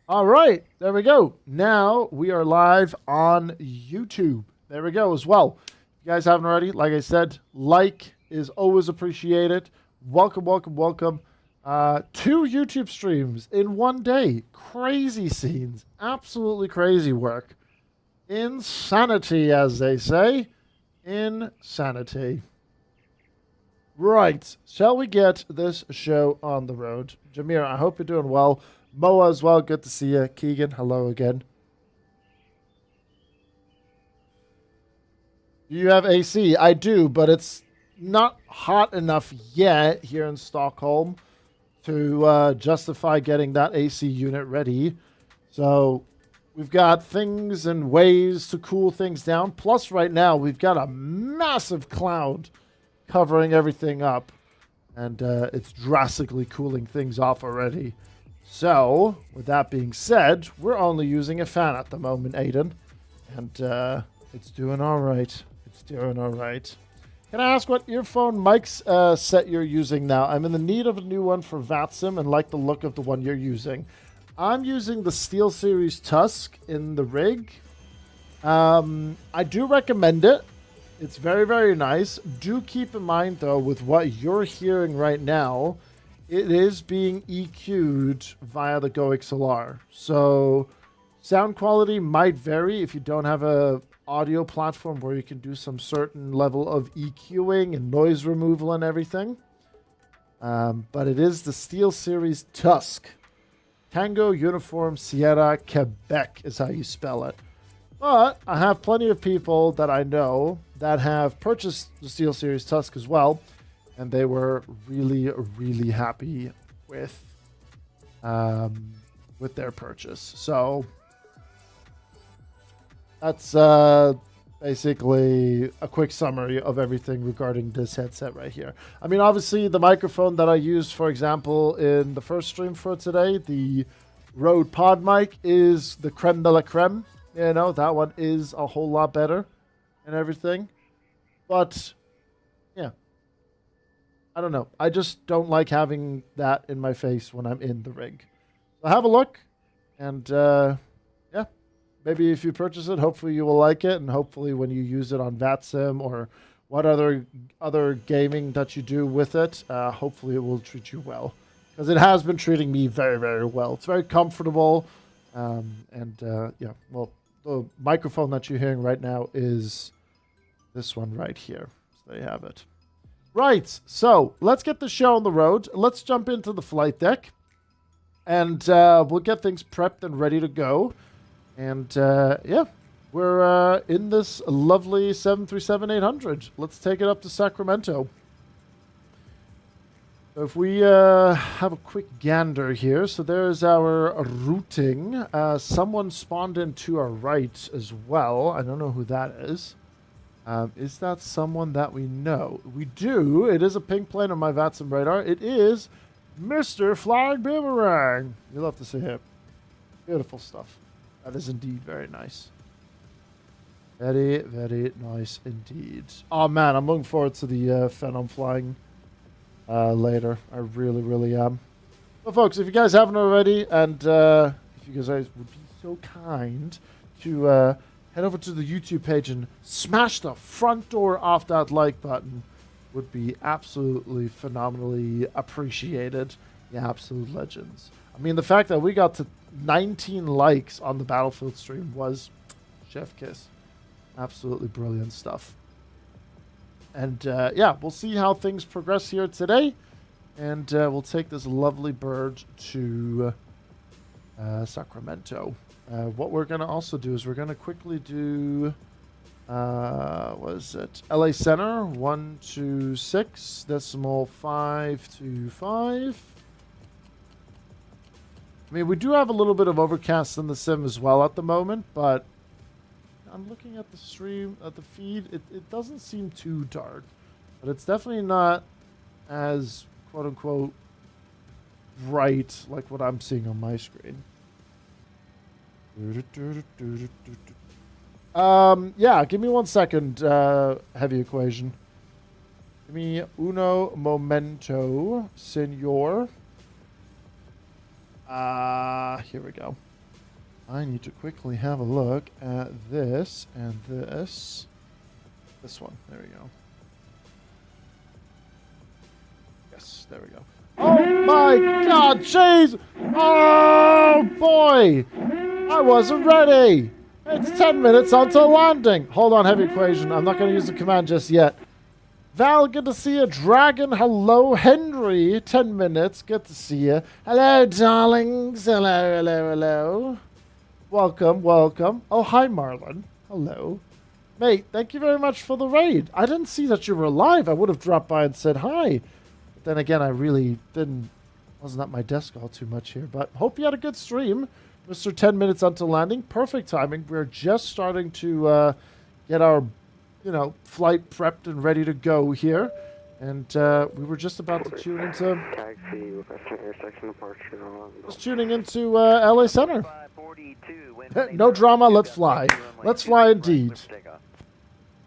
All right, there we go. Now we are live on YouTube. There we go as well. If you guys haven't already, like I said, like is always appreciated. Welcome, welcome, welcome. Two YouTube streams in one day. Crazy scenes. Absolutely crazy work. Insanity, as they say. Insanity. Right. Shall we get this show on the road? Jameer, I hope you're doing well. Moa as well. Good to see you. Keegan, hello again. Do you have AC? I do, but it's not hot enough yet here in Stockholm to justify getting that AC unit ready. So we've got things and ways to cool things down. Plus, right now, we've got a massive cloud covering everything up. And it's drastically cooling things off already. So, with that being said, we're only using a fan at the moment, Aiden. And it's doing all right. It's doing all right. Can I ask what earphone mic's set you're using now? I'm in the need of a new one for VATSIM and like the look of the one you're using. I'm using the SteelSeries Tusk in the rig. I do recommend it. It's very, very nice. Do keep in mind, though, with what you're hearing right now, it is being EQ'd via the Go XLR. So sound quality might vary if you don't have a audio platform where you can do some certain level of EQing and noise removal and everything. But it is the SteelSeries Tusk. Tango Uniform Sierra Quebec is how you spell it. But I have plenty of people that I know that have purchased the SteelSeries Tusk as well, and they were really, really happy with their purchase. So that's basically a quick summary of everything regarding this headset right here. I mean, obviously, the microphone that I used, for example, in the first stream for today, the Rode Pod mic, is the creme de la creme. You know, that one is a whole lot better and everything. But, yeah. I don't know. I just don't like having that in my face when I'm in the rig. So have a look. And, yeah. Maybe if you purchase it, hopefully you will like it. And hopefully when you use it on VATSIM or what other gaming that you do with it, hopefully it will treat you well. Because it has been treating me very, very well. It's very comfortable. Yeah, well, the microphone that you're hearing right now is this one right here. So there you have it. Right, so let's get the show on the road. Let's jump into the flight deck. And we'll get things prepped and ready to go. And yeah, we're in this lovely 737-800. Let's take it up to Sacramento. So if we have a quick gander here. So there's our routing. Someone spawned in to our right as well. I don't know who that is. Is that someone that we know? We do. It is a pink plane on my VATSIM radar. It is Mr. Flying Boomerang. You love to see him. Beautiful stuff. That is indeed very nice. Very, very nice indeed. Oh man, I'm looking forward to the Phenom flying later. I really, really am. Well, folks, if you guys haven't already, and if you guys would be so kind to head over to the YouTube page and smash the front door off that like button, would be absolutely phenomenally appreciated. Yeah, absolute legends. I mean, the fact that we got to 19 likes on the Battlefield stream was chef kiss. Absolutely brilliant stuff. And yeah, we'll see how things progress here today. And we'll take this lovely bird to Sacramento. What we're going to also do is we're going to quickly do, what is it? LA Center, 126.525. I mean, we do have a little bit of overcast in the sim as well at the moment, but I'm looking at the stream, at the feed. It doesn't seem too dark, but it's definitely not as quote-unquote bright like what I'm seeing on my screen. Yeah, give me 1 second, heavy equation. Give me uno momento, senor. Here we go. I need to quickly have a look at this and this. This one. There we go. Yes, there we go. Oh my god, jeez! Oh boy! I wasn't ready! It's 10 minutes until landing! Hold on, heavy equation. I'm not going to use the command just yet. Val, good to see you. Dragon, hello. Henry, 10 minutes. Good to see you. Hello, darlings. Hello, hello, hello. Welcome, welcome. Oh, hi, Marlon. Hello. Mate, thank you very much for the raid. I didn't see that you were alive. I would have dropped by and said hi. But then again, I really wasn't at my desk all too much here. But hope you had a good stream. Mr. 10 minutes until landing. Perfect timing. We're just starting to get our, flight prepped and ready to go here. And we were just about to tune into... Just tuning into LA Center. No drama, let's fly. Let's fly indeed.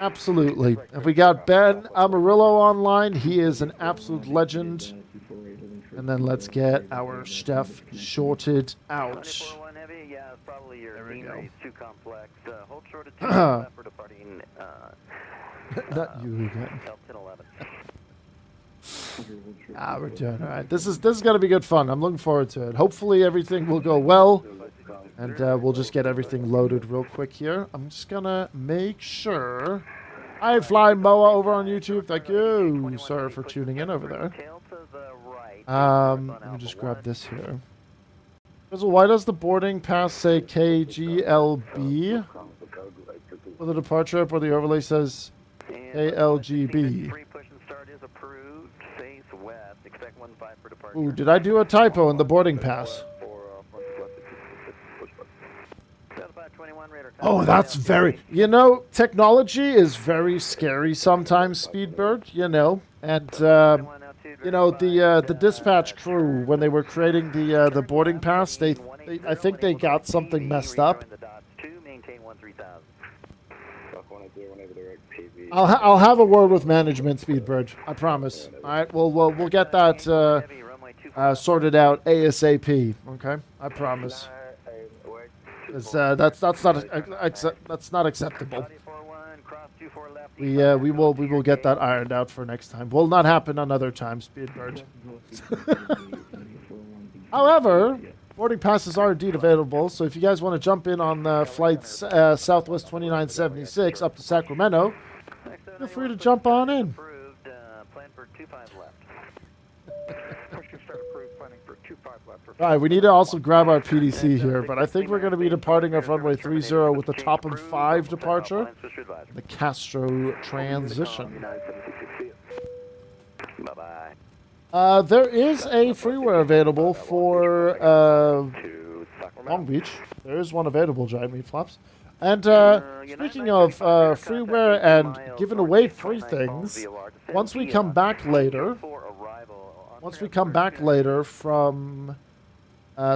Absolutely. If we got Ben Amarillo online, he is an absolute legend. And then let's get our stuff sorted out. There we go. Not you again. We're doing all right. This is going to be good fun. I'm looking forward to it. Hopefully everything will go well. And we'll just get everything loaded real quick here. I'm just going to make sure. Hi, Fly Moa over on YouTube. Thank you, sir, for tuning in over there. Let me just grab this here. So why does the boarding pass say KGLB for the departure, or the overlay says KLGB? Ooh, did I do a typo in the boarding pass? Oh, that's very... technology is very scary sometimes, Speedbird, And, the dispatch crew, when they were creating the boarding pass, I think they got something messed up. I'll have a word with management, Speedbird. I promise. All right, we'll get that sorted out ASAP. Okay, I promise. That's not acceptable. We will get that ironed out for next time. Will not happen another time, Speedbird. However, boarding passes are indeed available, so if you guys want to jump in on flights Southwest 2976 up to Sacramento, feel free to jump on in. All right, we need to also grab our PDC here, but I think we're going to be departing off runway 30 with the top and 5 departure, the Castro transition. There is a freeware available for Long Beach. There is one available, Giant Meat Flops. And speaking of freeware and giving away free things, once we come back later from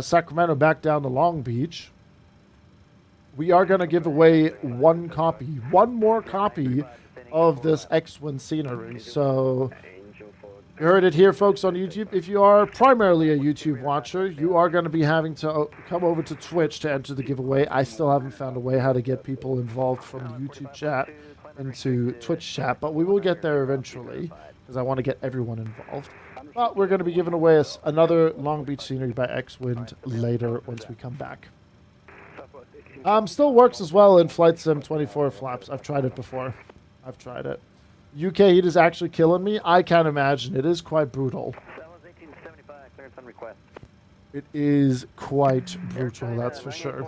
Sacramento back down to Long Beach, we are going to give away one more copy of this XWind scenery. So you heard it here, folks, on YouTube. If you are primarily a YouTube watcher, you are going to be having to come over to Twitch to enter the giveaway. I still haven't found a way how to get people involved from the YouTube chat into Twitch chat, but we will get there eventually because I want to get everyone involved. But we're going to be giving away another Long Beach scenery by XWind later once we come back. Still works as well in Flight Sim 24 flaps. I've tried it before. I've tried it. UK heat is actually killing me. I can't imagine. It is quite brutal. It is quite brutal, that's for sure.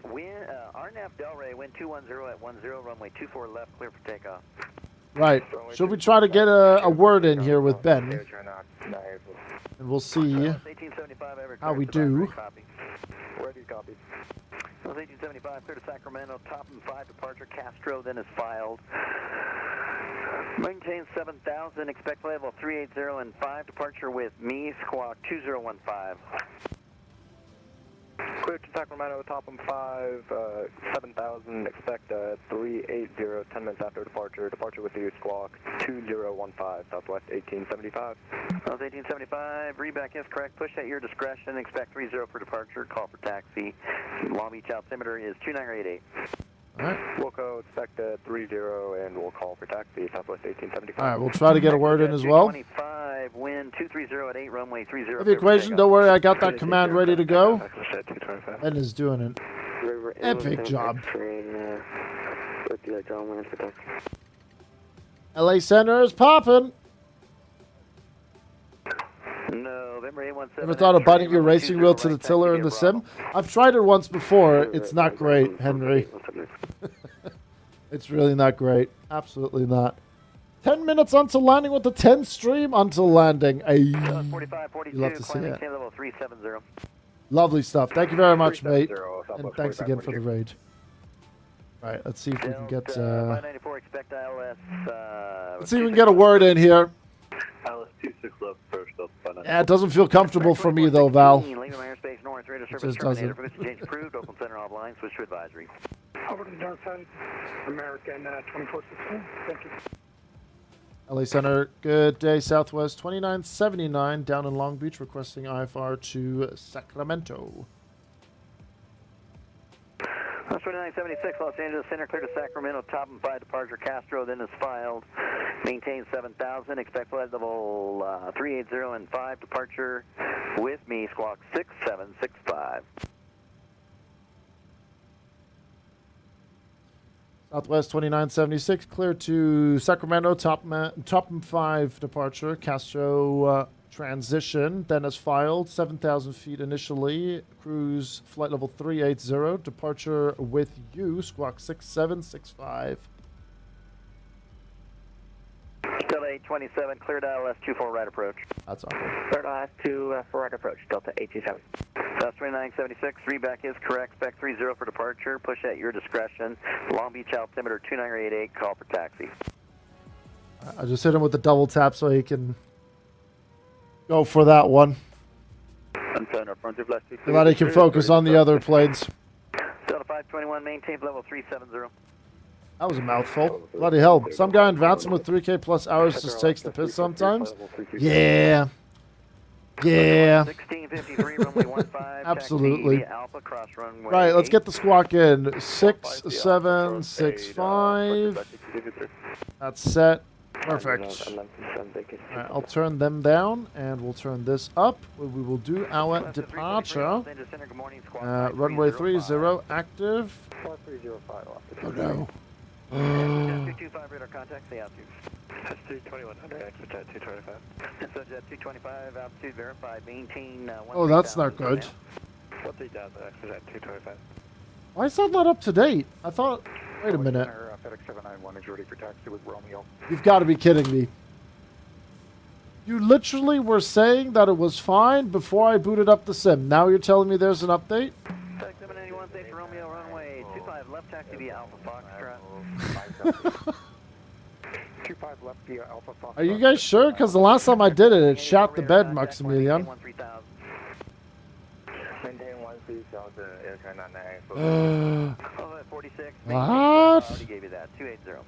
RNAV Delray, wind 210 at 10, runway 24 left, clear for takeoff. Right. Should we try to get a word in here with Ben? And we'll see how we do. 1875, clear to Sacramento, top and 5 departure, Castro then is filed. Maintain 7,000, expect level 380 and 5, departure with me, squawk 2015. Clear to Sacramento, top 5, 7,000, expect 380, 10 minutes after departure. Departure with you, squawk 2015, Southwest 1875. That was 1875, reback is correct, push at your discretion, expect 30 for departure, call for taxi. Long Beach altimeter is 2988. Alright. Wilco, expect 30 and we'll call for taxi, Southwest 1875. Alright, we'll try to get a word in as well. 25, wind 230 at 8, runway 30. With the equation, don't worry, I got that command ready to go. Ben is doing an epic job. LA Center is popping. November 817. Ever thought of binding your racing wheel to the tiller in the sim? I've tried it once before. It's not great, Henry. It's really not great. Absolutely not. 10 minutes until landing with the 10 stream until landing. You love to see it. Lovely stuff. Thank you very much, mate. And thanks again for the raid. All right, let's see if we can get... let's see if we can get a word in here. Yeah, it doesn't feel comfortable for me though, Val. It just doesn't. Over to the dark side, American 2416. Thank you. LA Center, good day. Southwest 2979 down in Long Beach, requesting IFR to Sacramento. 2976, Los Angeles Center, clear to Sacramento, top and 5 departure, Castro, then is filed. Maintain 7,000, expect flight level 380 and 5, departure with me, squawk 6765. Southwest 2976, clear to Sacramento, top and 5 departure, Castro transition, then is filed, 7,000 feet initially, cruise flight level 380, departure with you, squawk 6765. Delta 827, cleared ILS 24 right approach. That's awkward. Cleared ILS 24 right approach, Delta 827. That's 2976, reback is correct, spec 30 for departure, push at your discretion, Long Beach altimeter 2988, call for taxi. I just hit him with the double tap so he can go for that one. Glad he can focus on the other planes. Delta 521, maintain level 370. That was a mouthful. Bloody hell. Some guy advancing with 3K plus hours just takes the piss sometimes. Yeah. Yeah. 1653, runway 15, absolutely. Alpha, cross runway Right, let's 8. get the squawk in. 6765. That's set. Perfect. Alright, I'll turn them down, and we'll turn this up. We will do our departure. Runway 30, active. Oh no. 225 radar contact, say altitude. That's 2100, exit jet 225. So jet 225, altitude verified, maintain Oh, that's not good. What's the down the exit jet 225? Why is that not up to date? I thought... Wait a minute. FedEx 791 is ready for taxi with Romeo. You've got to be kidding me. You literally were saying that it was fine before I booted up the sim. Now you're telling me there's an update? FedEx 791, say for Romeo, runway 25, left taxi via Alpha Foxtrot. 25 left via Alpha Fox. Are you guys sure? Because the last time I did it, it shot the bed, Maximilian. Maintain 1 south aircraft on that. 46. What? I already gave you that. 280.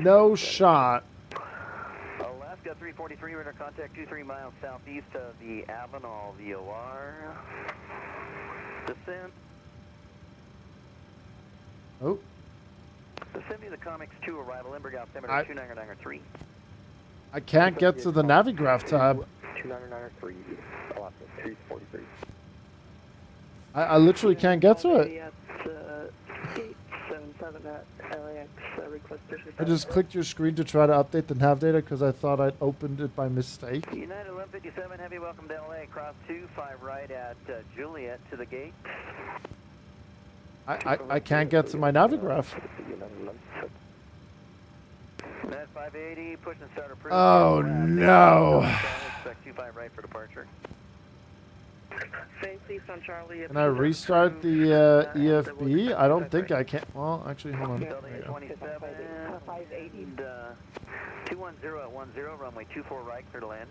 No shot. Alaska 343, radar contact 23 miles southeast of the Avenal VOR. Descent. Oh. Descend to the Comics 2 arrival, Limburg altimeter 2993. I can't get to the Navigraph tab. 2993, Alaska 343. I literally can't get to it. I just clicked your screen to try to update the nav data because I thought I'd opened it by mistake. United 1157, heavy welcome to LA, cross 2, 5 right at Juliet to the gate. I can't get to my Navigraph. Net 580, push and start approved. Oh no. Expect 25 right for departure. Can I restart the EFB? I don't think I can. Well, actually, hold on. There we go. 210 at 10, runway 24 right, clear to land.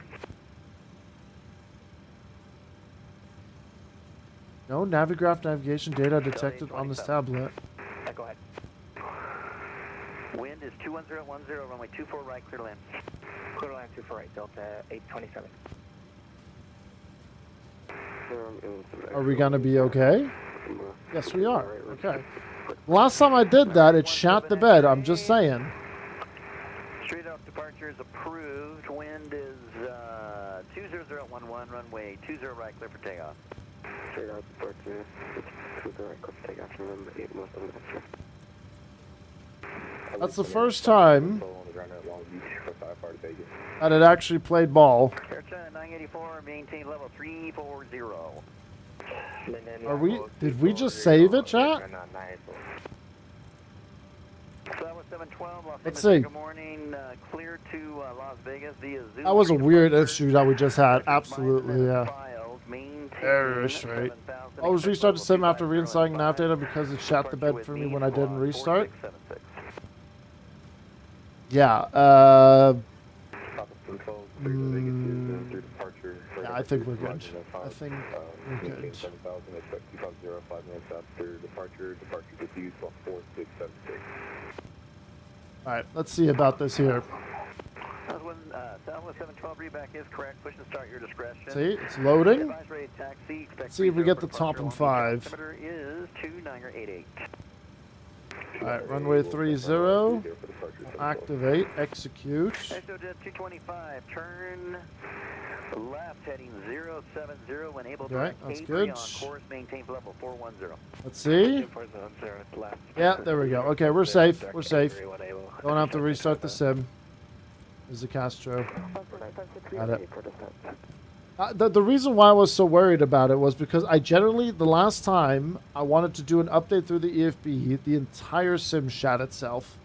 No Navigraph navigation data detected on this tablet. Go ahead. Wind is 21010, runway 24 right, clear to land. Clear to land 24 right, Delta 827. Are we gonna be okay? Yes, we are. Okay. Last time I did that, it shot the bed. I'm just saying. Straight up departure is approved. Wind is 20011, runway 20 right, clear for takeoff. Straight out departure, 20 right, clear for takeoff from runway 8 most of the That's the first time that it actually played ball. Air China 984, maintain level 340. Are we? Did we just save it, chat? So that was 712. Los Let's Angeles, see. Good morning. Clear to Las Vegas via Zoom. That was a weird issue that we just had. Absolutely, yeah. Very Very straight. Always restart the sim after reinstalling nav data because it shot the bed for me when I didn't restart. Yeah, yeah, I think we're good. I think we're good. Alright, let's see about this here. Southwest 712 reback is correct. Push and start your discretion. See, it's loading. Advise rate taxi. Let's see if we get the top and 5. Altimeter is 2988. Alright, runway 30. Activate, execute. ISO 225, turn left heading 070 when able to Okay, that's good. on course, maintain level 410. Let's see. Yeah, there we go. Okay, we're safe. We're safe. Don't have to restart the sim. There's the Castro. Got it. The reason why I was so worried about it was because the last time I wanted to do an update through the EFB, the entire sim shot itself.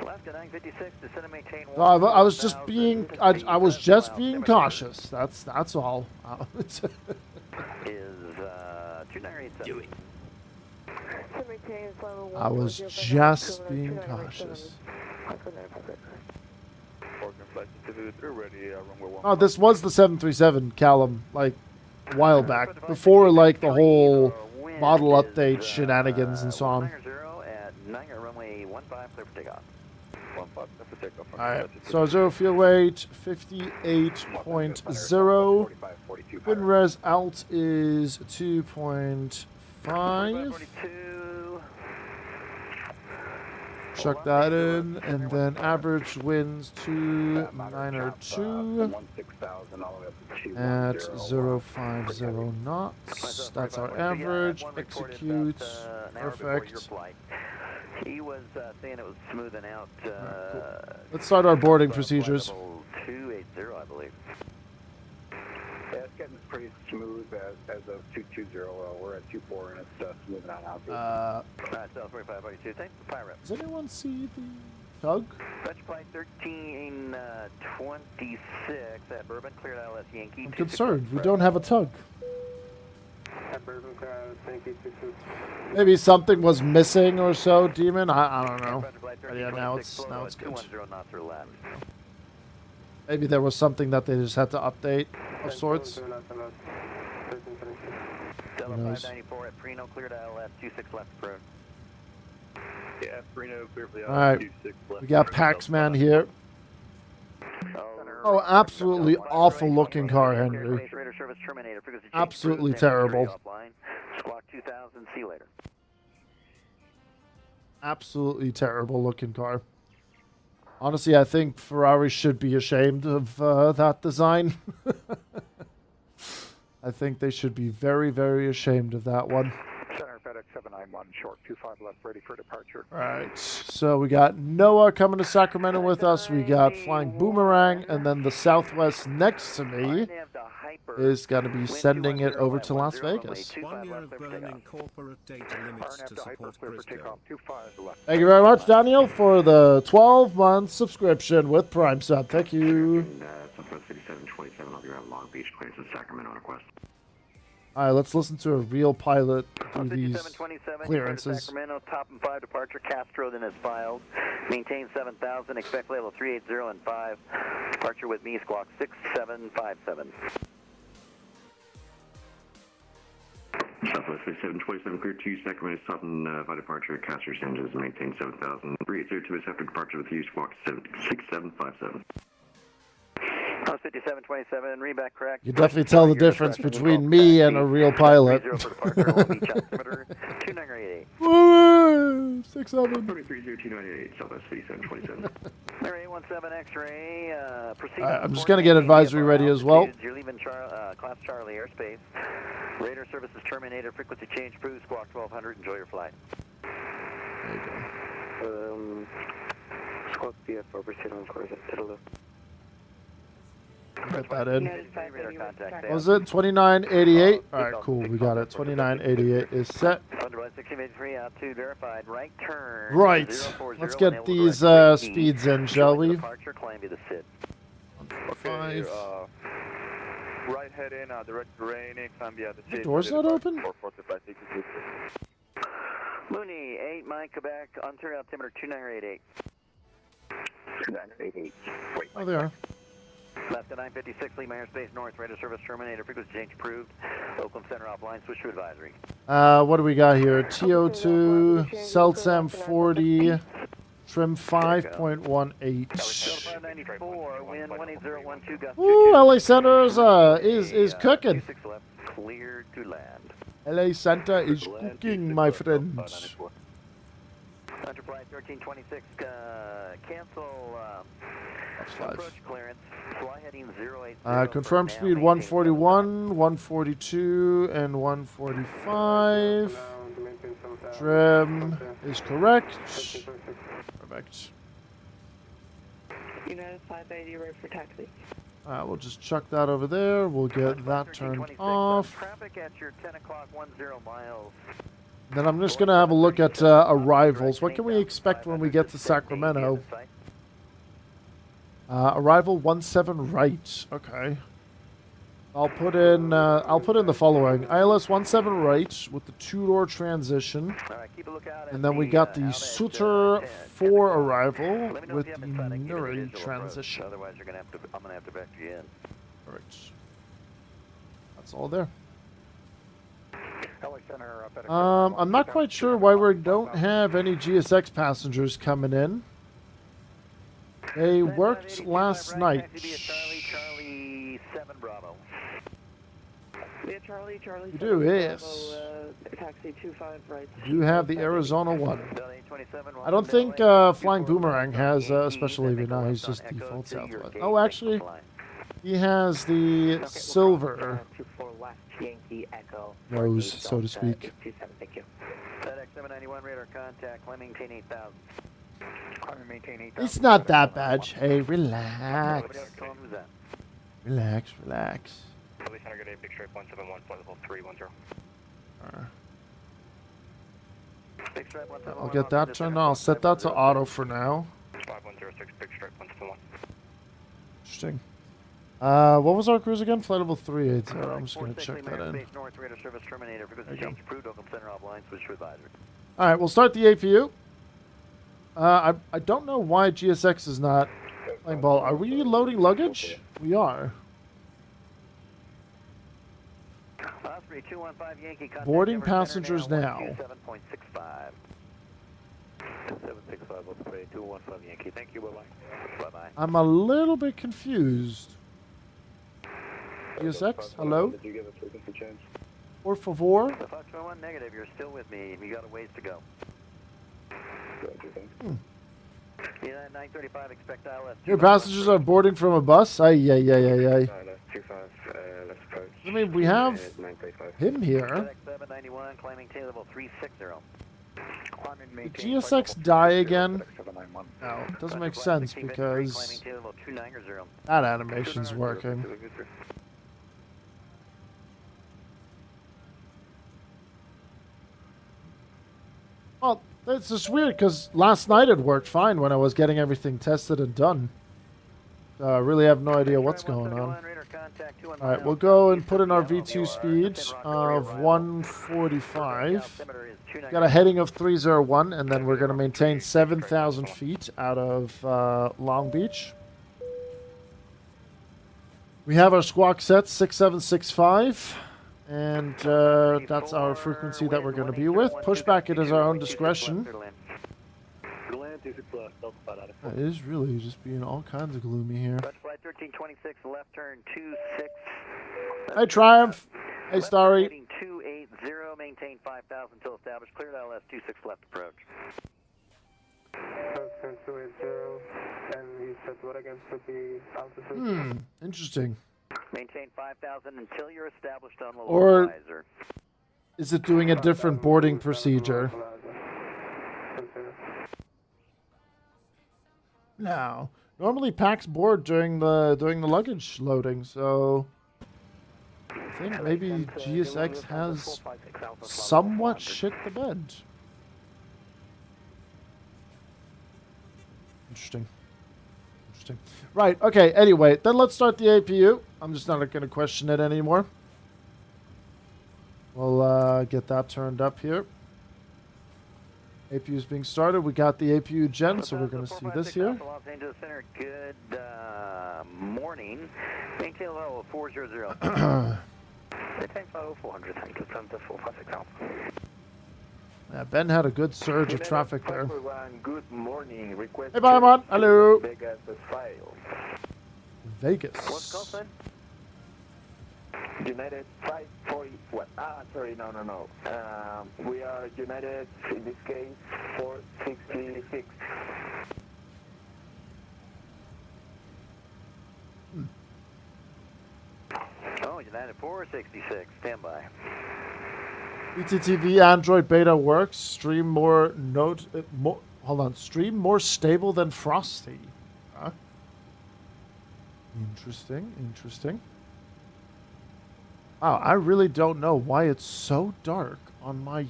Left at 956, descend and maintain. No, I was just being cautious. That's all. Is 2987. I was just being cautious. Oh, this was the 737, Callum, like a while back, before like the whole model update shenanigans and so on. Alright, so 0 fuel weight, 58.0. Wind res alt is 2.5. Chuck that in, and then average winds 292 at 050 knots. That's our average. Execute. Perfect. He was saying it was smoothing out. Cool. Let's start our boarding procedures. 280, I believe. Yeah, it's getting pretty smooth as of 220. We're at 24 and it's smoothing out now. Alright, so 4542. Thanks for pirate. Does anyone see the tug? Dutch flight 1326 at Bourbon, cleared ILS Yankee. I'm concerned. We don't have a tug. Maybe something was missing or so, Demon. I don't know. But yeah, now it's good. Maybe there was something that they just had to update of sorts. Delta 594 at Prino, cleared ILS 26 left approach. Yeah, Reno, clear for the All right, we got Paxman here. Oh, absolutely awful looking car, Henry. Absolutely terrible. Squawk 2000, see you later. Absolutely terrible looking car. Honestly, I think Ferrari should be ashamed of that design. I think they should be very, very ashamed of that one. Center FedEx 791, short 25 left, ready for departure. Alright, so we got Noah coming to Sacramento with us. We got Flying Boomerang, and then the Southwest next to me is going to be sending it over to Las Vegas. 1 year of burning corporate data limits to support Brisbane. Thank you very much, Daniel, for the 12-month subscription with Prime Sub. Thank you. Southwest 5727, I'll be around Long Beach, clearance to Sacramento request. All right, let's listen to a real pilot do these 5727, clearances. Sacramento, top and 5 departure, Castro, then is filed. Maintain 7000, expect level 380 and 5. Departure with me, squawk 6757. Southwest 3727, clear to Sacramento, Sutton, by departure, Casters engines, maintain 7,000. 3802 is after departure with you, squawk 6757. 5727, readback correct. You definitely tell the difference between me and a real pilot. 30 for departure, will beach altimeter 2988. Woo! 6-7. 330298, Southwest 3727. Area 17 X-ray, proceed. I'm just going to get advisory ready as well. You're leaving Class Charlie airspace. Radar services terminated, frequency change approved, squawk 1200, enjoy your flight. There you go. Squawk BF4, proceed on course to the left. Get that in. Radar contact. What was it? 2988? Alright, cool. We got it. 2988 is set. Underline 1683 out to verified. Right turn. Right. 040, Let's get enable these direct speeds in, shall we? Departure, climb to the SID. 5. Right head in, direct terrain, Columbia. The door's not open? Mooney, 8 Mike, Quebec, Ontario altimeter 2988. 2988. Oh, they are. Left to 956, Lima airspace north, radar service terminated, frequency change approved. Oakland Center offline, switch to advisory. What do we got here? TO2, CELSAM 40, trim 5.18. 594, wind 18012, gust Ooh, LA Center is cooking. 26 left, cleared to land. LA Center is cooking, my friends. Hunter flight 1326, cancel That's 5. approach clearance, fly heading 080. Confirm speed 141, 142, and 145. Trim is correct. Perfect. United 580, ready for taxi. Alright, we'll just chuck that over there. We'll get that turned off. Traffic at your 10 o'clock 10 miles. Then I'm just going to have a look at arrivals. What can we expect when we get to Sacramento? Arrival 17 right. Okay. I'll put in the following. ILS 17 right with the 2-door transition. And then we got the Suter 4 arrival with the Nuri transition. Otherwise, I'm gonna have to vector you in. Alright. That's all there. I'm not quite sure why we don't have any GSX passengers coming in. They worked last night. Charlie 7 Bravo. Yeah, Charlie. You do, yes. Taxi 25 right. You have the Arizona 1. I don't think Flying Boomerang has a special AV now. He's just default Southwest. Oh, actually, he has the silver nose, so to speak. FedEx 791 radar contact, climb maintain 8,000. It's not that bad. Hey, relax. Relax. Police Center, good day, big straight 171, flight level 310. I'll get that turned on. I'll set that to auto for now. 5106, big straight 171. Interesting. What was our cruise again? Flight level 380. I'm just going to check that in. Alright, we'll start the APU. I don't know why GSX is not playing ball. Are we loading luggage? We are. Boarding passengers now. 215 Yankee. Thank you, bye-bye. I'm a little bit confused. GSX, hello? Por favor? The Fox 1 negative, you're still with me. You got a ways to go. Yeah, 935, expect ILS. Your passengers are boarding from a bus? Ay. I mean, we have him here. Did GSX die again? No, it doesn't make sense because that animation's working. Well, it's just weird because last night it worked fine when I was getting everything tested and done. I really have no idea what's going on. Alright, we'll go and put in our V2 speed of 145. Got a heading of 301, and then we're going to maintain 7,000 feet out of Long Beach. We have our squawk set 6765. And that's our frequency that we're going to be with. Pushback it is our own discretion. It is really just being all kinds of gloomy here. Flight 1326, left turn 26. Hey, Triumph. Hey, Starry. Heading 280, maintain 5,000 until established. Cleared ILS 26 left approach. Turn 280, and you said what again for the altitude? Interesting. Maintain 5,000 until you're established on the Or localizer. is it doing a different boarding procedure? No. Normally packs board during the luggage loading, so I think maybe GSX has somewhat shit the bed. Interesting. Interesting. Right, okay, anyway, then let's start the APU. I'm just not going to question it anymore. We'll get that turned up here. APU is being started. We got the APU gen, so we're going to see this here. Los Angeles Center, good morning. Maintain level of 400. Maintain level 400, thank you. Turn to 456 Alpha. Yeah, Ben had a good surge of traffic there. Good morning. Request Hey, Biamon. Hello. Vegas file. Vegas. What's called, son? United 540. What? Sorry, no. We are United, in this case, 466. Oh, United 466, standby. BTTV Android beta works. Stream more stream more stable than Frosty. Huh? Interesting. Wow, I really don't know why it's so dark on my...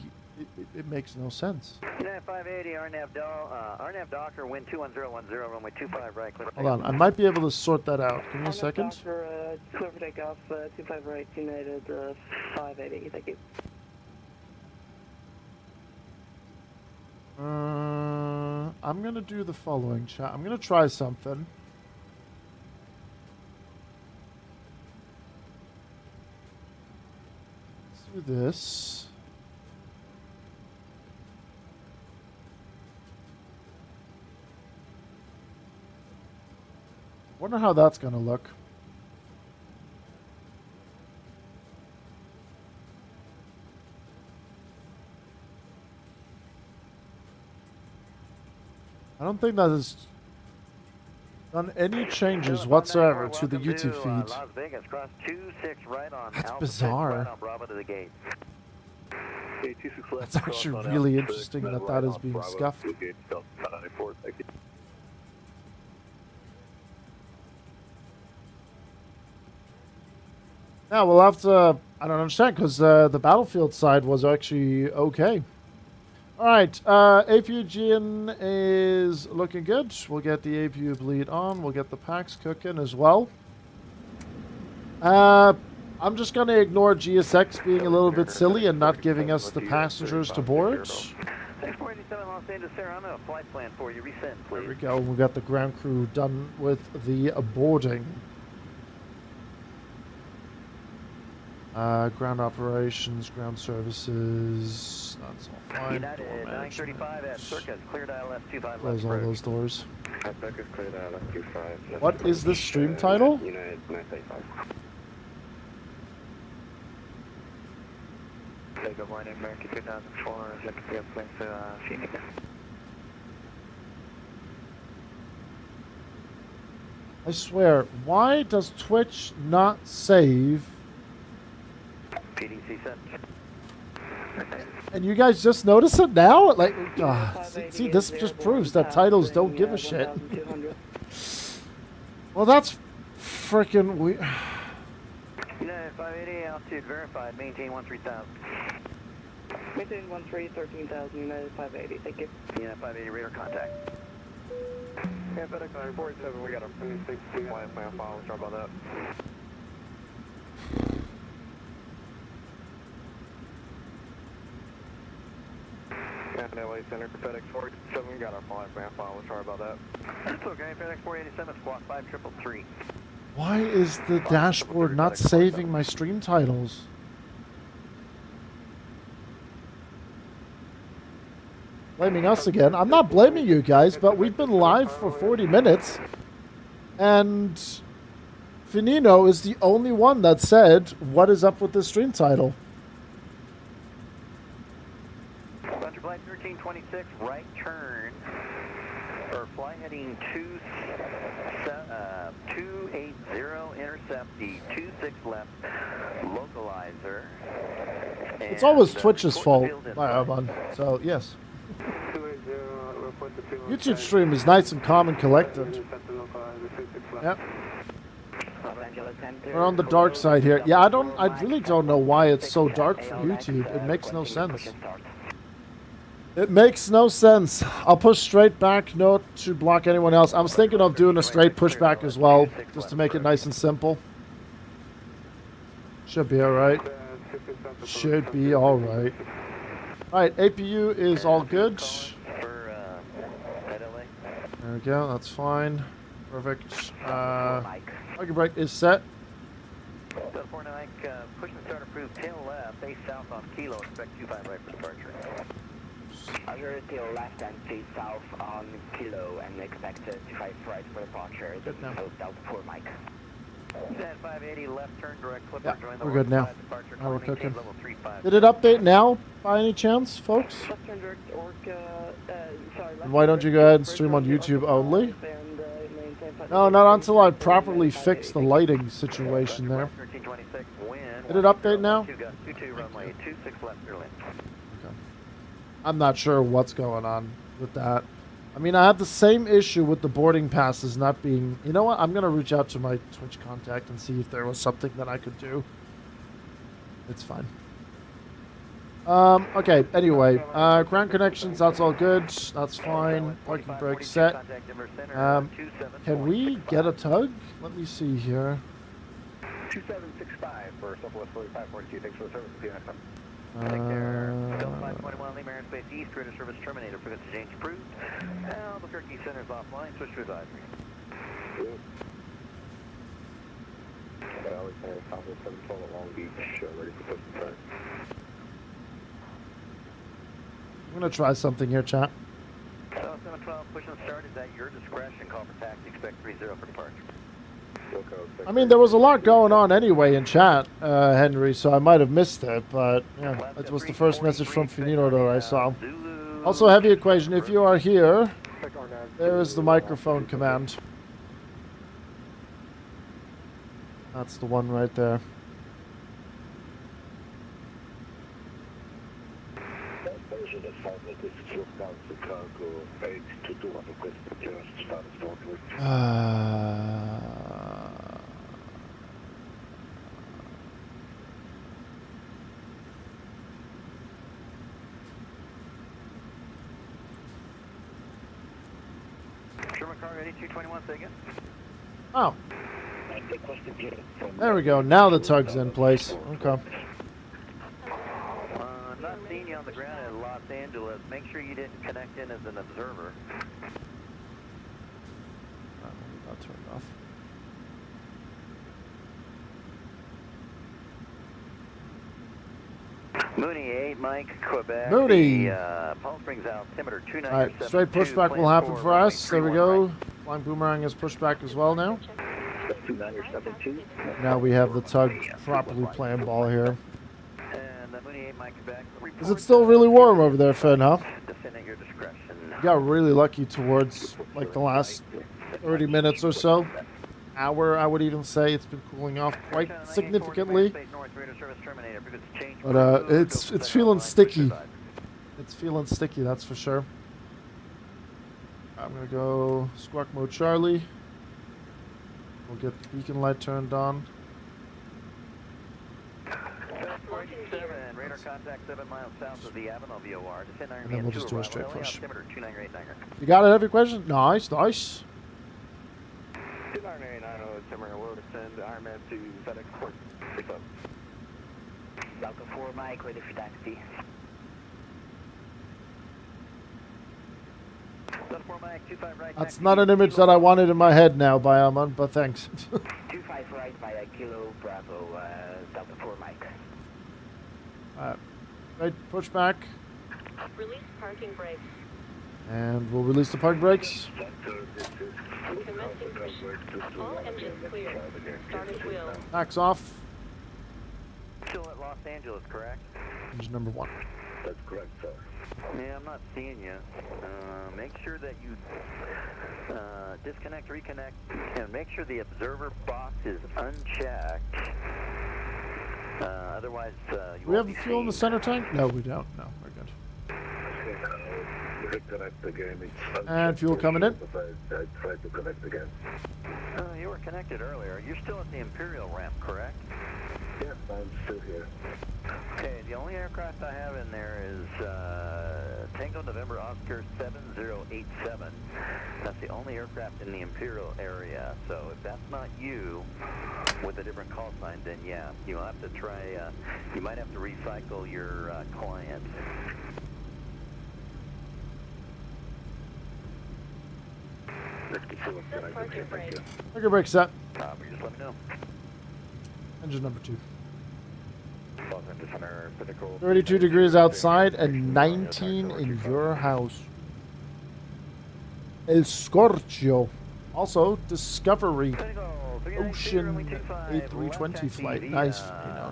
It makes no sense. United 580, RNAV Docker, wind 21010, runway 25 right, clear. Hold on, I might be able to sort that out. Give me a second. Clear for takeoff, 25 right, United 580, thank you. I'm going to do the following, chat. I'm going to try something. Let's do this. Wonder how that's going to look. I don't think that has done any changes whatsoever to the YouTube feed. Las Vegas, cross 26 right on That's Alpha 6, bizarre. right on Bravo to the gate. That's actually really interesting that that is being scuffed. Yeah, we'll have to... I don't understand, because the Battlefield side was actually okay. Alright, APU is looking good. We'll get the APU bleed on. We'll get the packs cooking as well. I'm just going to ignore GSX being a little bit silly and not giving us the passengers to board. 6487 Los Angeles, Sarah, I'm in a flight plan for you. Resend, please. There we go. We got the ground crew done with the boarding. Ground operations, ground services, that's all fine. United 935 at Circus, cleared ILS 25 Close all those doors. Circus cleared ILS 25. What is this stream title? United 935. Good morning, American 2004, looking for your plane to Phoenix. I swear, why does Twitch not save? PDC sent. And you guys just notice it now? Like, see, this just proves that titles don't give a shit. Well, that's freaking weird. United 580, altitude verified, maintain 13,000. Maintain 13,000, United 580, thank you. United 580, radar contact. Yeah, FedEx 947, we got a 26 Wi-Fi on file, sorry about that. And LA Center, FedEx 487, we got our Wi-Fi on file, sorry about that. That's okay, FedEx 487, squawk 5333. Why is the dashboard not saving my stream titles? blaming us again. I'm not blaming you guys, but we've been live for 40 minutes. And Finino is the only one that said, what is up with the stream title? Thunder Flight 1326, right turn, or fly heading 280, intercept the 26 left localizer. It's always And, Twitch's report fault, field in by flight. Armand. So, yes. YouTube stream is nice and calm and collected. Yep. We're on the dark side here. Yeah, I really don't know why it's so dark for YouTube. It makes no sense. It makes no sense. I'll push straight back, not to block anyone else. I was thinking of doing a straight pushback as well, just to make it nice and simple. Should be alright. Should be alright. Alright, APU is all good. There we go, that's fine. Perfect. Target brake is set. Delta 4 Mike, push and start approved, tail left, face south on Kilo, expect 25 right for departure. Roger, tail left and face south on Kilo and expect 25 right for departure. Good now. So Delta 4 Mike. Stand 580, left turn, direct clipper, Yeah, join the we're good now. departure, Now we're maintain cooking. level 35. Did it update now, by any chance, folks? Left turn direct Orca, sorry. And why don't you go ahead and stream on YouTube only? No, not until I properly fix the lighting situation there. 1326, wind. Did it update now? 22 runway, 26 left, clear land. Okay. I'm not sure what's going on with that. I mean, I have the same issue with the boarding passes not being... You know what? I'm going to reach out to my Twitch contact and see if there was something that I could do. It's fine. Okay, anyway. Ground connections, that's all good. That's fine. Parking brake set. Can we get a tug? Let me see here. 2765 for Southwest 4542. Thanks for the service. See you next time. Delta 521, Lima Airspace East, radar service terminated, frequency change approved. Albuquerque Center is offline, switch to advisory. Alexander, Southwest 712 at Long Beach, ready for push and start. I'm going to try something here, chat. South 712, push and start is at your discretion. Call for taxi, expect 30 for departure. I mean, there was a lot going on anyway in chat, Henry, so I might have missed it, but yeah, that was the first message from Finino that I saw. Also, heavy equation, if you are here, there is the microphone command. That's the one right there. Sherman car ready, 221, say again. Oh. There we go. Now the tug's in place. Okay. Not seeing you on the ground in Los Angeles. Make sure you didn't connect in as an observer. That turned off. Mooney 8, Mike, Quebec. Mooney! Palm Springs altimeter 29. Alright, straight pushback will happen for us. There we go. Flying Boomerang is pushed back as well now. 2972. Now we have the tug properly playing ball here. And Mooney 8, Mike, Quebec. Is it still really warm over there, Finn, huh? Descend at your discretion. Got really lucky towards like the last 30 minutes or so. Hour, I would even say. It's been cooling off quite significantly. But it's feeling sticky. It's feeling sticky, that's for sure. I'm gonna go squawk mode Charlie. We'll get the beacon light turned on. Radar contact 7 miles south of the Avenel VOR. Descend And then we'll just do a straight push. 2989. You got it, every question? Nice, nice. 2989, altimeter will descend Ironman to FedEx Port. Delta 4 Mike, ready for taxi. Delta 4 Mike, 25 right. That's not an image that I wanted in my head now, by Armand, but thanks. 25 right via Kilo Bravo, Delta 4 Mike. Alright, right, push back. Release parking brake. And we'll release the park brakes. Commencing push. All engines clear. Start at wheel. Tax off. Still at Los Angeles, correct? Engine number 1. That's correct, sir. Yeah, I'm not seeing you. Make sure that you disconnect, reconnect, and make sure the observer box is unchecked. Otherwise, you We won't have be fuel in the seen. center tank? No, we don't. No, we're good. Reconnect again. It's And fuel coming in. I tried to connect again. You were connected earlier. You're still at the Imperial ramp, correct? Yes, I'm still here. Okay, the only aircraft I have in there is Tango November Oscar 7087. That's the only aircraft in the Imperial area. So if that's not you with a different call sign, then yeah, you'll have to try, you might have to recycle your client. Set parking brake. Parking brake set. Just let me know. Engine number 2. Los Angeles Center, Pinnacle. 32 degrees outside and 19 in your house. El Scorchio. Also, Discovery Ocean A320 flight. Nice,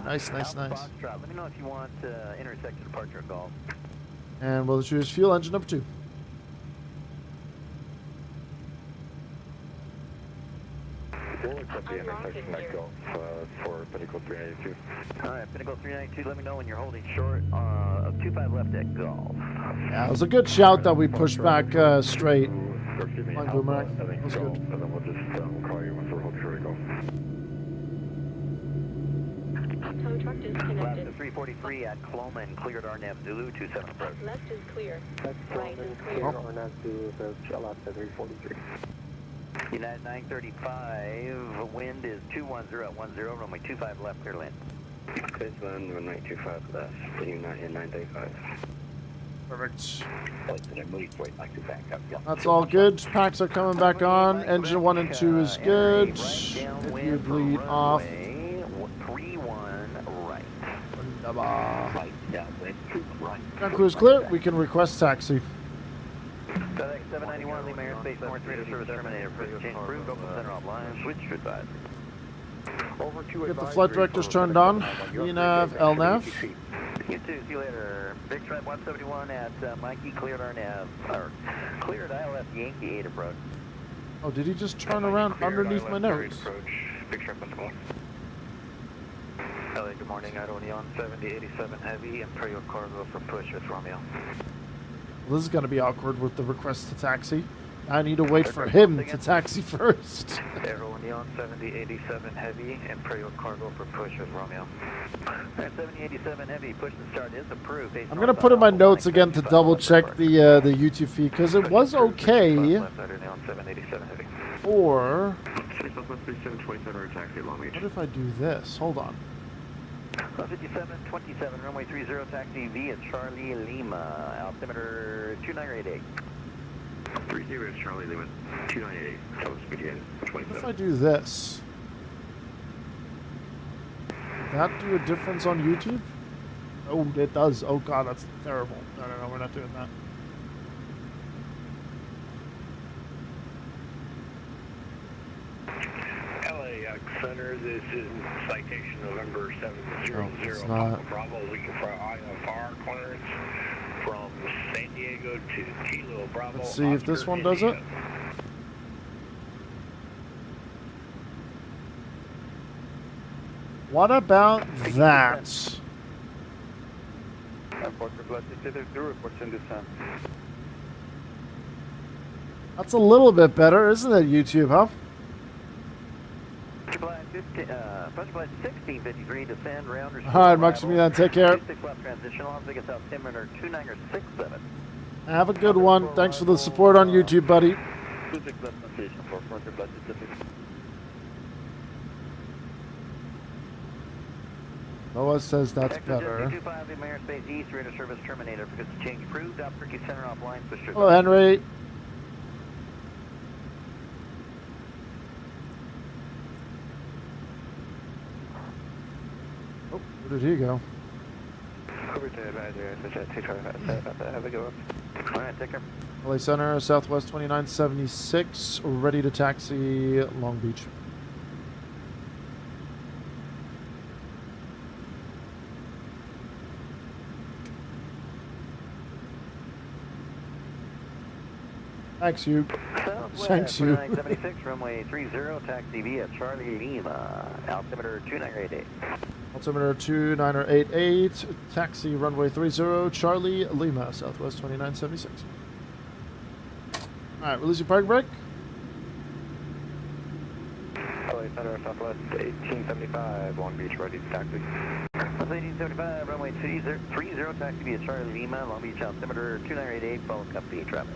nice. Let me know if you want intersector departure golf. And we'll choose fuel engine number 2. We'll accept the intersection at Gulf for Pinnacle 392. All right, Pinnacle 392, let me know when you're holding short of 25 left at golf. Yeah, it was a good shout that we pushed back straight. Or excuse me, Fine, Alpha Boomerang. 7 That was Golf, good. and then we'll just call you once we're holding short of Gulf. Tow truck Left disconnected. to 343 at Cloman, cleared RNAV Zulu 27 approach. Left is clear. Right is Oh. clear. RNAV to Alaska 343. United 935, wind is 210 at 10, runway 25 left, clear land. Baseline 925 left, United 935. Perfect. Wait, like to back up, yeah. That's all good. Packs are coming back on. Engine 1 and 2 is good. If you bleed off. 31 right. Wunderbar. Downwind, right. Ground crew is clear. We can request taxi. FedEx 791, Lima Airspace, North Radar Service terminated. First change approved, open center offline, switch to advise. Over to Get the flight directors turned on. VNAV, LNAV. You too, see you later. Big Stripe 171 at Mikey, cleared RNAV, or cleared ILS Yankee 8 approach. Oh, did he just turn around underneath my nose? Big Shark 171. LA, good morning. Idaho Neon 7087 Heavy, Imperial Cargo for push with Romeo. Well, this is going to be awkward with the request to taxi. I need to wait for him to taxi first. Aero Neon 7087 Heavy, Imperial Cargo for push with Romeo. 7087 Heavy, push and start is approved. I'm going to put in my notes again to double check the YouTube feed because it was okay Left Idaho Neon 787 Heavy. or... Southwest 3727 or taxi at Long Beach. What if I do this? Hold on. 5727, runway 30, taxi via Charlie Lima, altimeter 2988. 30 is Charlie Lima, 298, Southwest begin, What if 27. I do this? Would that do a difference on YouTube? Oh, it does. Oh god, that's terrible. No, we're not doing that. LAX Center, this is citation November 700 it's not. Bravo, looking for IFR clearance from San Diego to Kilo Bravo. Let's see if this one does it. What about that? That's a little bit better, isn't it, YouTube, huh? Approach flight 1653, descend round. Alright, Maximilian, take care. 26 left transition, Las Vegas altimeter 2967. Have a good one. Thanks for the support on YouTube, buddy. 26 left transition for approach flight 650. Noah says that's Exit better. 25 in airspace east, radar service terminated. Because change approved, Albuquerque center offline, switch to Hello, Henry. Oh, where did he go? Have a good one. Alright, take care. LA Center, Southwest 2976, ready to taxi Long Beach. Thanks, you. Southwest Thanks, you. 2976, runway 30, taxi via Charlie Lima, altimeter 2988. Altimeter 2988, taxi runway 30, Charlie Lima, Southwest 2976. Alright, release your parking brake. LA Center, Southwest 1875, Long Beach, ready to taxi. Southwest 1875, runway 30, taxi via Charlie Lima, Long Beach, altimeter 2988, follow company traffic.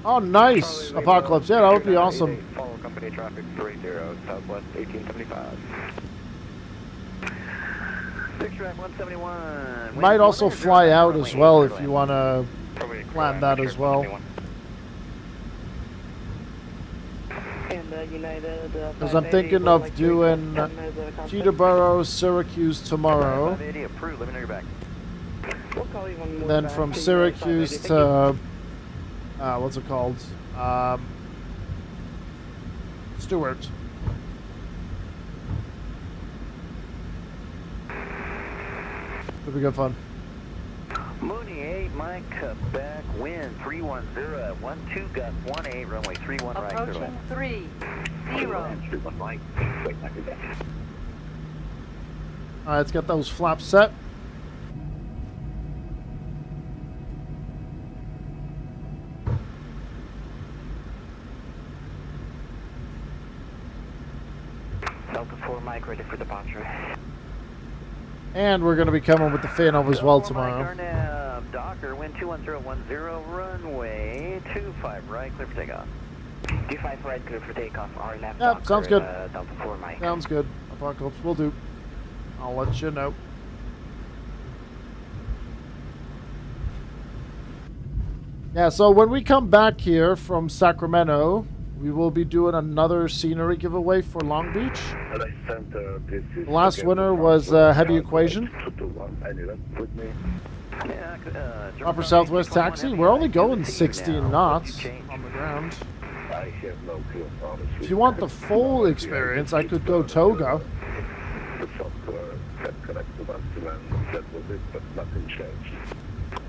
Oh, nice! Charlie Apocalypse, yeah, that would be awesome. Follow company traffic 30, Southwest 1875. Six track 171. Might also fly out as well if you want to plan that as well. Because I'm thinking of doing Teterboro, Syracuse tomorrow. 580 approved, let me know you're back. And then from Syracuse to, what's it called? Stewart. It'll be good fun. Mooney 8, Mike, Quebec, wind 310 at 12, gust 18, runway 31 right. Approaching 30. Alright, let's get those flaps set. Delta 4 Mike, ready for departure. And we're going to be coming with the Fanov as well tomorrow. Mike, Docker, wind 21010, runway 25 right, clear for takeoff. 25 right, clear for takeoff. RNAV Yep, Docker, sounds good. Delta 4 Mike. Sounds good. Apocalypse, will do. I'll let you know. Yeah, so when we come back here from Sacramento, we will be doing another scenery giveaway for Long Beach. The last winner was Heavy Equation. Proper Southwest Taxi. We're only going 16 knots on the ground. If you want the full experience, I could go Toga.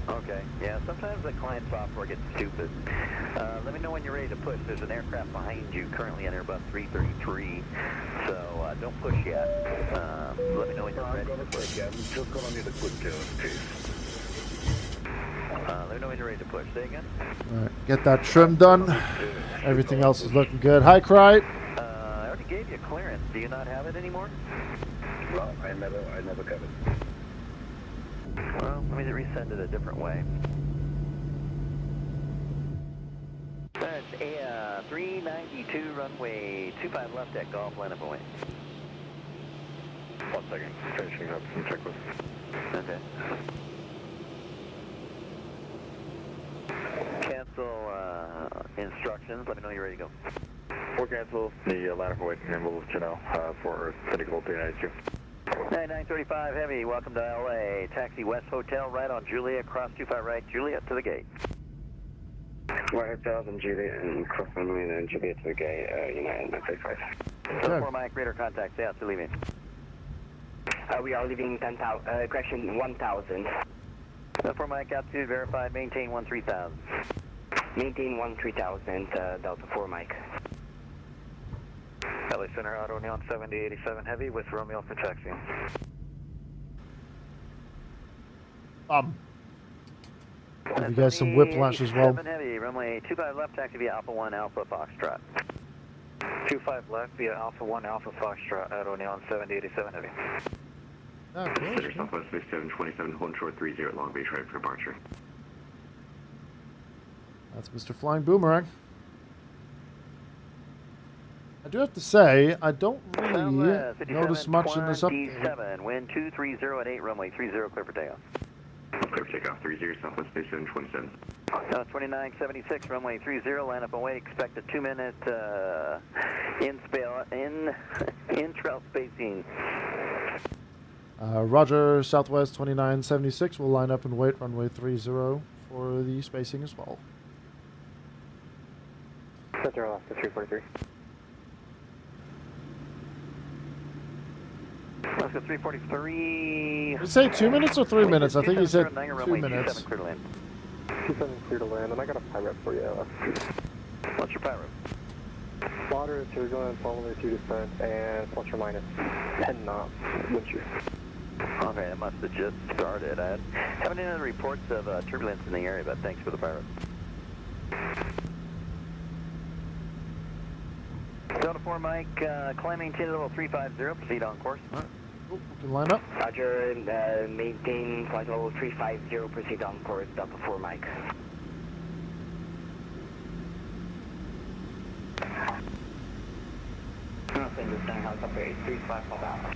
Okay, yeah, sometimes the client software gets stupid. Let me know when you're ready to push. There's an aircraft behind you currently on Airbus 333, so don't push yet. Let me know when you're ready to push. Let me know when you're ready to push. Say again? Alright, get that trim done. Everything else is looking good. Hi, Cry. I already gave you clearance. Do you not have it anymore? No, I never got it. Well, let me resend it a different way. That's a 392 runway 25 left at Golf, line up away. 1 second, finishing up some checklist. Okay. Cancel instructions. Let me know you're ready to go. 4 cancel, the line up away, and we'll let you know for City Gold 392. 9935 Heavy, welcome to LA. Taxi West Hotel, right on Juliet, cross 25 right, Juliet to the gate. White Hotel, then Juliet, and cross runway, then Juliet to the gate, United 935. So 4 Mike, radar contact, stay out to leaving. We are leaving 10,000, correction, 1,000. So 4 Mike, altitude verified, maintain 13,000. Maintain 13,000, Delta 4 Mike. LA Center, Auto Neon 7087 Heavy with Romeo for taxi. Give you guys some whiplash as well. 7 Heavy, runway 25 left, taxi via Alpha 1 Alpha Foxtrot. 25 left via Alpha 1 Alpha Foxtrot, Auto Neon 7087 Heavy. Oh, cool. Center Southwest 6727, hold short 30 at Long Beach, ready for departure. That's Mr. Flying Boomerang. I do have to say, I don't really notice much in this update. Wind 230 at 8, runway 30, clear for takeoff. Clear for takeoff 30, Southwest 6727. 2976, runway 30, line up and wait. Expect a 2-minute in-trail spacing. Roger, Southwest 2976. We'll line up and wait, runway 30 for the spacing as well. Center Alaska 343. Alaska 343. Did you say 2 minutes or 3 minutes? I think you said 2 minutes. 27 clear to land, and I got a pirate for you. What's your pirate? Moderate turbulence, level 2 descent, and plus or minus 10 knots wind shear. Okay, it must have just started. I haven't any other reports of turbulence in the area, but thanks for the pirate. Delta 4 Mike, climb maintain level 350, proceed on course. All right. Oh, we can line up. Roger, maintain flight level 350, proceed on course, Delta 4 Mike. Helicopter 835, pop out.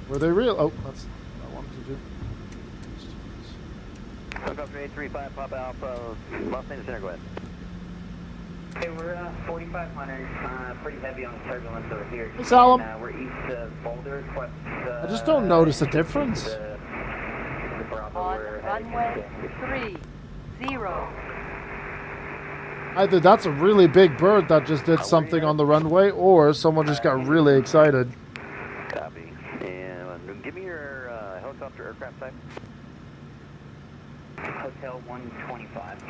Were they real? Oh, that's what I wanted to do. Helicopter 835, pop Alpha, Los Angeles Center, go ahead. Okay, we're 4,500, pretty heavy on turbulence over here. Hey, Salem. We're east of Boulder, quest, I just don't notice a difference. On runway 30. Either that's a really big bird that just did something on the runway, or someone just got really excited. Copy. And give me your helicopter aircraft type. Hotel 125.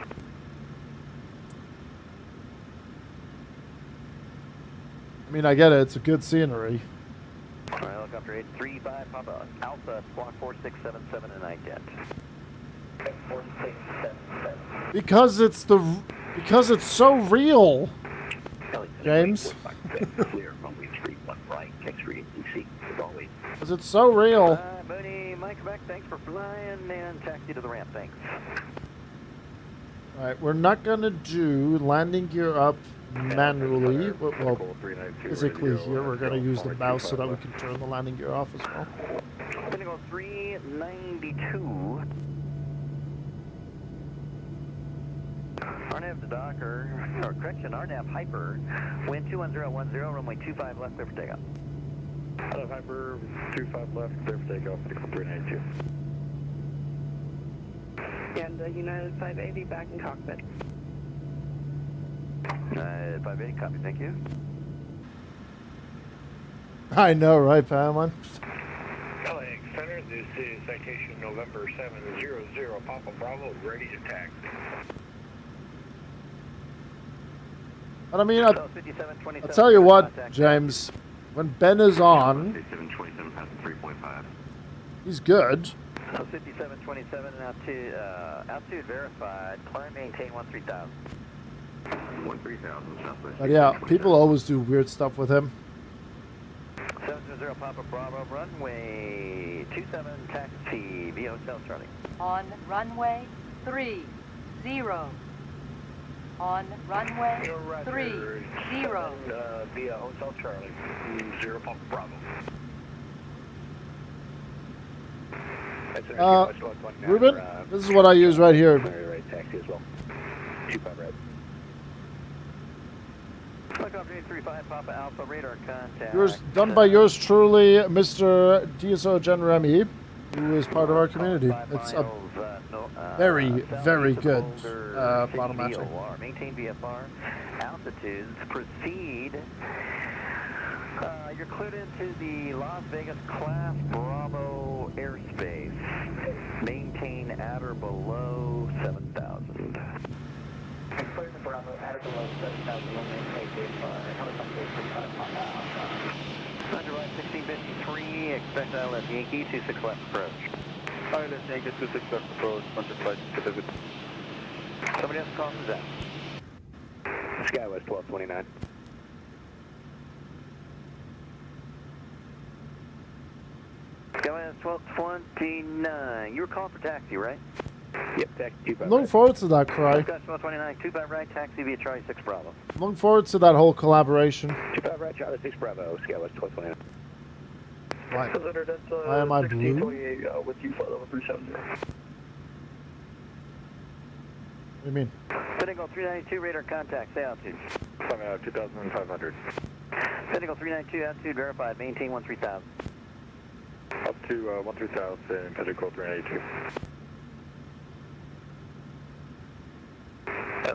I mean, I get it. It's a good scenery. All right, helicopter 835, pop out. Alpha, squawk 4677 and I get. 4677. Because it's so real. James. Clear, runway 31 right, X-ray DC, as always. Because it's so real. Buddy, Mike, Quebec, thanks for flying and taxi to the ramp, thanks. Alright, we're not going to do landing gear up manually. Well, physically here, we're going to use the mouse so that we can turn the landing gear off as well. Going to go 392. RNAV to Docker, or correction, RNAV Hyper, wind 21010, runway 25 left, clear for takeoff. Hyper 25 left, clear for takeoff, 392. And United 580 back in cockpit. 580, copy, thank you. I know, right, Pamela? LAX Center, this is citation November 700, Papa Bravo, ready to taxi. But I mean, I'll tell you what, James. When Ben is on, 727 past 3.5. he's good. 5727 altitude verified, climb maintain 13,000. 13,000 southwest. But yeah, people always do weird stuff with him. 700 Papa Bravo, runway 27 taxi via Hotel Charlie. On runway 30. On runway 30. Via Hotel Charlie, 0 Papa Bravo. Ruben, this is what I use right here. Right, taxi as well. 25 red. Helicopter 835 Papa Alpha, radar contact. Yours, done by yours truly, Mr. DSO Gen Remy, who is part of our community. It's a very, very good plotometric. Maintain VFR. Altitudes. Proceed. You're cleared into the Las Vegas Class Bravo airspace. Maintain at or below 7,000. Clear the Bravo at or below 7,000, maintain VFR. Helicopter 35, pop out. Under right 1653, expect ILS Yankee 26 left approach. ILS Yankee 26 left approach, under flight specific. Somebody else calls us out. Skywest 1229. Skywest 1229. You were calling for taxi, right? Yep, taxi 25 Looking forward to that, Cry. Skywest 1229, 25 right, taxi via Charlie 6 Bravo. Looking forward to that whole collaboration. 25 right, Charlie 6 Bravo, Skywest 1229. Why? That's, Why am I blue? 1628, with you, flight level 370. What do you mean? Pinnacle 392, radar contact, stay altitude. 2,500. Pinnacle 392, altitude verified, maintain 13,000. Up to 13,000, Pinnacle 392.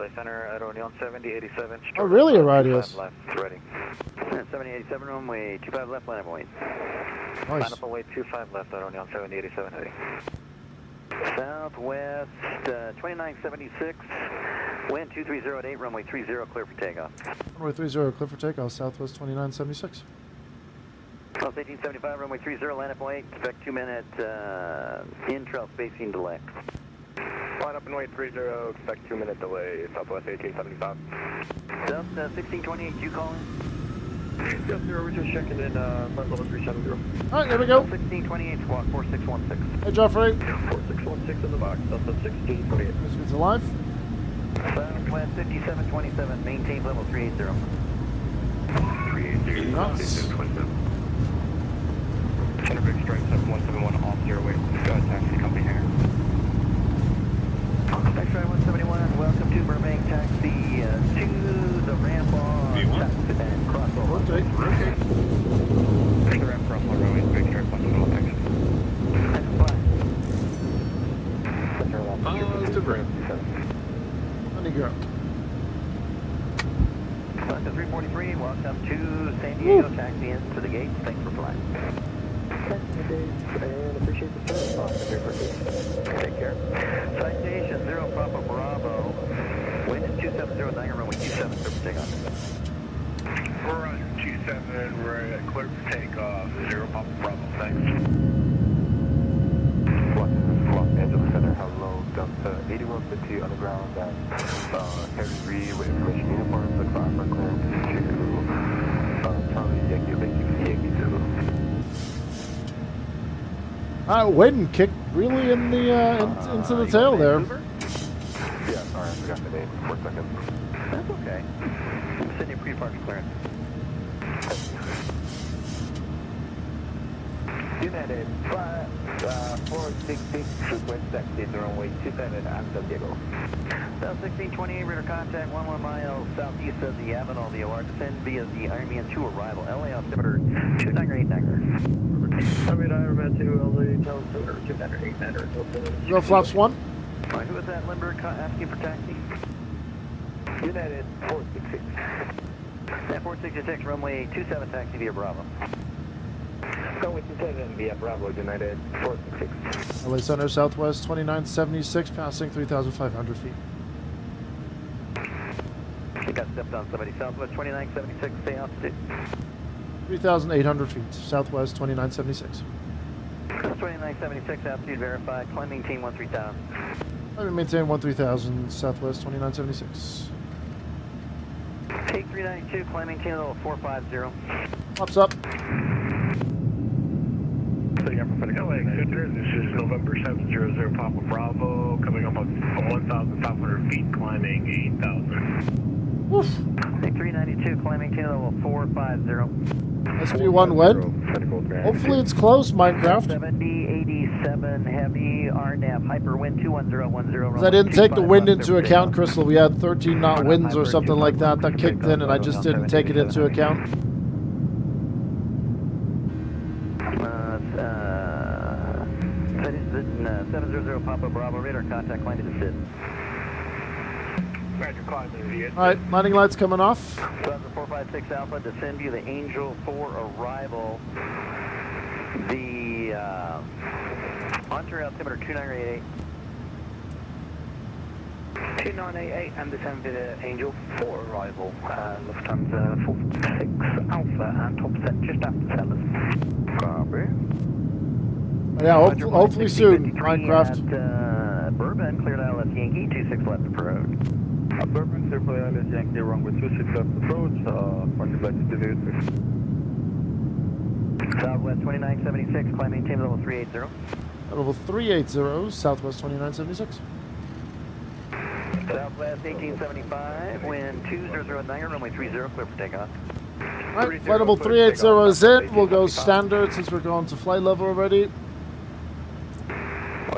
LA Center at Orion 7087. Oh, really a radius? Left, ready. 7087 runway 25 left, line up and wait. Line Nice. up and wait 25 left at Orion 7087 heading. Southwest 2976, wind 2308, runway 30, clear for takeoff. Runway 30, clear for takeoff, Southwest 2976. South 1875, runway 30, line up and wait, expect 2-minute in-trail spacing delay. Line up and wait 30, expect 2-minute delay, Southwest 1875. South 1628, you calling? Yes, sir, we're just checking in, front level 370. Alright, there we go. 1628, squawk 4616. Hey, Joffrey. 4616 in the box, Delta 1628. It's alive. Southwest 5727, maintain level 380. 380, Nice. 27. Center Big Strike 7171 off 0 wait, taxi company hangar. X-Ray 171, welcome to Burbank Taxi to the ramp on and crossover. Okay. The ramp crosswalk runway, Big Strike 171 action. Positive ramp. Honey girl. Delta 343, welcome to San Diego, taxi in to the gate. Thanks for flying. And appreciate the service. Take care. Citation 0 Papa Bravo. Wind is 270, Niagara runway 27, clear for takeoff. Roger, 27, we're at clear for takeoff, 0 Papa Bravo, thanks. Los Angeles Center, hello, Delta 8150 underground at Harry Reid with information uniforms, look for clearance to Charlie Yankee, Yankee 2. Wind kicked really in the into the tail there. Yeah, sorry, I forgot the name for a second. That's okay. Send you pre-departure clearance. United 466, request taxi to runway 27 at San Diego. South 1628, radar contact 11 miles southeast of the Avenal. The OR descend via the Ironman 2 arrival. LA altimeter 298 Niagara. I mean, Ironman 2, LA, altimeter 298 Niagara. Go flaps 1. All right, who was that, Lindbergh, asking for taxi? United 466. At 466, runway 27, taxi via Bravo. Runway 27 via Bravo, United 466. LA Center, Southwest 2976, passing 3,500 feet. You got stepped on somebody. Southwest 2976, stay altitude. 3,800 feet, Southwest 2976. 2976, altitude verified. Climb maintain 13,000. Let me maintain 13,000, Southwest 2976. Take 392, climb maintain level 450. Pops up. LA Center, this is November 700 Papa Bravo, coming up on 1,500 feet, climbing 8,000. Woof. Take 392, climb maintain level 450. SB1 wed. Hopefully it's close, Minecraft. 7087 heavy RNAV hyperwind 21010. I didn't take the wind into account, Crystal. We had 13 knot winds or something like that that kicked in, and I just didn't take it into account. 700 Papa Bravo, radar contact, climb to descend. Roger, climbing via. Alright, landing lights coming off. 456 Alpha, descend via the Angel 4 arrival. The onto altimeter 2988. 2988 and descend via the Angel 4 arrival. Lufthansa 46 Alpha and top set just after Sellers. Copy. Yeah, hopefully soon, Minecraft. At Bourbon, cleared ILS Yankee, 26 left approach. Bourbon, clear ILS Yankee, runway 26 left approach, parking flight to the Southwest 2976, climb maintain level 380. Level 380, Southwest 2976. Southwest 1875, wind 200 runway 30, clear for takeoff. Alright, flight level 380 is it. We'll go standard since we're going to flight level already.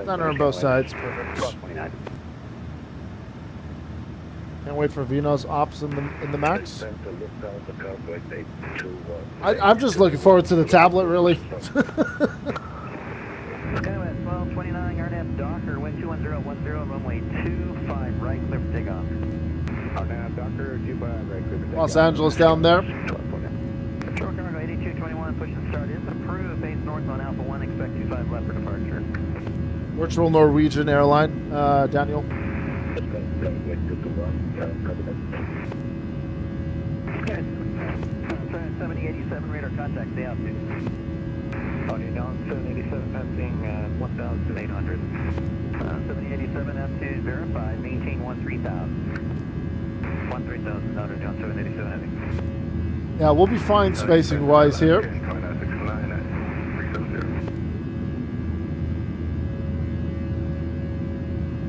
Standard on both sides. Perfect. Can't wait for Vino's ops in the max. I'm just looking forward to the tablet, really. Skywest 1229, RNF Docker, wind 21010, runway 25 right, clear for takeoff. Los Angeles down there. Short cargo 8221, push and start is approved. Base north on Alpha 1, expect 25 left for departure. Virtual Norwegian airline, Daniel. Okay. 7087 radar contact, stay altitude. Audio down 787 passing 1,800. 7087 altitude verified, maintain 13,000. 13,000, audio down 787 heavy. Yeah, we'll be fine spacing wise here.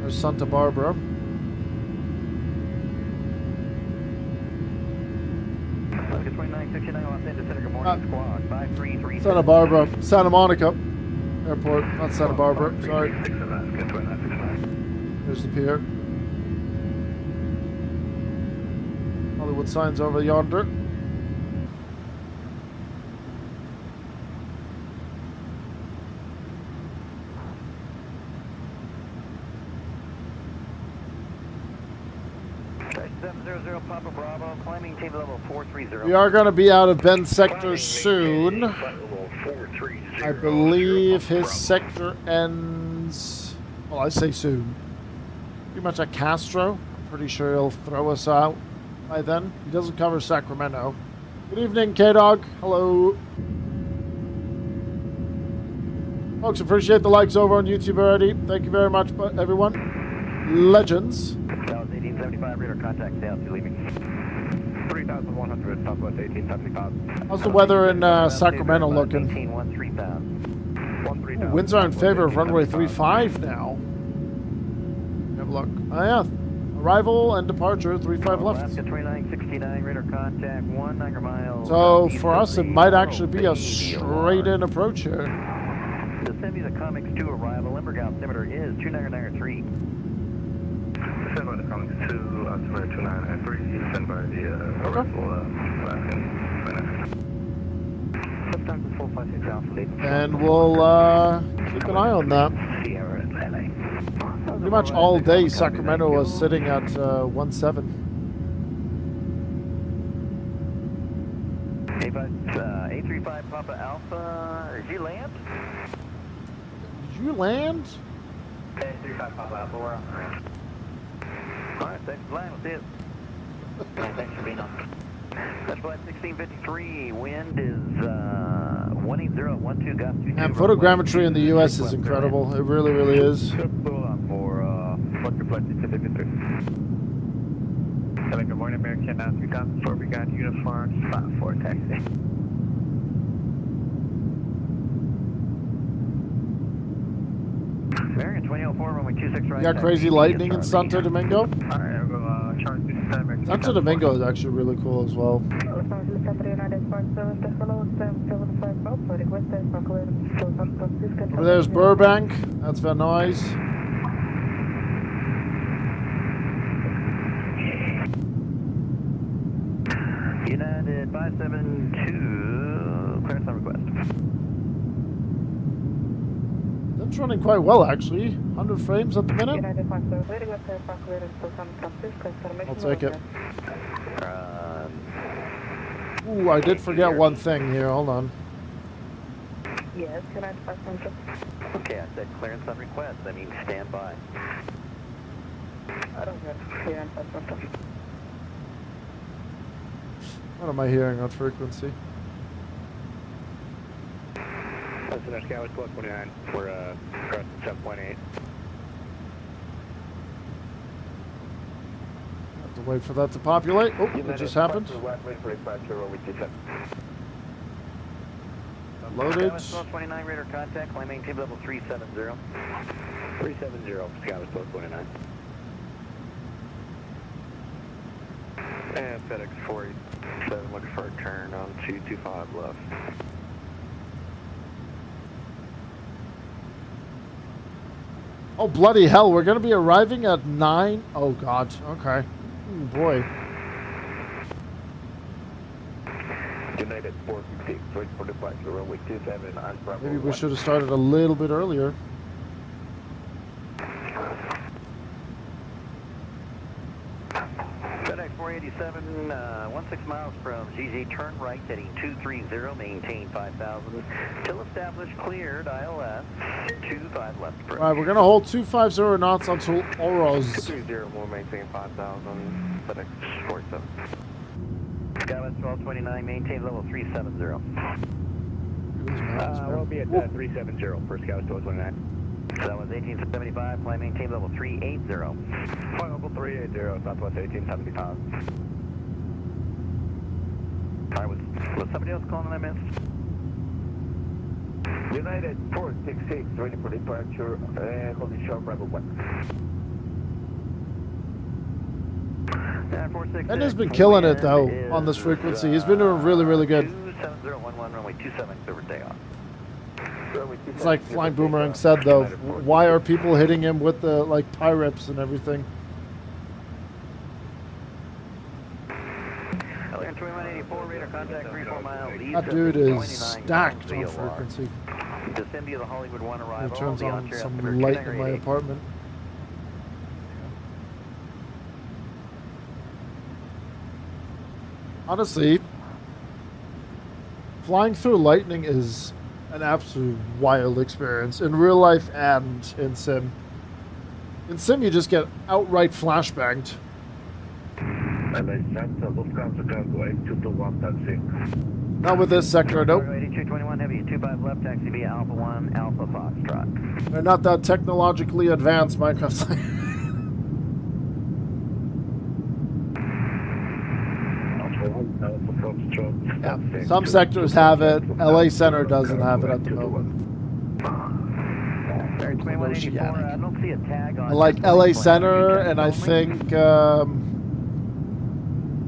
There's Santa Barbara. Alaska 2969 Los Angeles Center, good morning, squad. 533. Santa Barbara, Santa Monica Airport, not Santa Barbara, sorry. There's the pier. Hollywood signs over yonder. Okay, 700 Papa Bravo, climbing team level 430. We are going to be out of Ben's sector soon. I believe his sector ends, well, I say soon. Pretty much at Castro. I'm pretty sure he'll throw us out by then. He doesn't cover Sacramento. Good evening, K-Dog. Hello. Folks, appreciate the likes over on YouTube already. Thank you very much, everyone. Legends. Dallas 1875, radar contact, stay altitude leaving. 3,100, Southwest 1875. How's the weather in Sacramento looking? Maintain 13,000. Ooh, winds are in favor of runway 35 now. Have a look. Oh yeah, arrival and departure 35 left. Alaska 2969, radar contact 19 miles. So for us, it might actually be a straight-in approach here. Descend via the Comics 2 arrival. Limburg altimeter is 2993. Stand by the Comics 2, altimeter 2993. Stand by the arrival Alaskan 2993. Lufthansa 456 Alpha lead. And we'll keep an eye on that. Sierra Atlanta. Pretty much all day, Sacramento was sitting at 17. A35 Papa Alpha. Did you land? Did you land? A35 Papa Alpha, we're on. Alright, thanks for flying. We'll see you. Thanks for being on. That's flight 1653. Wind is 18012 gust 22. And photogrammetry in the U.S. is incredible. It really, really is. For Flight 1653. Hello, good morning, American 3004. We got uniform 54 taxi. American 2004, runway 26 right. You got crazy lightning in Santo Domingo? Alright, I'll go Charlie 27. Santo Domingo is actually really cool as well. Over there's Burbank. That's Van Nuys. United 572, clearance on request. That's running quite well, actually. 100 frames at the minute. I'll take it. Ooh, I did forget one thing here. Hold on. Yes, can I find something? Okay, I said clearance on request. That means stand by. I don't get clearance on something. What am I hearing on frequency? Listen, our scout was 1229. We're crossing 7.8. Have to wait for that to populate. Oh, it just happened. Loaded. 1229 radar contact, climb maintain level 370. 370, scout was 1229. And FedEx 487, looking for a turn on 225 left. Oh, bloody hell. We're going to be arriving at 9. Oh, God. Okay. Ooh, boy. United 456, ready for departure, runway 27 on Bravo. Maybe we should have started a little bit earlier. FedEx 16 miles from GG, turn right, heading 230, maintain 5,000. Till established, cleared, ILS, 25 left approach. All right, we're going to hold 250 knots until Oroz. 230, we'll maintain 5,000, FedEx 47. Skywest 1229, maintain level 370. We'll be at 370 for Scout 1229. So that was 1875, fly maintain level 380. Flight level 380, Southwest 1875. All right, was somebody else calling and I missed? United 466, ready for departure, holding short, Bravo 1. Ben has been killing it though on this frequency. He's been doing really, really good. 27011, runway 27, clear for takeoff. It's like Flying Boomerang said though. Why are people hitting him with the like pyreps and everything? LN 2184, radar contact 34 miles east. That dude is stacked on frequency. Descend to the Hollywood 1 arrival. He turns on some light in my apartment. Honestly, flying through lightning is an absolute wild experience in real life and in sim. In sim, you just get outright flashbanged. Not with this sector, nope. 8221 heavy, 25 left, taxi via Alpha 1, Alpha Foxtrot. They're not that technologically advanced, Minecraft. Yeah, some sectors have it. LA Center doesn't have it at the moment. I don't see a tag on. I like LA Center, and I think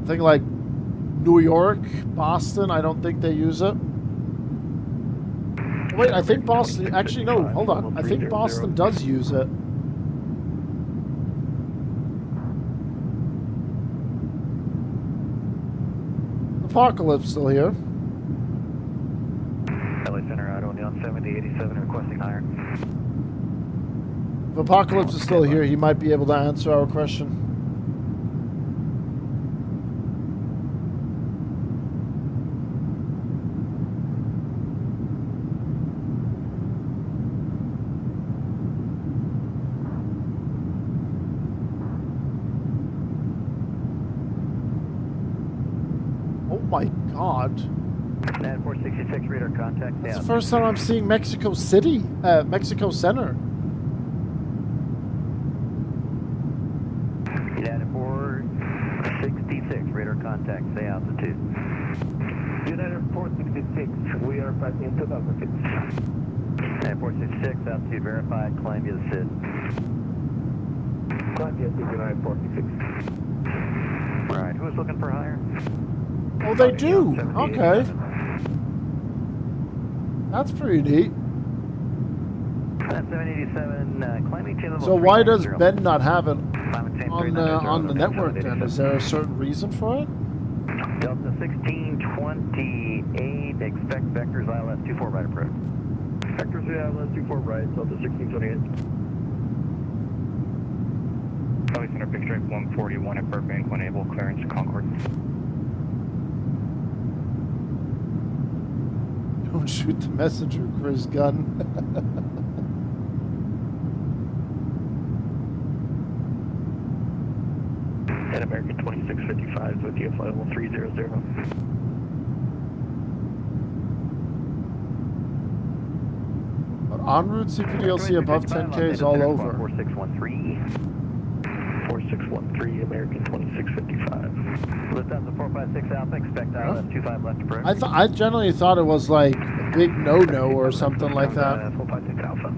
like New York, Boston. I don't think they use it. Wait, I think Boston. Actually, no. Hold on. I think Boston does use it. Apocalypse still here. LA Center out on 7087 requesting higher. If Apocalypse is still here, he might be able to answer our question. Oh my God. Net 466 radar contact. That's the first time I'm seeing Mexico City, Mexico Center. United 466 radar contact, stay altitude. United 466, we are passing 2,000 feet. United 466, altitude verified, climb via the SID. Climb via SID, United 466. Alright, who's looking for higher? Oh, they do? Okay. That's pretty neat. 787, climbing to level So why does 390. Ben not have it on the network then? Is there a certain reason for it? Delta 1628, expect vectors ILS 24 right approach. Vectors ILS 24 right, Delta 1628. LA Center picture 141 at Burbank, when able, clearance to Concord. Don't shoot the messenger, Chris Gunn. And American 2655 with you, flight level 300. En route CPDLC above 10K is all over. 4613. 4613, American 2655. Lift up the 456 Alpha, expect ILS 25 left approach. I generally thought it was like a big no-no or something like that. 456 Alpha.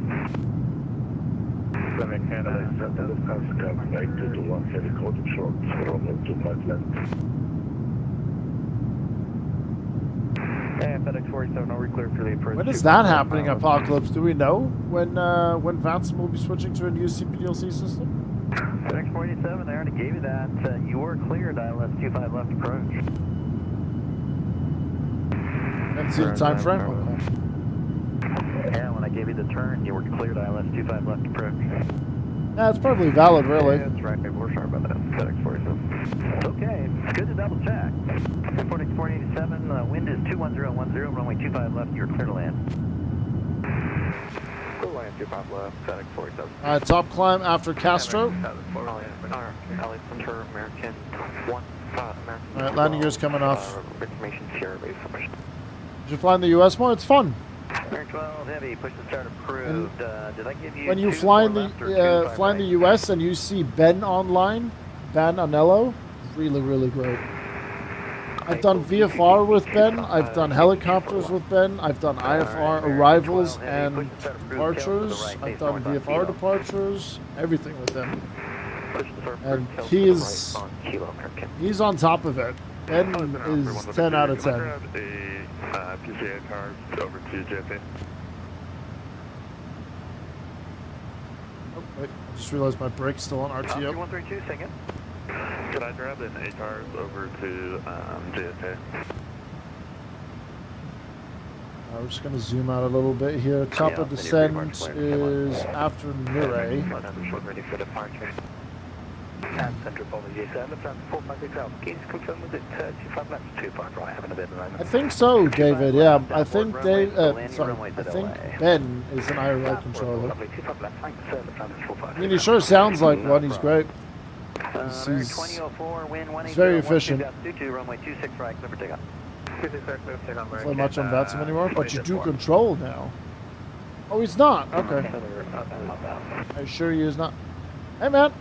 And FedEx 47, no clear for the approach. When is that happening, Apocalypse? Do we know when Vanson will be switching to a new CPDLC system? FedEx 47, I already gave you that. You were cleared, ILS 25 left approach. And see the time frame? Okay. Yeah, when I gave you the turn, you were cleared, ILS 25 left approach. Yeah, it's perfectly valid, really. Yeah, that's right, we're sorry about that. FedEx 47. Okay, it's good to double check. Airport Export 87, wind is 21010, runway 25 left, you're clear to land. Go land 25 left, FedEx 47. Top climb after Castro. LA Center, American 1, American. All right, landing gear's coming off. Information Sierra Base submission. Did you fly in the U.S. more? It's fun. Air 12 Heavy, push to start approved. Did I give you When you two fly in more the left or two fly in the right? U.S. and you see Ben online, Ben Anello, really, really great. I've done VFR with Ben. I've done helicopters with Ben. I've done IFR arrivals and departures. I've done VFR departures. Everything with him. And he's on top of it. Ben is 10 out of 10. Grab a PCA card over to JFA. Oh, wait, I just realized my brake's still on RTO. 2132, second. Could I grab an A cars over to JFA? We're just going to zoom out a little bit here. Top of descent is after Mirai. Ready for departure. And Central Apology, sir. Left hand 456 Alpha. Can you just confirm, was it 25 left, 25 right? Having a bit of a moment. I think so, David. Yeah, I think Runway, Dave. landing Sorry, runway I to think LA. Ben is an IRL controller. Lovely, 25 left, thanks, sir. Left hand is 456. I mean, he sure sounds like one. He's great. American He's 2004, wind 180. he's very efficient. 22, runway 26 right, clear for takeoff. Don't play much on VATSIM anymore, but you do control now. Oh, he's not. Okay. I assure you, he's not. Hey, man.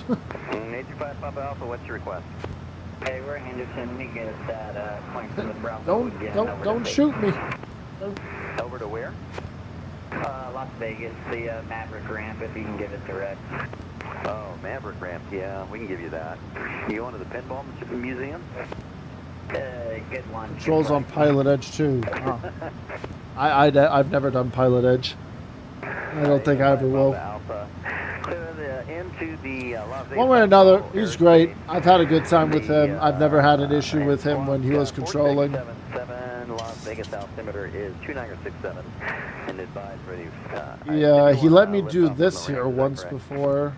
825 Papa Alpha, what's your request? Hey, we're Henderson. We get that point from the Bravo. Don't shoot me. Over to where? Las Vegas, the Maverick ramp, if you can give it direct. Oh, Maverick ramp, yeah, we can give you that. You going to the Pinball Museum? Good one. Controls on Pilot Edge too. Huh. I've never done Pilot Edge. I don't think I ever will. One way or another, he's great. I've had a good time with him. I've never had an issue with him when he was controlling. Las Vegas altimeter is 2967 and advise ready. Yeah, he let me do this here once before.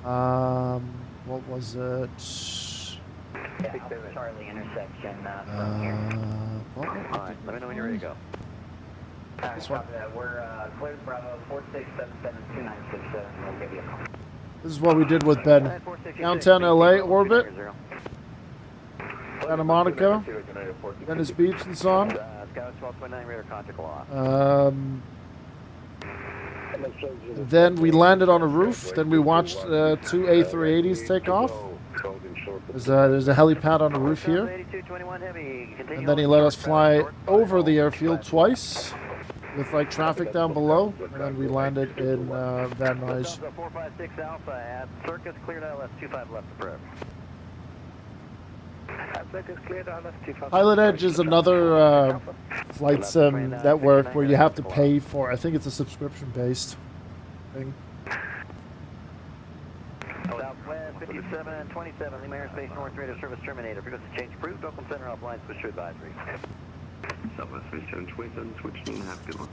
What was it? Yeah, Charlie intersection from here. Alright, let me know when you're ready to go. This one. We're cleared Bravo 4677-2967. We'll give you a call. This is what we did with Ben. Downtown LA orbit, Santa Monica, Venice Beach, and so on. Scout 1229 radar contact lost. Then we landed on a roof. Then we watched two A380s take off. There's a helipad on the roof here. And then he let us fly over the airfield twice with like traffic down below. And then we landed in Van Nuys. 456 Alpha at Circus, cleared ILS 25 left approach. Pilot Edge is another flight sim network where you have to pay for. I think it's a subscription-based thing. Southwest 5727, Lima Airspace North radar service terminated. Frequency change approved. Oakland Center offline. Switch to advisory. Southwest 5727, switching in half good one.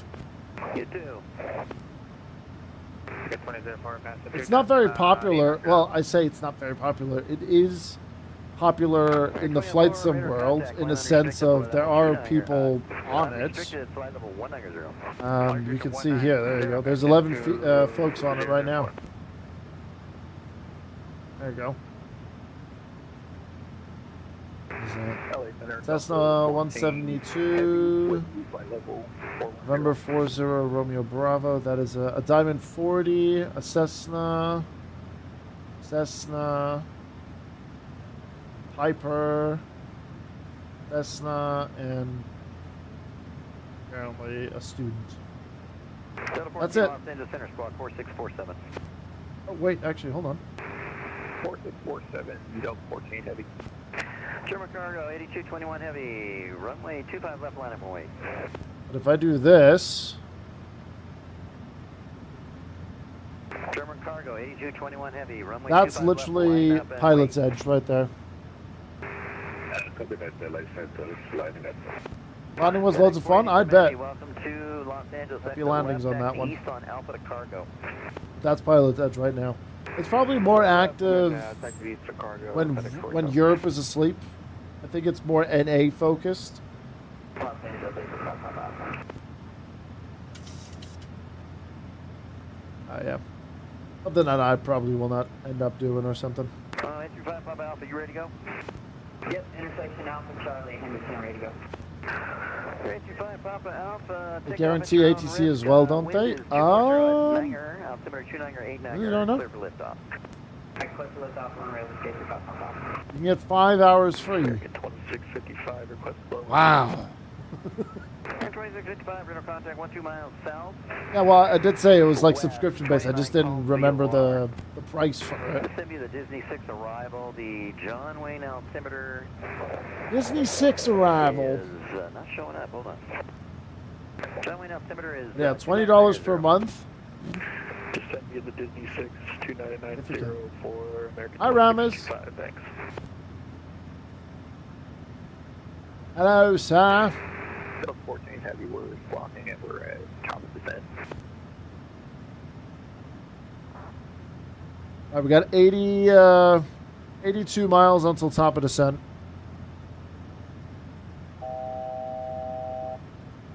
You too. It's not very popular. Well, I say it's not very popular. It is popular in the flight sim world in a sense of there are people on it. You can see here, there you go. There's 11 folks on it right now. There you go. Cessna 172, November 40 Romeo Bravo. That is a Diamond 40, a Cessna, Piper, Cessna, and apparently a student. That's it. Los Angeles Center Squawk 4647. Oh wait, actually, hold on. 4647, Delta 14 Heavy. German cargo 8221 Heavy, runway 25 left, line up and wait. But if I do this, German cargo 8221 Heavy, runway that's 25 left, literally line up and Pilot's wait. Edge right there. Copy that, light center is lining up. Landing was loads of fun, I bet. Welcome to Los Angeles. Happy landings on that one. East on Alpha to cargo. That's Pilot Edge right now. It's probably more active when Europe is asleep. I think it's more NA focused. Yeah. Something that I probably will not end up doing or something. 835 Papa Alpha, you ready to go? Yep, intersection Alpha Charlie, Henderson, ready to go. 825 Papa Alpha. They guarantee ATC as well, don't they? You don't know. Clear for liftoff. I clear for liftoff on rail escape for Papa. You can get 5 hours free. 2655 request below. Wow. 2655, radar contact 12 miles south. Yeah, well, I did say it was like subscription based. I just didn't remember the price for it. Send you the Disney 6 arrival, the John Wayne altimeter. Disney 6 arrival. Is not showing up. Hold on. John Wayne altimeter is. Yeah, $20 per month. Just send me the Disney 6 29990 for American. Hi, Ramis. Thanks. Hello, sir. 14 heavy, we're blocking it, we're at top of descent. All right, we got 82 miles until top of descent.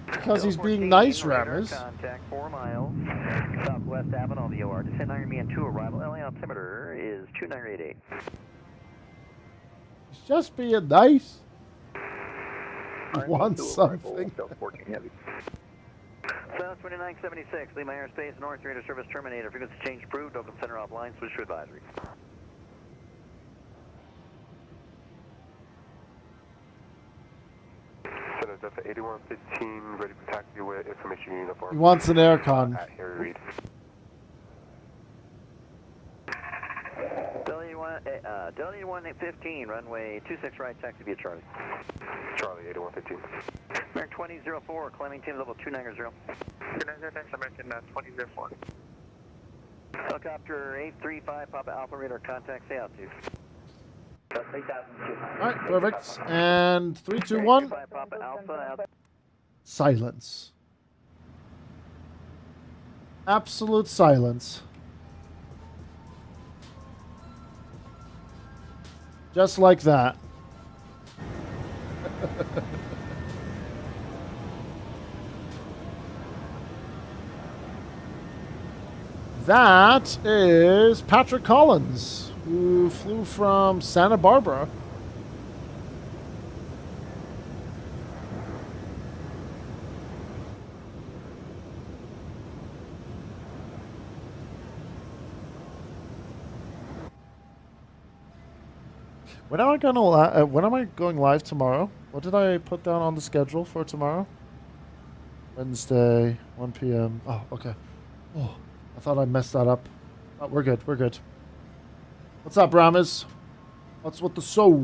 Because he's being nice, Ramis. Contact 4 miles southwest Avenue on the OR. Descend 9 and 2 arrival. LA altimeter is 2988. He's just being nice. He wants something. South 2976, Lima Airspace, North Radar Service Terminator. Frequency change approved. Open center offline. Switch to advisory. Center Delta 8115, ready for taxi with information uniform. He wants an aircon. At Harry Reid. Delta 8115, runway 26 right, taxi via Charlie. Charlie 8115. American 2004, climbing team level 290. 290, thanks, American 2004. Helicopter 835, Papa Alpha radar contact, say out to. Alright, perfect. And 3, 2, 1. Papa Alpha. Silence. Absolute silence. Just like that. That is Patrick Collins, who flew from Santa Barbara. When am I gonna? When am I going live tomorrow? What did I put down on the schedule for tomorrow? Wednesday, 1 p.m. Oh, okay. Oh, I thought I messed that up. Oh, we're good. We're good. What's up, Ramis? What's with the soul?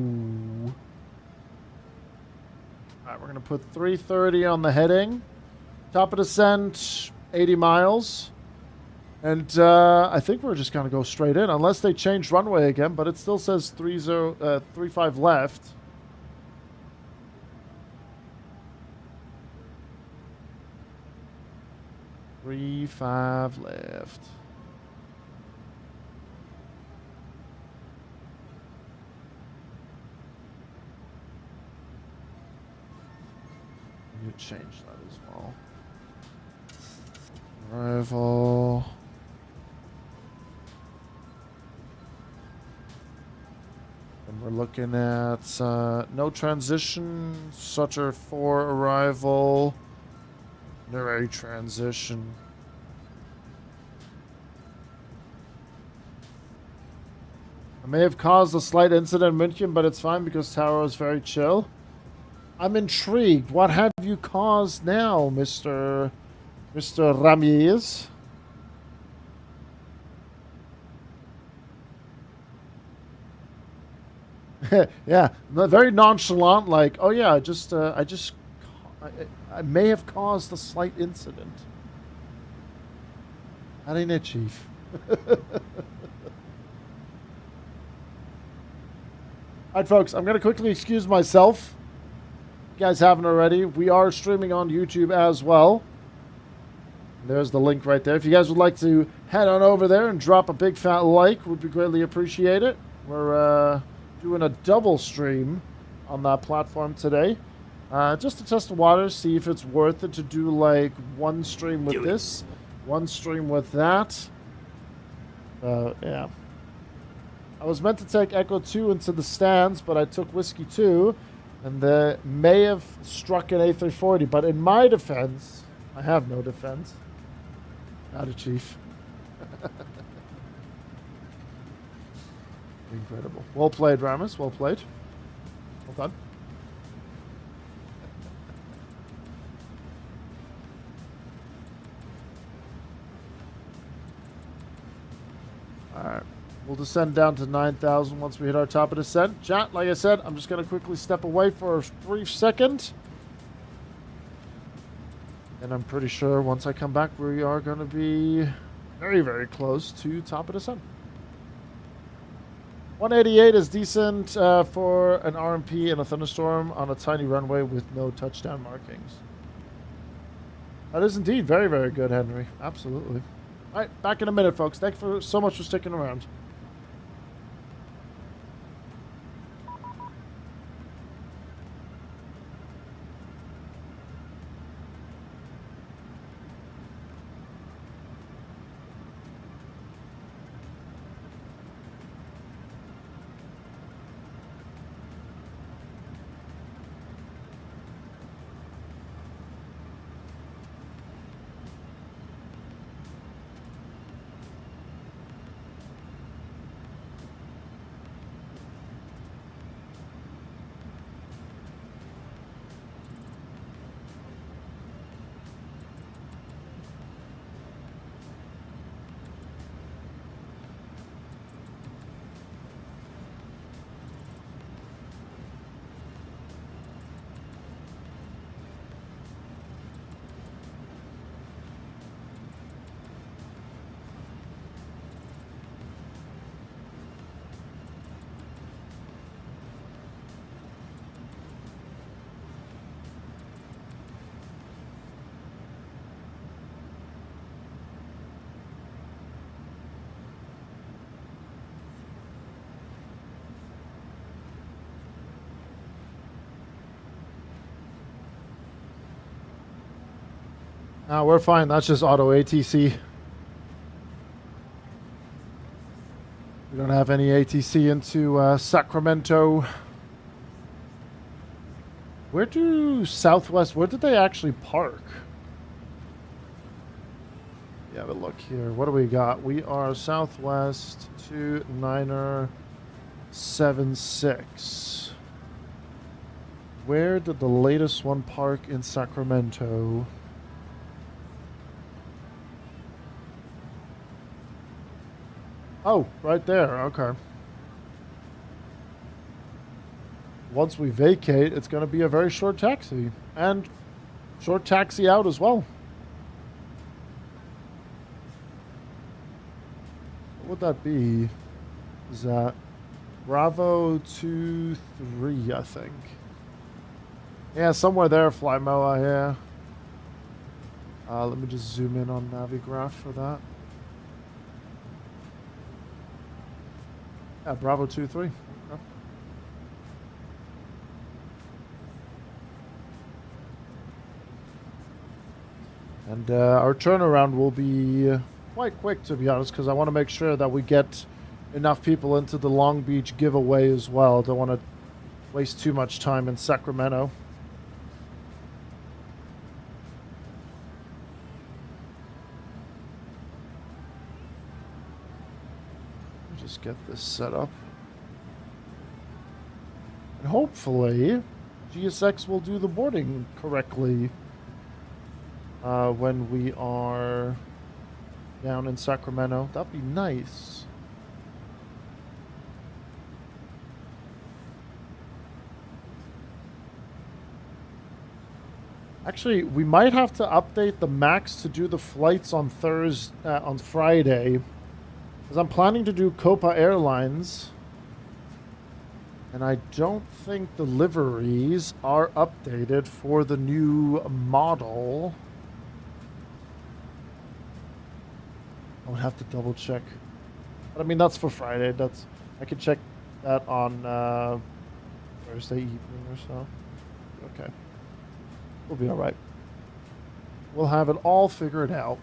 All right, we're gonna put 330 on the heading. Top of descent, 80 miles. And I think we're just going to go straight in, unless they change runway again, but it still says 35 left. Five left. You change that as well. Arrival. And we're looking at no transition, Sutter 4 arrival, no transition. I may have caused a slight incident in München, but it's fine because Tower is very chill. I'm intrigued. What have you caused now, Mr. Ramirez? Yeah, very nonchalant, like, oh yeah, I may have caused a slight incident. That ain't it, Chief. Alright, folks, I'm going to quickly excuse myself. If you guys haven't already, we are streaming on YouTube as well. There's the link right there. If you guys would like to head on over there and drop a big fat like, would be greatly appreciated. We're doing a double stream on that platform today. Just to test the waters, see if it's worth it to do like one stream with this, one stream with that. Yeah. I was meant to take Echo 2 into the stands, but I took Whiskey 2, and they may have struck an A340. But in my defense, I have no defense. Not a chief. Incredible. Well played, Ramus. Well played. Well done. Alright. We'll descend down to 9,000 once we hit our top of descent. Chat, like I said, I'm just going to quickly step away for a brief second. And I'm pretty sure once I come back, we are going to be very, very close to top of descent. 188 is decent for an RMP in a thunderstorm on a tiny runway with no touchdown markings. That is indeed very, very good, Henry. Absolutely. All right, back in a minute, folks. Thanks so much for sticking around. We're fine. That's just auto ATC. We don't have any ATC into Sacramento. Where do Southwest, where did they actually park? Yeah, but look here. What do we got? We are Southwest 2976. Where did the latest one park in Sacramento? Oh, right there. Okay. Once we vacate, it's going to be a very short taxi. And short taxi out as well. What would that be? Is that Bravo 23, I think. Yeah, somewhere there, Flymoa here. Let me just zoom in on Navigraph for that. Yeah, Bravo 23. Okay. And our turnaround will be quite quick, to be honest, because I want to make sure that we get enough people into the Long Beach giveaway as well. Don't want to waste too much time in Sacramento. Just get this set up. And hopefully, GSX will do the boarding correctly when we are down in Sacramento. That'd be nice. Actually, we might have to update the MAX to do the flights on on Friday. Because I'm planning to do Copa Airlines. And I don't think the liveries are updated for the new model. I would have to double check. But I mean, that's for Friday. I can check that on Thursday evening or so. Okay. We'll be all right. We'll have it all figured out.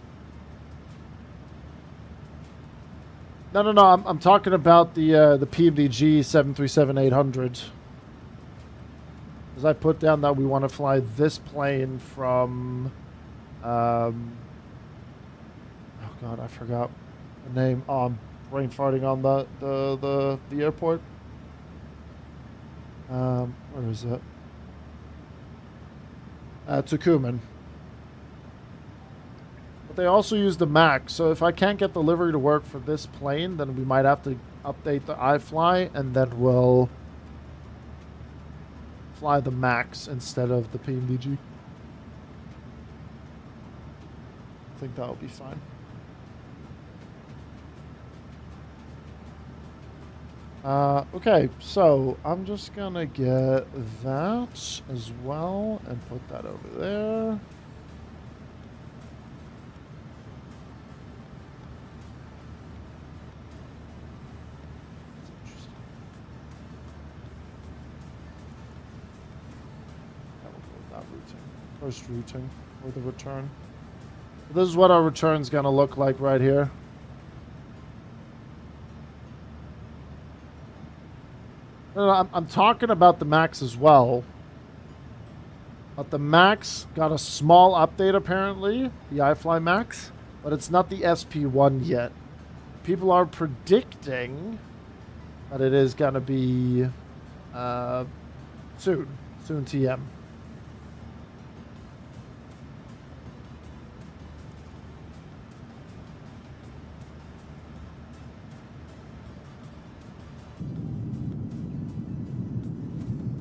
No. I'm talking about the PMDG 737-800. Because I put down that we want to fly this plane from. Oh God, I forgot the name. Oh, I'm brain farting on the airport. Where is it? Tucuman. But they also use the MAX, so if I can't get the livery to work for this plane, then we might have to update the iFly, and then we'll fly the MAX instead of the PMDG. I think that'll be fine. Okay, so I'm just gonna get that as well and put that over there. That's interesting. That will go with that routing. First routing or the return. This is what our return's gonna look like right here. No, I'm talking about the MAX as well. But the MAX got a small update apparently, the iFly MAX, but it's not the SP1 yet. People are predicting that it is going to be soon TM.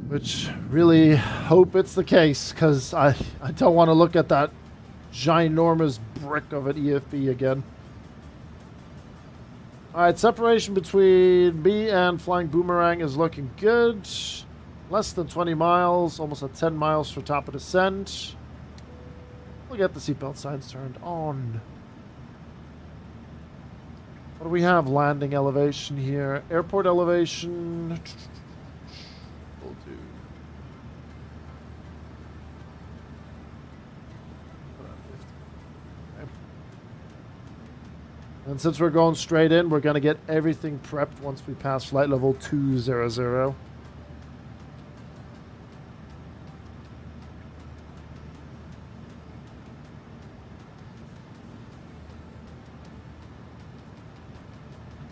Which really hope it's the case, because I don't want to look at that ginormous brick of an EFB again. Alright, separation between me and Flying Boomerang is looking good. Less than 20 miles, almost at 10 miles for top of descent. We'll get the seatbelt signs turned on. What do we have? Landing elevation here. Airport elevation. We'll do. Okay. And since we're going straight in, we're going to get everything prepped once we pass flight level 200.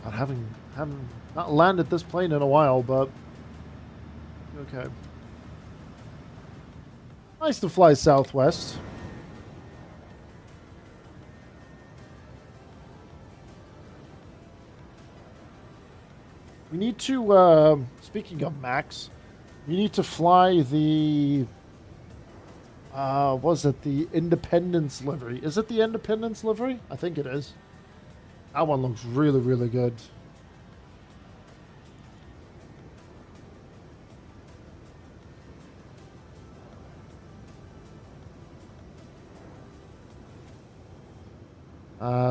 I haven't not landed this plane in a while, but okay. Nice to fly southwest. We need to, speaking of Max, we need to fly the, was it the Independence livery? Is it the Independence livery? I think it is. That one looks really, really good.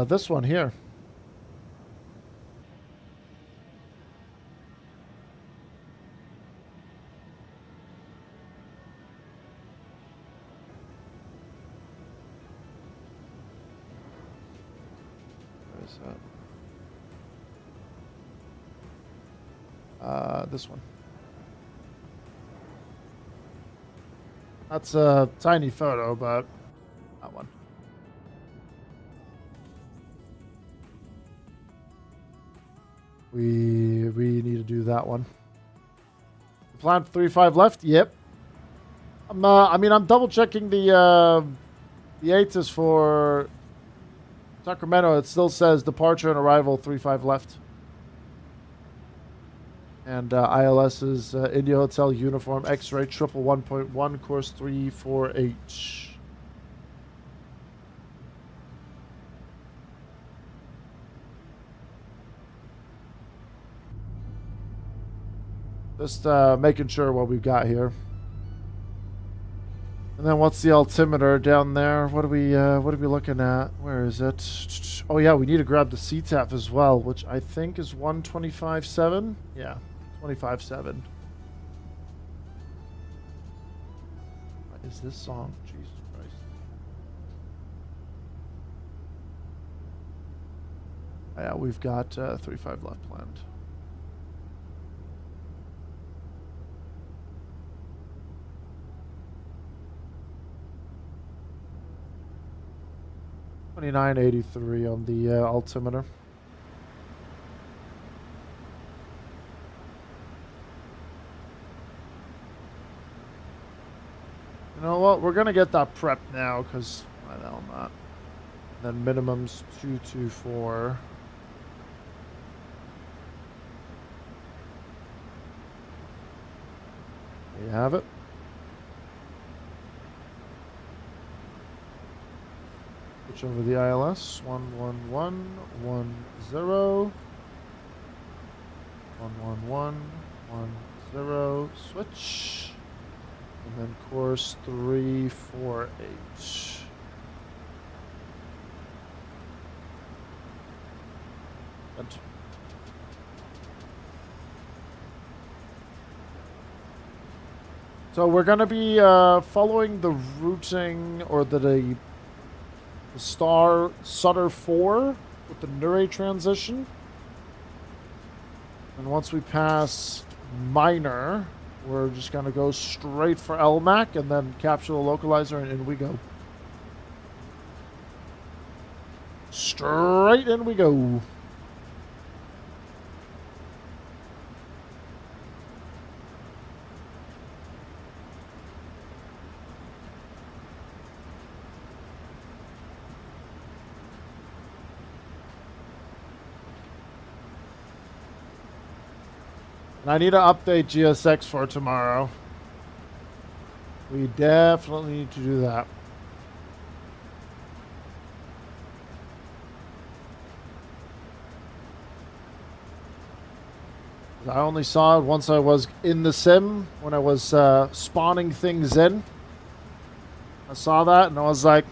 This one here. Where's that? This one. That's a tiny photo, but that one. We need to do that one. Plan 35 left. Yep. I'm double checking the ATIS for Sacramento. It still says departure and arrival 35 left. And ILS is India Hotel Uniform X-ray 111.1 course 34H. Just making sure what we've got here. And then what's the altimeter down there? What are we looking at? Where is it? Oh yeah, we need to grab the CTAF as well, which I think is 125.7. Yeah, 25.7. What is this song? Jesus Christ. Yeah, we've got 35 left planned. $29.83 on the altimeter. You know what? We're gonna get that prep now because why the hell not? And then minimum's 224. There you have it. Switch over the ILS. 11110. 11110. Switch. And then course 348. Good. So we're going to be following the routing or the Star Sutter 4 with the Nure transition. And once we pass Minor, we're just going to go straight for LMAC and then capture the localizer and in we go. Straight in we go. I need to update GSX for tomorrow. We definitely need to do that. I only saw it once I was in the sim, when I was spawning things in. I saw that and I was like,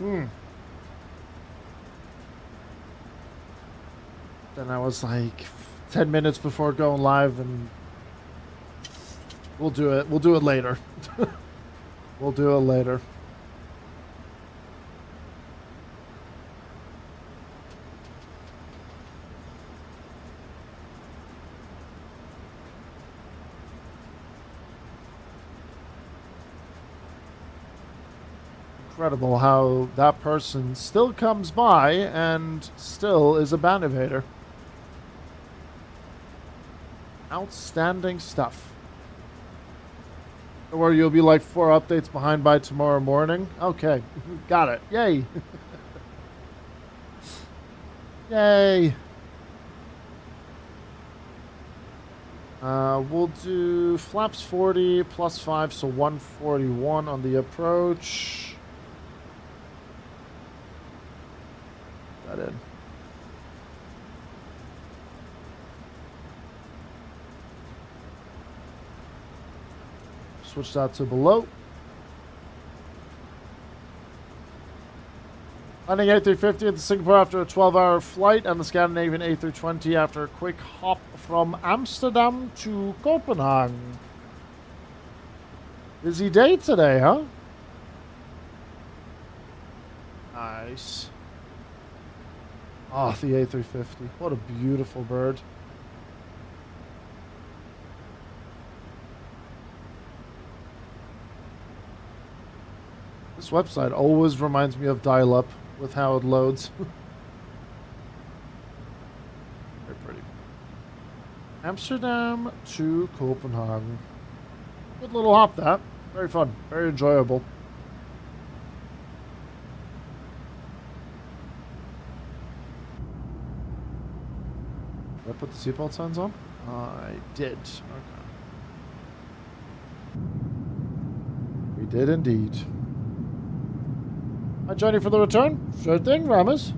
Then I was like 10 minutes before going live and we'll do it. We'll do it later. We'll do it later. Incredible how that person still comes by and still is a band invader. Outstanding stuff. Or you'll be like 4 updates behind by tomorrow morning. Okay, got it. Yay. Yay. We'll do flaps 40 plus 5, so 141 on the approach. That in. Switch that to below. Landing A350 into Singapore after a 12-hour flight and the Scandinavian A320 after a quick hop from Amsterdam to Copenhagen. Busy day today, huh? Nice. Oh, the A350. What a beautiful bird. This website always reminds me of dial-up with how it loads. Very pretty. Amsterdam to Copenhagen. Good little hop, that. Very fun. Very enjoyable. Did I put the seatbelt signs on? I did. Okay. We did indeed. Hi, Johnny, for the return. Sure thing, Ramos.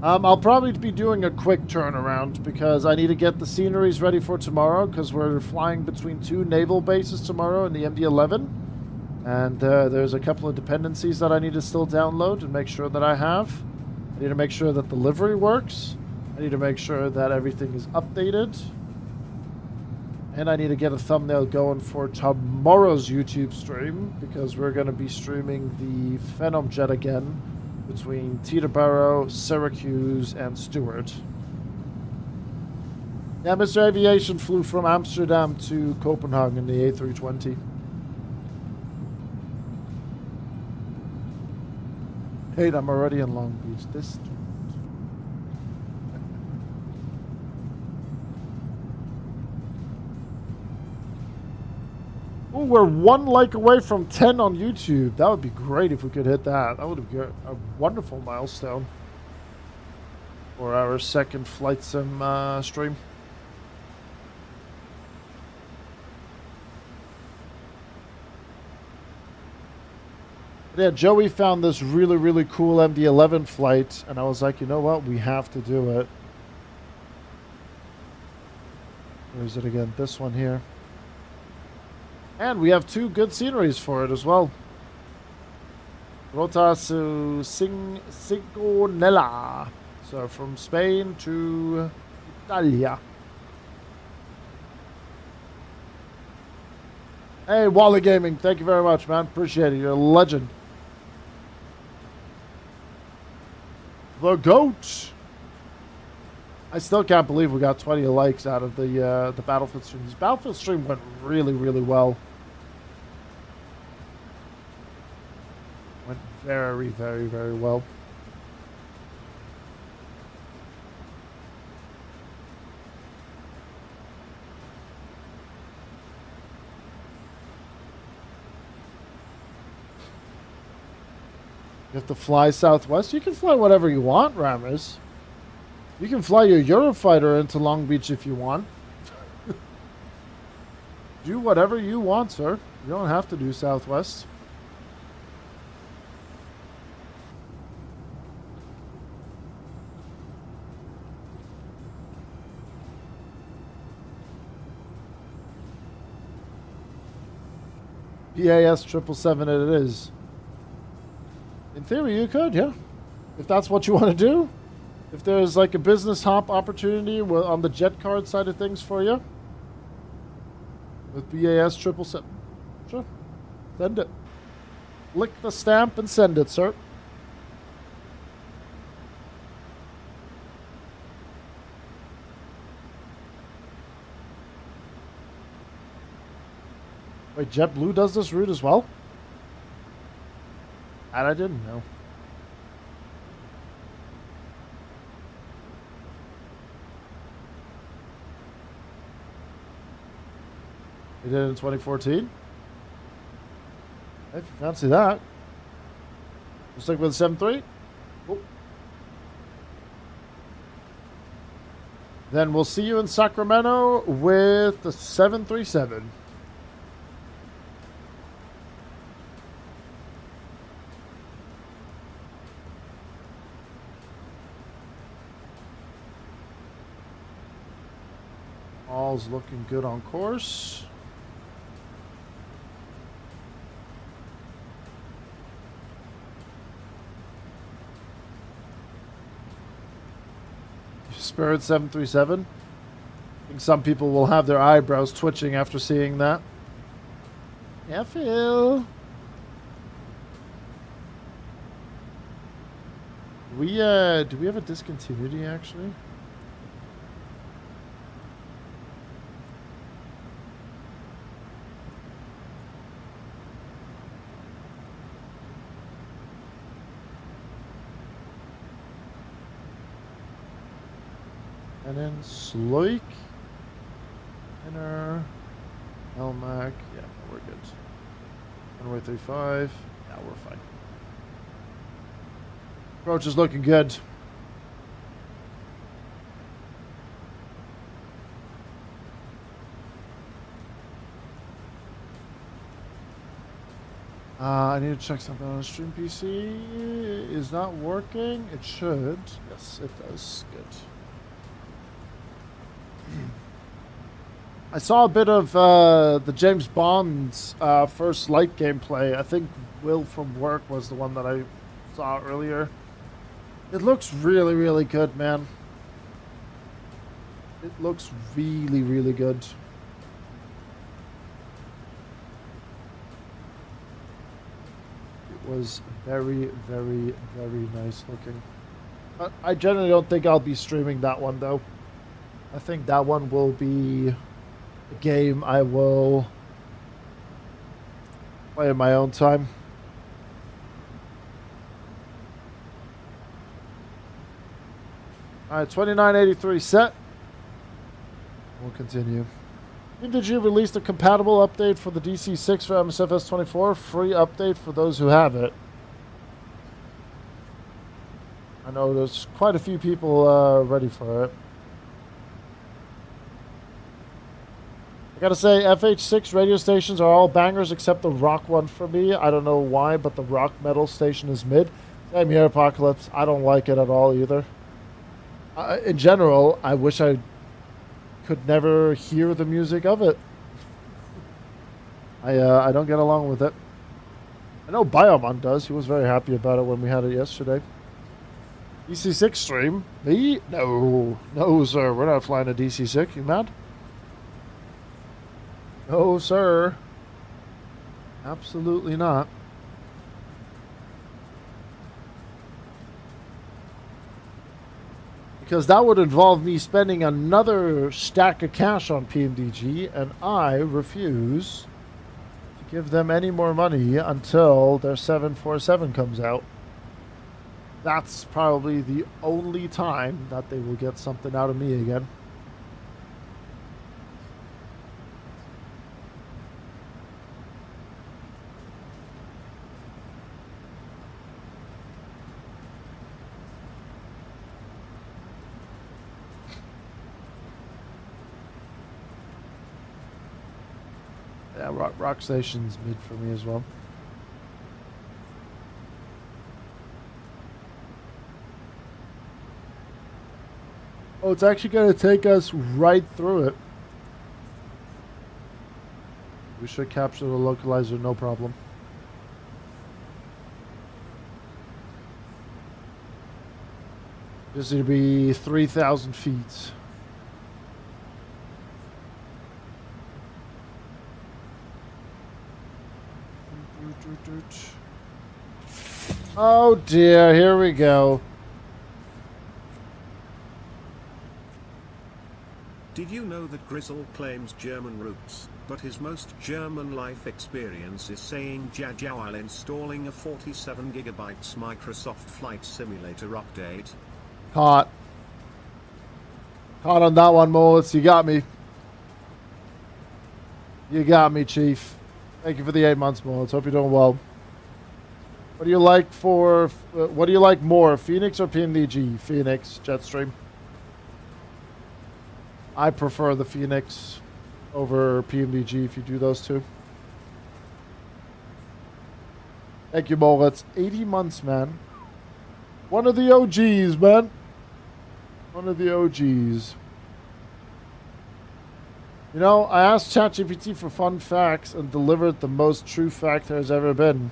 I'll probably be doing a quick turnaround because I need to get the sceneries ready for tomorrow because we're flying between 2 naval bases tomorrow in the MD-11. And there's a couple of dependencies that I need to still download and make sure that I have. I need to make sure that the livery works. I need to make sure that everything is updated. And I need to get a thumbnail going for tomorrow's YouTube stream, because we're going to be streaming the Phenom Jet again between Teterboro, Syracuse, and Stewart. Yeah, Mr. Aviation flew from Amsterdam to Copenhagen in the A320. Hey, I'm already in Long Beach. This. Oh, we're 1 like away from 10 on YouTube. That would be great if we could hit that. That would be a wonderful milestone for our second flight sim stream. Yeah, Joey found this really, really cool MD-11 flight, and I was like, you know what? We have to do it. Where is it again? This one here. And we have 2 good sceneries for it as well. Rota su Sigonella. So from Spain to Italia. Hey, Wally Gaming, thank you very much, man. Appreciate it. You're a legend. The GOAT. I still can't believe we got 20 likes out of the Battlefield stream. This Battlefield stream went really, really well. Went very, very, very well. You have to fly Southwest. You can fly whatever you want, Rammers. You can fly your Eurofighter into Long Beach if you want. Do whatever you want, sir. You don't have to do Southwest. PAS 777 it is. In theory, you could, yeah. If that's what you want to do. If there's like a business hop opportunity on the jet card side of things for you. With BAS 777. Sure. Send it. Lick the stamp and send it, sir. Wait, JetBlue does this route as well? That I didn't know. They did it in 2014? If you fancy that. Just like with the 7.3? Oh. Then we'll see you in Sacramento with the 737. All's looking good on course. Spirit 737. I think some people will have their eyebrows twitching after seeing that. Yeah, Phil. Do we have a discontinuity actually? And then Sloik, Inner, Elmac, yeah, we're good. Runway 35, yeah, we're fine. Approach is looking good. I need to check something on the stream PC. Is not working. It should. Yes, it does. Good. I saw a bit of the James Bond's first light gameplay. I think Will from work was the one that I saw earlier. It looks really, really good, man. It looks really, really good. It was very, very, very nice looking. But I generally don't think I'll be streaming that one, though. I think that one will be a game I will play in my own time. Alright, 2983 set. We'll continue. PMDG released a compatible update for the DC6 for MSFS24. Free update for those who have it. I know there's quite a few people ready for it. I gotta say, FH6 radio stations are all bangers except the rock one for me. I don't know why, but the rock metal station is mid. Same here, Apocalypse. I don't like it at all either. In general, I wish I could never hear the music of it. I don't get along with it. I know Biomon does. He was very happy about it when we had it yesterday. DC6 stream? Me? No. No, sir. We're not flying a DC6. You mad? No, sir. Absolutely not. Because that would involve me spending another stack of cash on PMDG, and I refuse to give them any more money until their 747 comes out. That's probably the only time that they will get something out of me again. Yeah, Rock Station's mid for me as well. Oh, it's actually going to take us right through it. We should capture the localizer, no problem. Just need to be 3,000 feet. Oh dear, here we go. Did you know that Grizzle claims German roots, but his most German life experience is saying Jaja while installing a 47GB Microsoft Flight Simulator update? Caught. Caught on that one, Moritz. You got me. You got me, Chief. Thank you for the 8 months, Moritz. Hope you're doing well. What do you like for... what do you like more, Phoenix or PMDG? Phoenix, Jetstream. I prefer the Phoenix over PMDG if you do those two. Thank you, Moritz. 80 months, man. One of the OGs, man. One of the OGs. You know, I asked ChatGPT for fun facts and delivered the most true fact there has ever been.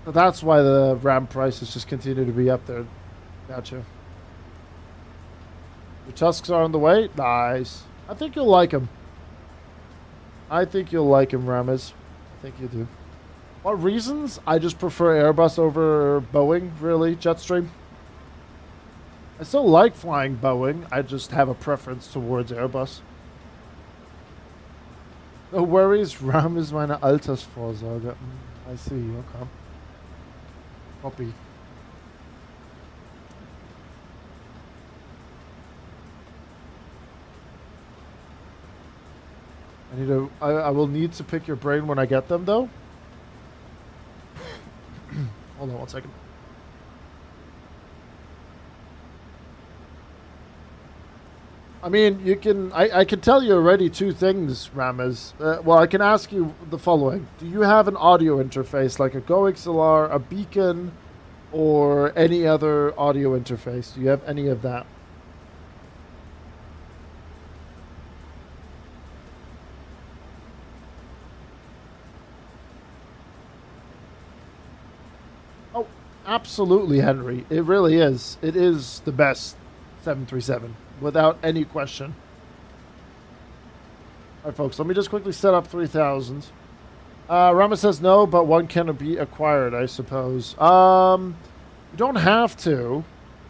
So that's why the RAM prices just continue to be up there. Gotcha. Your tusks are on the way? Nice. I think you'll like him. I think you'll like him, Ramis. I think you do. What reasons? I just prefer Airbus over Boeing, really, Jetstream. I still like flying Boeing. I just have a preference towards Airbus. No worries, RAM ist meine Altersvorsorge. I see, okay. Copy. I will need to pick your brain when I get them, though. Hold on 1 second. I mean, you can... I can tell you already two things, Ramez. Well, I can ask you the following. Do you have an audio interface, like a GoXLR, a beacon, or any other audio interface? Do you have any of that? Oh, absolutely, Henry. It really is. It is the best 737, without any question. All right, folks, let me just quickly set up 3000. Rama says no, but one can be acquired, I suppose. You don't have to,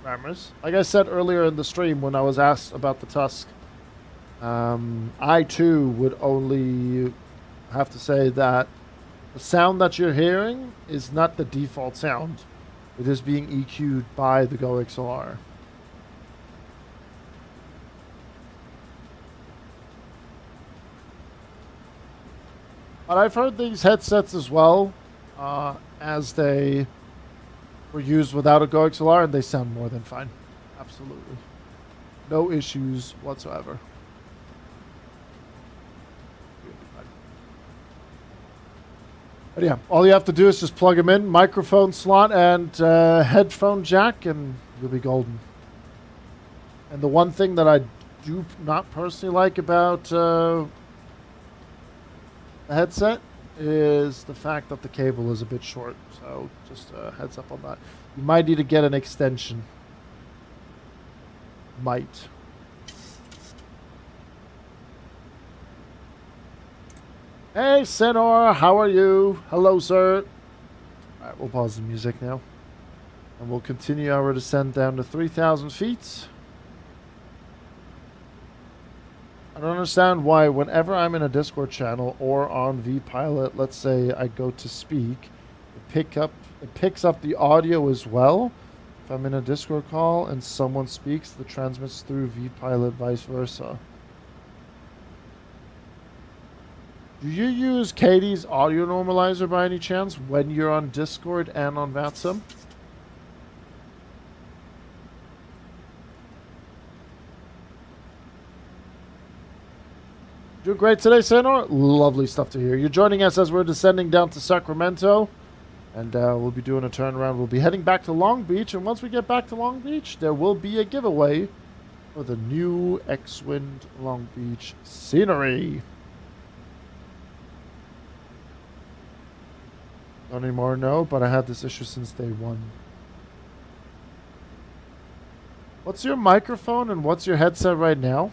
Rammers. Like I said earlier in the stream when I was asked about the Tusk, I too would only have to say that the sound that you're hearing is not the default sound. It is being EQ'd by the Go XLR. But I've heard these headsets as well, as they were used without a Go XLR, and they sound more than fine. Absolutely. No issues whatsoever. But yeah, all you have to do is just plug them in, microphone slot and headphone jack, and you'll be golden. And the one thing that I do not personally like about the headset is the fact that the cable is a bit short. So just a heads up on that. You might need to get an extension. Might. Hey, Senor, how are you? Hello, sir. Alright, we'll pause the music now. And we'll continue our descent down to 3,000 feet. I don't understand why whenever I'm in a Discord channel or on vPilot, let's say I go to speak, it picks up the audio as well. If I'm in a Discord call and someone speaks, it transmits through vPilot, vice versa. Do you use Katie's audio normalizer by any chance when you're on Discord and on VATSIM? Doing great today, Senor. Lovely stuff to hear. You're joining us as we're descending down to Sacramento. And we'll be doing a turnaround. We'll be heading back to Long Beach. And once we get back to Long Beach, there will be a giveaway for the new XWind Long Beach scenery. Not anymore, no, but I had this issue since day one. What's your microphone and what's your headset right now?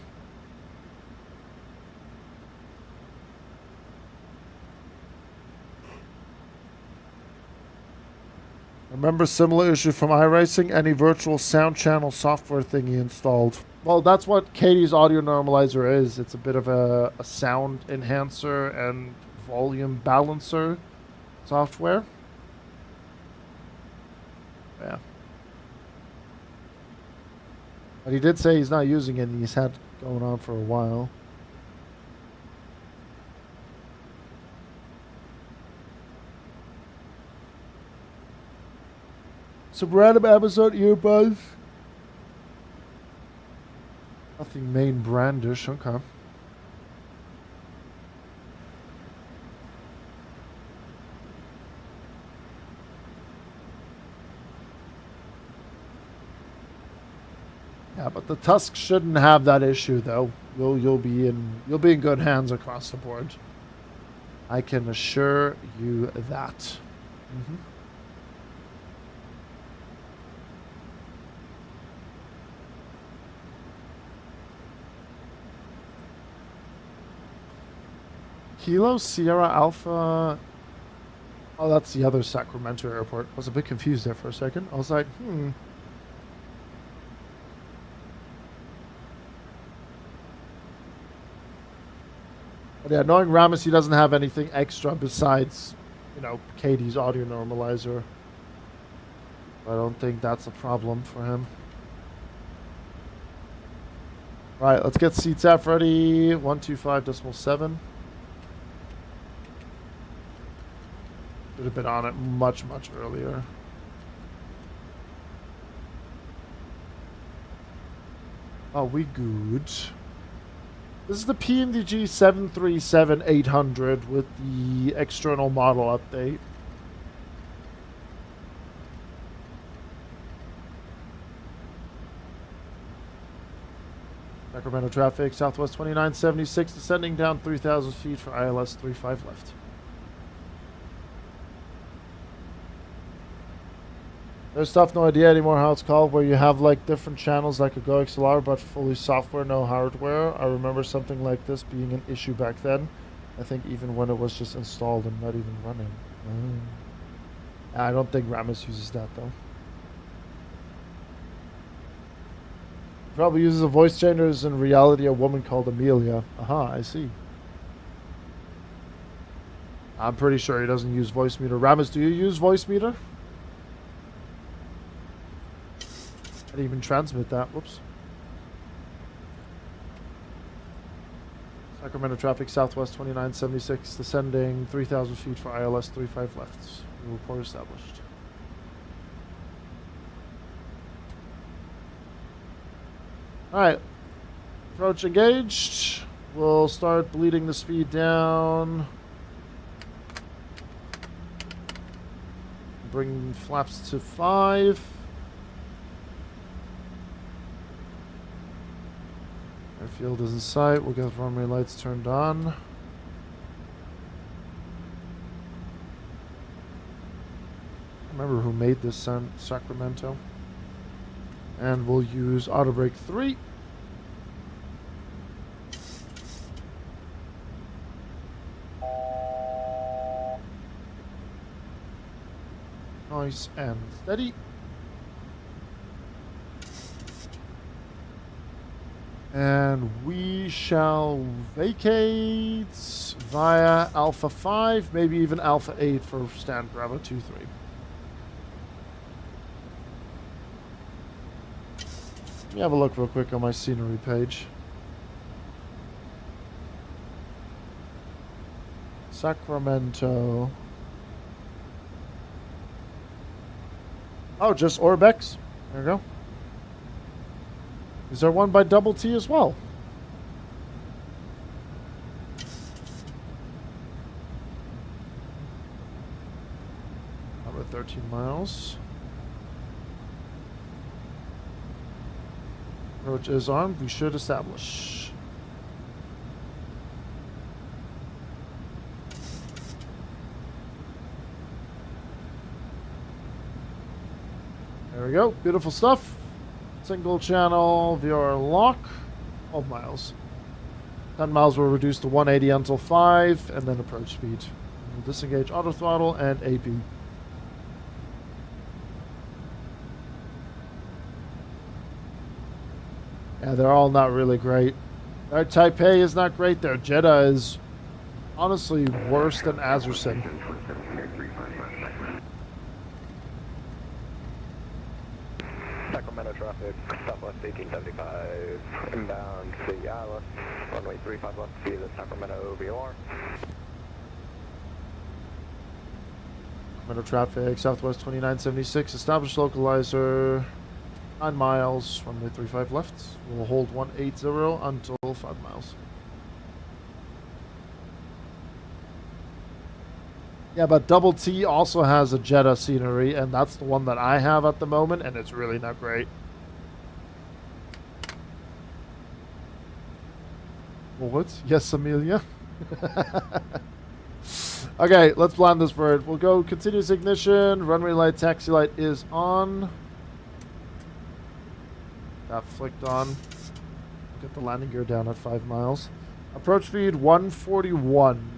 Remember similar issue from iRacing? Any virtual sound channel software thingy installed? Well, that's what Katie's audio normalizer is. It's a bit of a sound enhancer and volume balancer software. Yeah. But he did say he's not using it and he's had it going on for a while. Some random Amazon earbuds. Nothing main brandish, okay. Yeah, but the Tusk shouldn't have that issue though. You'll be in good hands across the board. I can assure you that. Mm-hmm. Kilo Sierra Alpha. Oh, that's the other Sacramento airport. I was a bit confused there for a second. I was like, But yeah, knowing Ramos, he doesn't have anything extra besides, Katie's audio normalizer. I don't think that's a problem for him. Right, let's get CTAF ready. 125.7. Should have been on it much, much earlier. Oh, we good. This is the PMDG 737-800 with the external model update. Sacramento traffic, Southwest 2976, descending down 3,000 feet for ILS 35 left. There's stuff, no idea anymore how it's called, where you have like different channels like a Go XLR, but fully software, no hardware. I remember something like this being an issue back then. I think even when it was just installed and not even running. I don't think Ramus uses that though. Probably uses a voice changer is in reality a woman called Amelia. Aha, I see. I'm pretty sure he doesn't use voice meter. Ramus, do you use voice meter? I didn't even transmit that. Whoops. Sacramento traffic southwest 2976, descending 3,000 feet for ILS 35 left. Report established. Alright. Approach engaged. We'll start bleeding the speed down. Bring flaps to 5. Airfield is in sight. We'll get the runway lights turned on. I remember who made this Sacramento. And we'll use auto brake 3. Nice and steady. And we shall vacate via Alpha 5, maybe even Alpha 8 for stand Bravo 23. Let me have a look real quick on my scenery page. Sacramento. Oh, just Orbex. There you go. Is there one by Double T as well? About 13 miles. Approach is armed. We should establish. There we go. Beautiful stuff. Single channel VR lock. 12 miles. 10 miles will reduce to 180 until 5, and then approach speed. We'll disengage auto throttle and AP. Yeah, they're all not really great. Their Taipei is not great. Their Jeddah is honestly worse than Azerson. Sacramento traffic, southwest 1875, inbound Seattle, runway 35 left via the Sacramento VOR. Sacramento traffic, southwest 2976, established localizer, 9 miles, runway 35 left. We'll hold 180 until 5 miles. Yeah, but Double T also has a Jeddah scenery, and that's the one that I have at the moment, and it's really not great. What? Yes, Amelia? Okay, let's land this bird. We'll go continuous ignition. Runway light, taxi light is on. That flicked on. Get the landing gear down at 5 miles. Approach speed 141.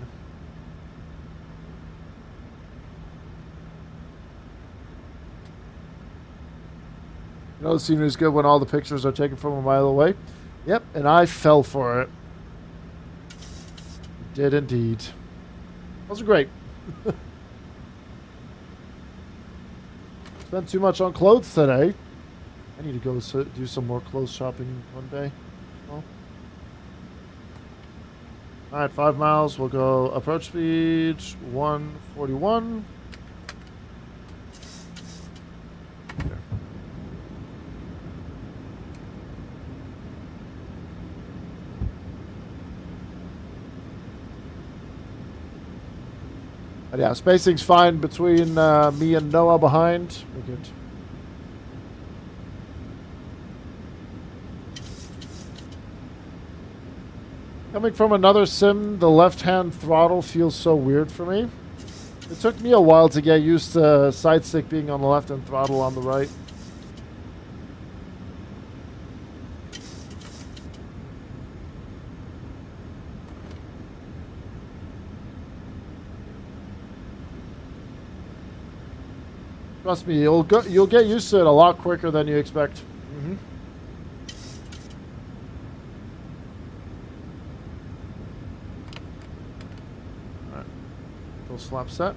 You know the scenery is good when all the pictures are taken from a mile away? Yep, and I fell for it. Did indeed. Those are great. Spent too much on clothes today. I need to go do some more clothes shopping one day. Well. Alright, 5 miles. We'll go approach speed 141. But yeah, spacing's fine between me and Noah behind. We're good. Coming from another sim, the left-hand throttle feels so weird for me. It took me a while to get used to side stick being on the left and throttle on the right. Trust me, you'll get used to it a lot quicker than you expect. Mm-hmm. All right, full slap set.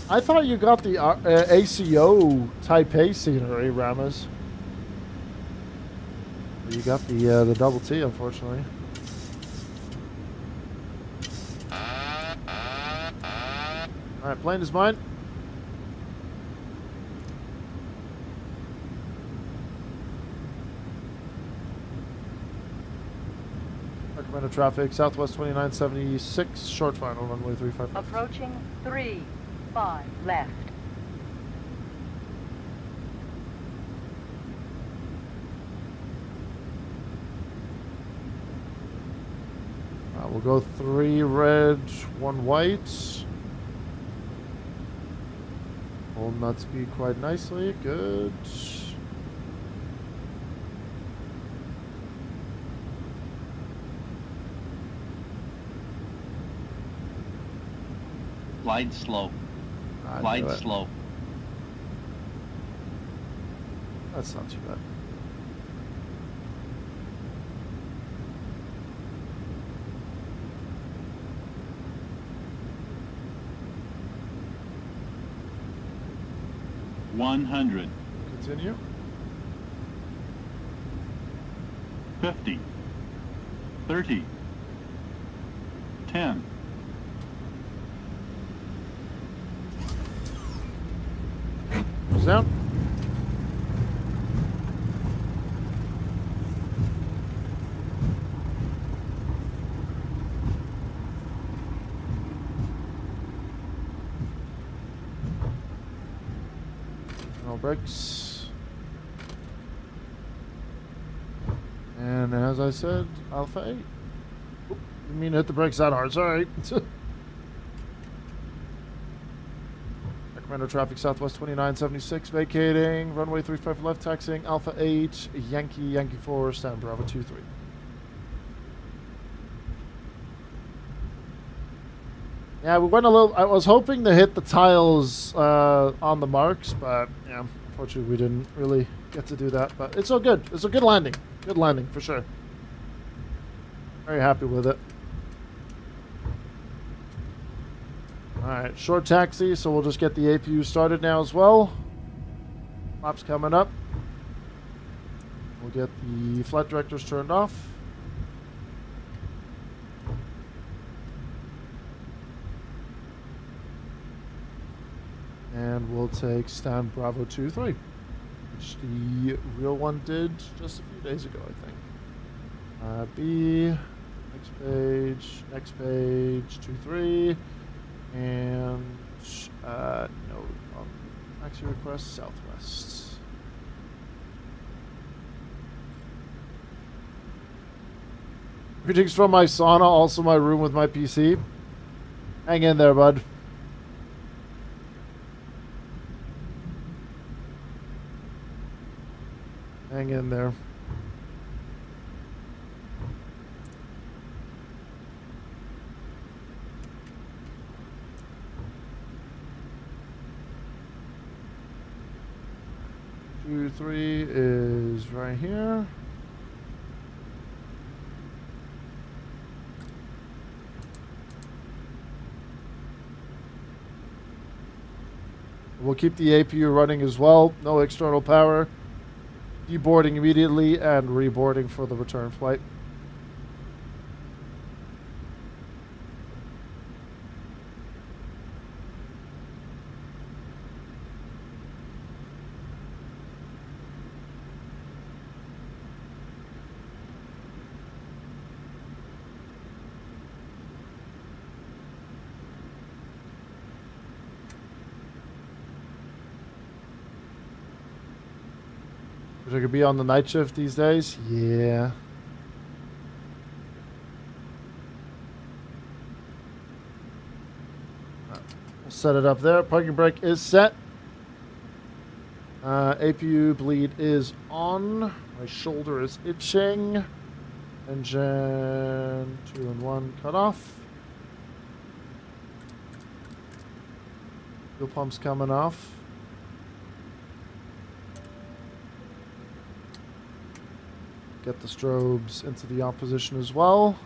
I thought you got the ACO Type A scenery, Ramas. You got the double T, unfortunately. All right, plane is mine. Recommended traffic, Southwest 2976, short final, runway 35. Approaching 35 left. We'll go 3 red, 1 white. Holding that speed quite nicely. Good. Glide slow. Glide slow. That's not too bad. $100. Continue. 50. 30. 10. Goes down. No brakes. And as I said, Alpha 8. Oop, you mean hit the brakes that hard? Sorry. Recommender traffic Southwest 2976 vacating. Runway 35 left taxiing. Alpha 8. Yankee 4. Stand Bravo 23. Yeah, we went a little. I was hoping to hit the tiles on the marks, but yeah, unfortunately we didn't really get to do that. But it's all good. It's a good landing. Good landing for sure. Very happy with it. All right, short taxi. So we'll just get the APU started now as well. Flaps coming up. We'll get the flight directors turned off. And we'll take stand Bravo 23, which the real one did just a few days ago, I think. B, next page, 23, and no, taxi request, Southwest. Greetings from my sauna, also my room with my PC. Hang in there, bud. Hang in there. Two, 3 is right here. We'll keep the APU running as well. No external power. Deboarding immediately and reboarding for the return flight. Wish I could be on the night shift these days. Yeah. We'll set it up there. Parking brake is set. APU bleed is on. My shoulder is itching. Engine 2 and 1 cut off. Fuel pump's coming off. Get the strobes into the opposition as well.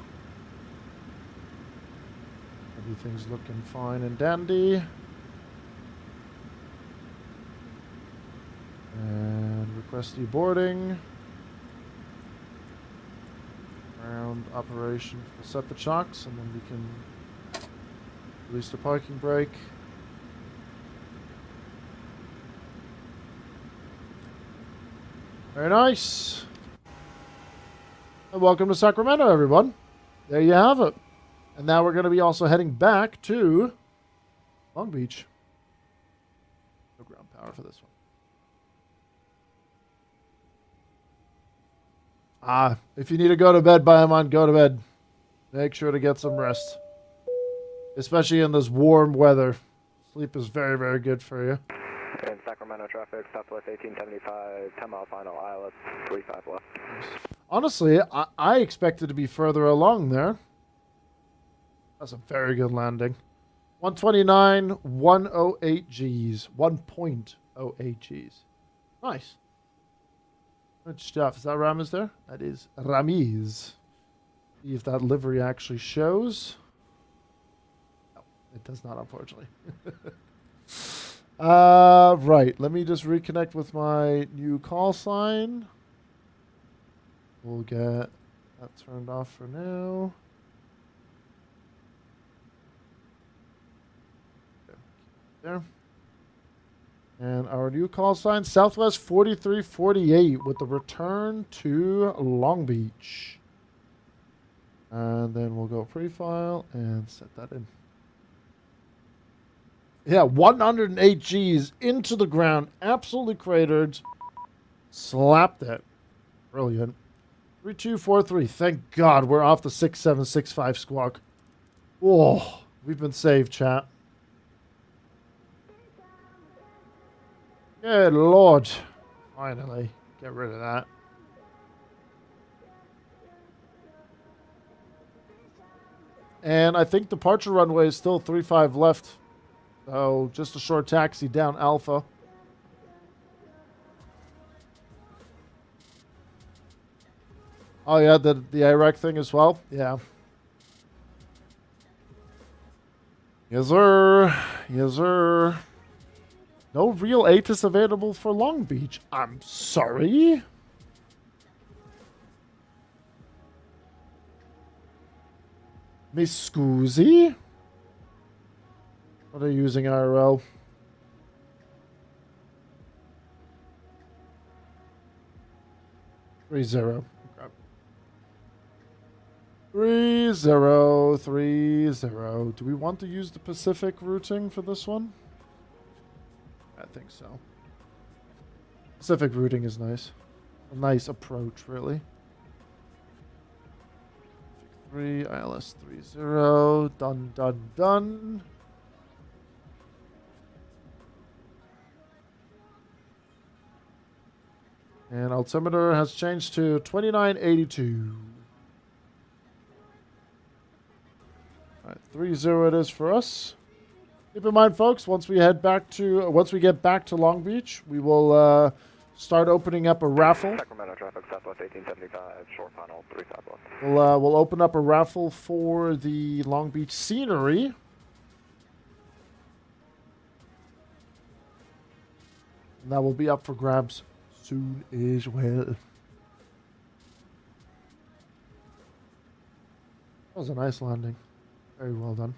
Everything's looking fine and dandy. And request deboarding. Ground operation. We'll set the chocks and then we can release the parking brake. Very nice. And welcome to Sacramento, everyone. There you have it. And now we're going to be also heading back to Long Beach. No ground power for this one. If you need to go to bed, Biamon, go to bed. Make sure to get some rest. Especially in this warm weather. Sleep is very, very good for you. In Sacramento traffic, Southwest 1875, 10 mile final, ILS 35 left. Honestly, I expected to be further along there. That's a very good landing. 129, 108 Gs. 1.08 Gs. Nice. Good stuff. Is that Ramiz there? That is Ramiz. See if that livery actually shows. No, it does not, unfortunately. Right. Let me just reconnect with my new call sign. We'll get that turned off for now. There. And our new call sign, Southwest 4348 with the return to Long Beach. And then we'll go pre-file and set that in. Yeah, 108 Gs into the ground, absolutely cratered. Slapped it. Brilliant. 3243. Thank God we're off the 6765 squawk. Oh, we've been saved, chat. Good Lord. Finally. Get rid of that. And I think departure runway is still 35 left. So just a short taxi down Alpha. Oh yeah, the Iraq thing as well? Yeah. Yes, sir. Yes, sir. No real ATIS available for Long Beach. I'm sorry. Miss Scusi? What are you using IRL? Three zero. Okay. 3030. Do we want to use the Pacific routing for this one? I think so. Pacific routing is nice. A nice approach, really. 3 ILS 30. Done, done, done. And altimeter has changed to 2982. All right, 30 it is for us. Keep in mind, folks, once we get back to Long Beach, we will start opening up a raffle. Sacramento traffic, Southwest 1875, short final, 35 left. We'll open up a raffle for the Long Beach scenery. And that will be up for grabs soon as well. That was a nice landing. Very well done.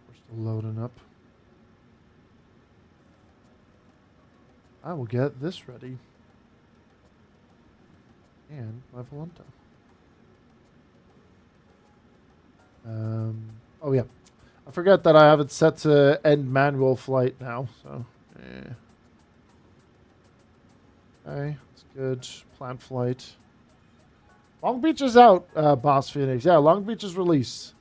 We're still loading up. I will get this ready. And my Volunta. Oh yeah. I forget that I have it set to end manual flight now, so yeah. Okay, that's good. Planned flight. Long Beach is out, Boss Phoenix. Yeah, Long Beach is released.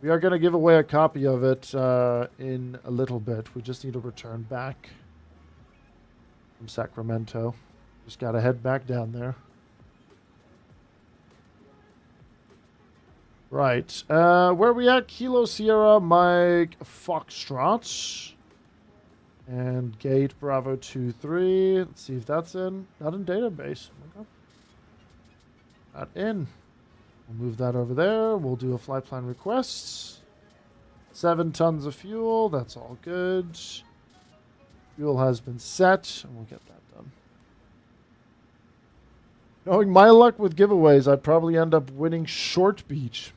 We are going to give away a copy of it in a little bit. We just need to return back from Sacramento. Just got to head back down there. Right. Where are we at? Kilo Sierra Mike Foxtrot. And gate Bravo 23. Let's see if that's in. Not in database. Okay. Not in. We'll move that over there. We'll do a flight plan request. 7 tons of fuel. That's all good. Fuel has been set. And we'll get that done. Knowing my luck with giveaways, I'd probably end up winning Short Beach.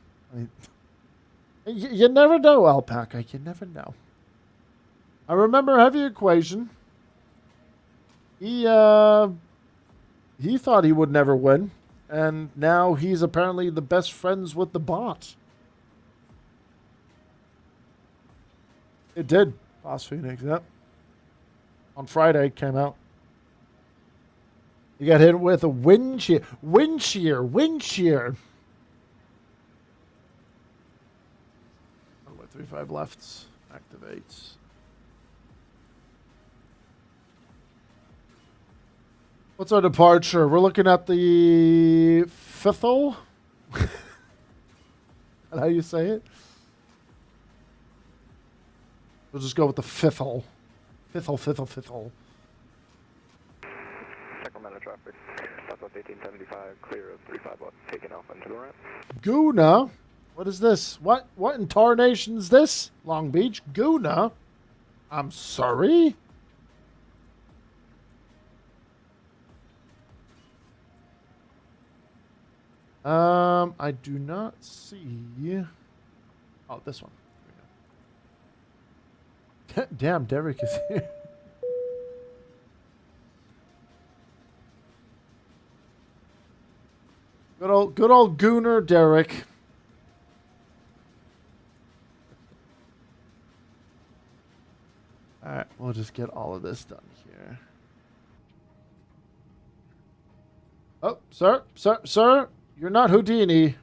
You never know, Alpaca. You never know. I remember Heavy Equation. He thought he would never win. And now he's apparently the best friends with the bot. It did. Boss Phoenix, yep. On Friday, it came out. You got hit with a wind shear. Wind shear. Wind shear. 35 left. Activates. What's our departure? We're looking at the Fithel. Is that how you say it? We'll just go with the Fithel. Fithel. Sacramento traffic. That's 1875, clear of 351, taking off into the ramp. Guna? What is this? What in tarnation is this? Long Beach? Guna? I'm sorry? I do not see... Oh, this one. Here we go. Damn, Derek is here. Good old Gooner Derek. Alright, we'll just get all of this done here. Oh, sir, you're not Houdini.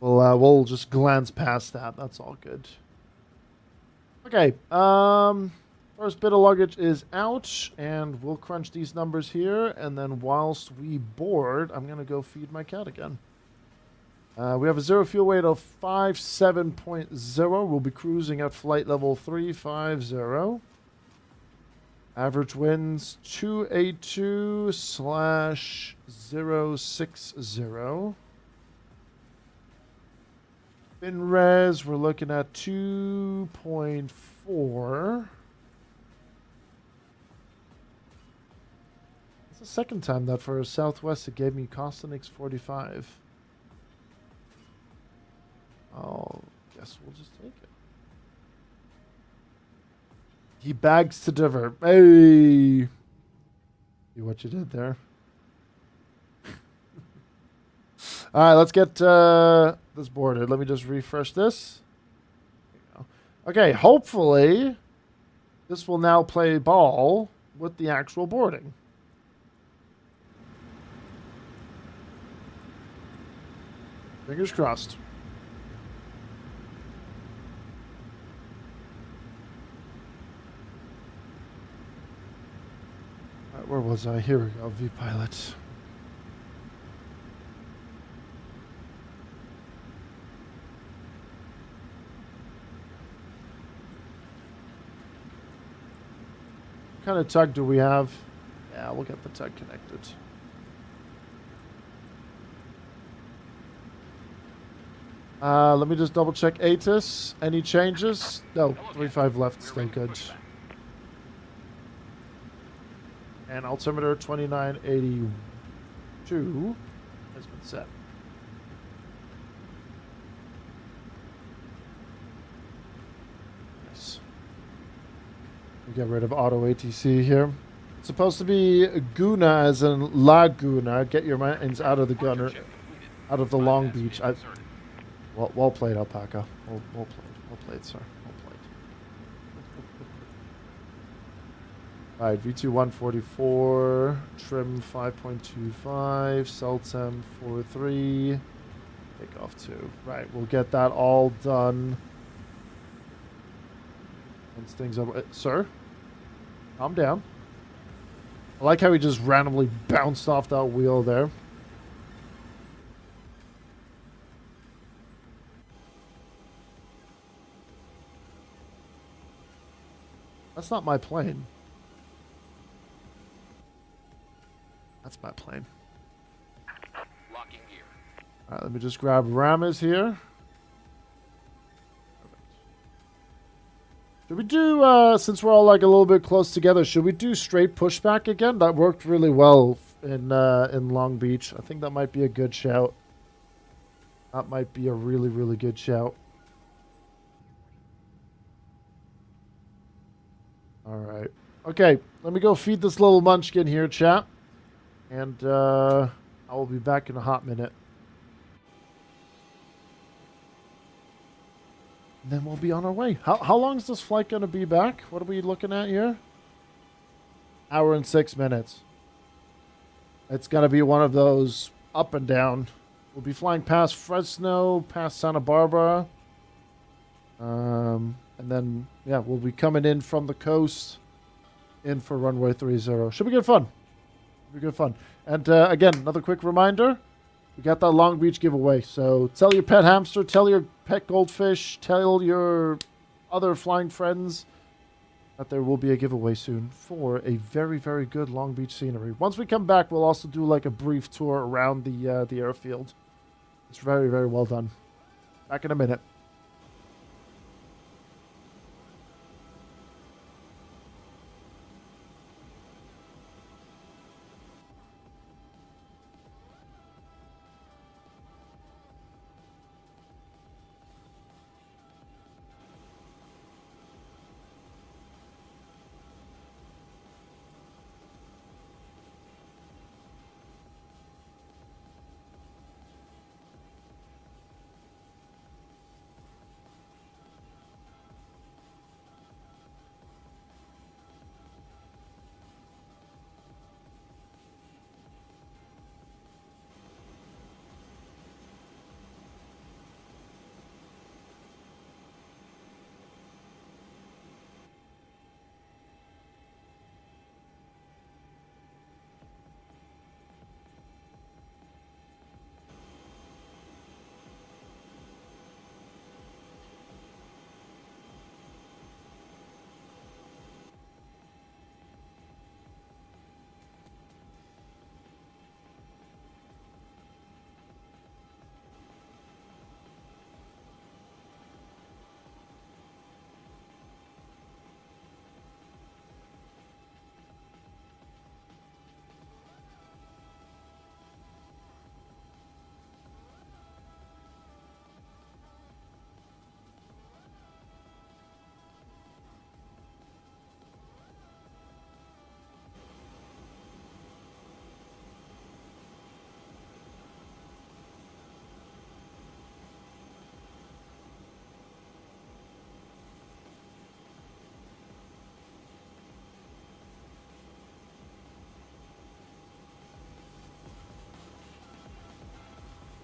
We'll just glance past that. That's all good. Okay, first bit of luggage is out, and we'll crunch these numbers here, and then whilst we board, I'm going to go feed my cat again. We have a zero fuel weight of 57.0. We'll be cruising at flight level 350. Average winds 282/060. Fin res, we're looking at 2.4. It's the second time that for a Southwest it gave me Costinix 45. Oh, guess we'll just take it. He bags to divert. Hey! See what you did there. Alright, let's get this boarded. Let me just refresh this. Okay, hopefully this will now play ball with the actual boarding. Fingers crossed. Where was I? Here we go. V-Pilot. What kind of tug do we have? Yeah, we'll get the tug connected. Let me just double check ATIS. Any changes? No, 35 left. Still good. And altimeter 2982 has been set. Nice. We get rid of auto ATC here. It's supposed to be Guna as in Laguna. Get your minds out of the gunner, out of the Long Beach. Well played, Alpaca. Well played, sir. Well played. All right, V2 144, trim 5.25, CELTEM 43, takeoff 2. Right, we'll get that all done. Once things over. Sir, calm down. I like how he just randomly bounced off that wheel there. That's not my plane. That's my plane. Locking gear. All right, let me just grab Ramas here. Should we do, since we're all like a little bit close together, should we do straight pushback again? That worked really well in Long Beach. I think that might be a good shout. That might be a really, really good shout. All right. Okay, let me go feed this little munchkin here, chat. And I will be back in a hot minute. And then we'll be on our way. How long is this flight going to be back? What are we looking at here? Hour and 6 minutes. It's going to be one of those up and down. We'll be flying past Fresno, past Santa Barbara. And then, yeah, we'll be coming in from the coast in for runway 30. Should be good fun. Should be good fun. And again, another quick reminder. We got that Long Beach giveaway. So tell your pet hamster, tell your pet goldfish, tell your other flying friends that there will be a giveaway soon for a very, very good Long Beach scenery. Once we come back, we'll also do like a brief tour around the airfield. It's very, very well done. Back in a minute.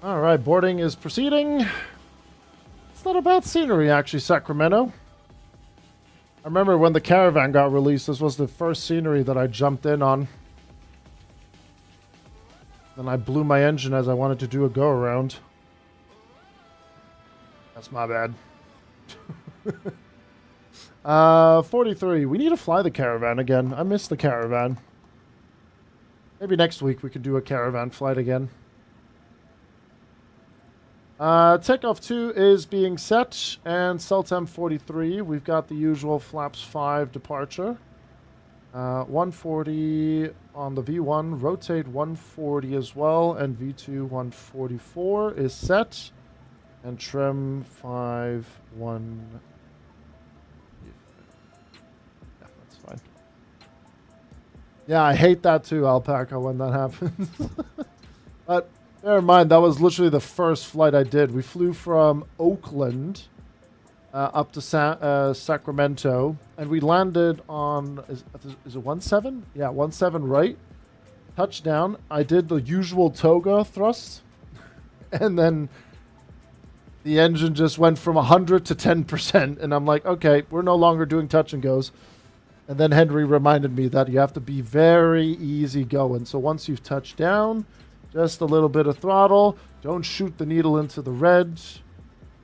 All right, boarding is proceeding. It's not a bad scenery, actually, Sacramento. I remember when the Caravan got released, this was the first scenery that I jumped in on. Then I blew my engine as I wanted to do a go-around. That's my bad. 43. We need to fly the Caravan again. I miss the Caravan. Maybe next week we could do a Caravan flight again. Takeoff 2 is being set, and CELTEM 43, we've got the usual flaps 5 departure. 140 on the V1, rotate 140 as well, and V2 144 is set, and trim 51. Yeah, that's fine. Yeah, I hate that too, Alpaca, when that happens. But bear in mind, that was literally the first flight I did. We flew from Oakland up to Sacramento, and we landed on is it 17? Yeah, 17 right. Touchdown. I did the usual toga thrust, and then the engine just went from 100 to 10%, and I'm like, okay, we're no longer doing touch and goes. And then Henry reminded me that you have to be very easy going. So once you've touched down, just a little bit of throttle. Don't shoot the needle into the red.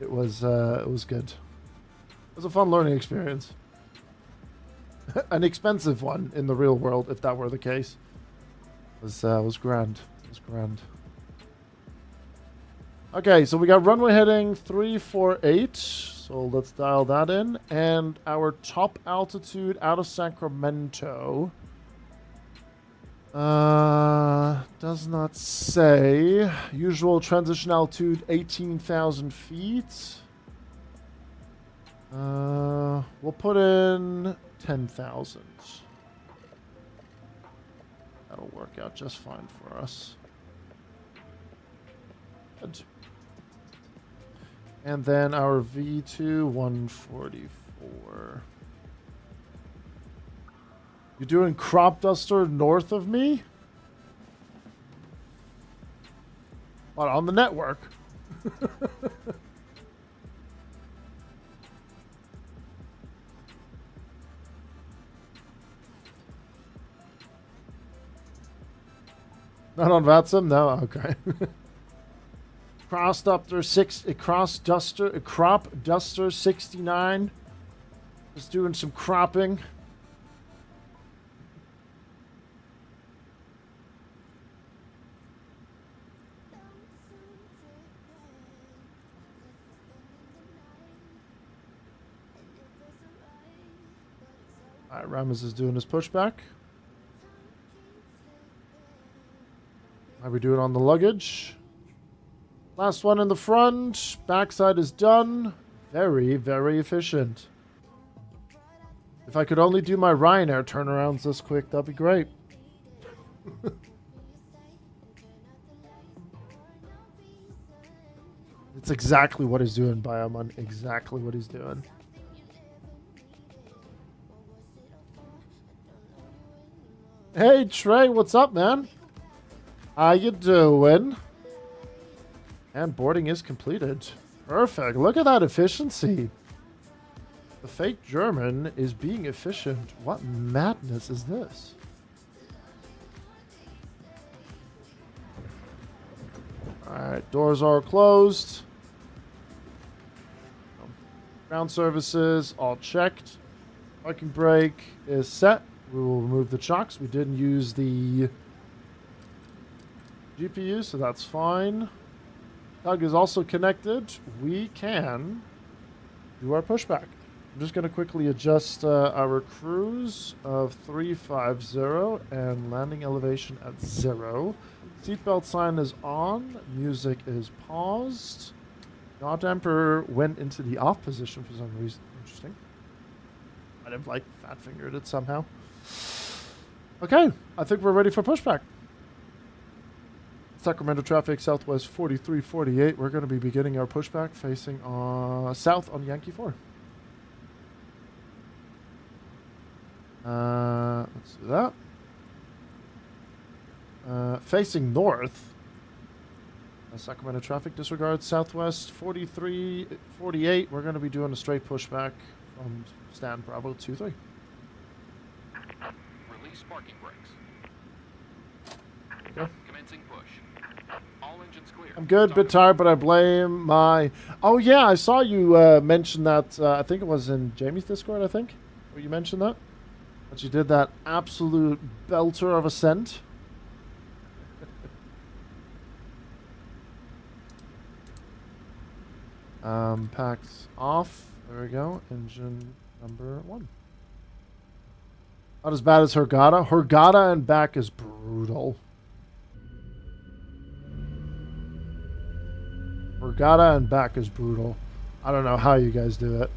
It was good. It was a fun learning experience. An expensive one in the real world, if that were the case. It was grand. It was grand. Okay, so we got runway heading 348. So let's dial that in. And our top altitude out of Sacramento does not say. Usual transition altitude 18,000 feet. We'll put in 10,000. That'll work out just fine for us. Good. And then our V2 144. You doing crop duster north of me? What, on the network? Not on VATSIM? No? Okay. Crop duster 69. Just doing some cropping. Alright, Ramos is doing his pushback. How we doing on the luggage? Last one in the front. Backside is done. Very, very efficient. If I could only do my Ryanair turnarounds this quick, that'd be great. It's exactly what he's doing, Bioman. Exactly what he's doing. Hey, Trey, what's up, man? How you doing? And boarding is completed. Perfect. Look at that efficiency. The fake German is being efficient. What madness is this? Alright, doors are closed. Ground services all checked. Parking brake is set. We will remove the chocks. We didn't use the GPU, so that's fine. Tug is also connected. We can do our pushback. I'm just going to quickly adjust our cruise of 350 and landing elevation at 0. Seatbelt sign is on. Music is paused. Yaw damper went into the off position for some reason. Interesting. I'd have like fat fingered it somehow. Okay, I think we're ready for pushback. Sacramento traffic, Southwest 4348. We're going to be beginning our pushback facing south on Yankee 4. Let's do that. Facing north. Sacramento traffic, disregard Southwest 4348. We're going to be doing a straight pushback from stand Bravo 23. Release parking brakes. Okay. Commencing push. All engines clear. I'm good, bit tired, but I blame my... Oh, yeah, I saw you mention that. I think it was in Jamie's Discord, I think, where you mentioned that. But you did that absolute belter of ascent. Packs off. There we go. Engine number 1. Not as bad as Hurghada. Hurghada and back is brutal. Hurghada and back is brutal. I don't know how you guys do it.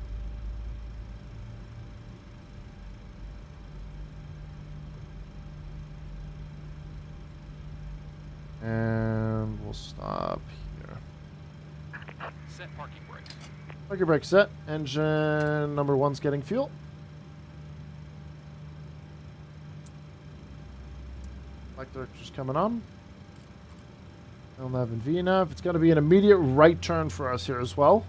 And we'll stop here. Set parking brakes. Parking brake set. Engine number 1's getting fuel. Selector just coming on. LNAV and VNAV. It's going to be an immediate right turn for us here as well.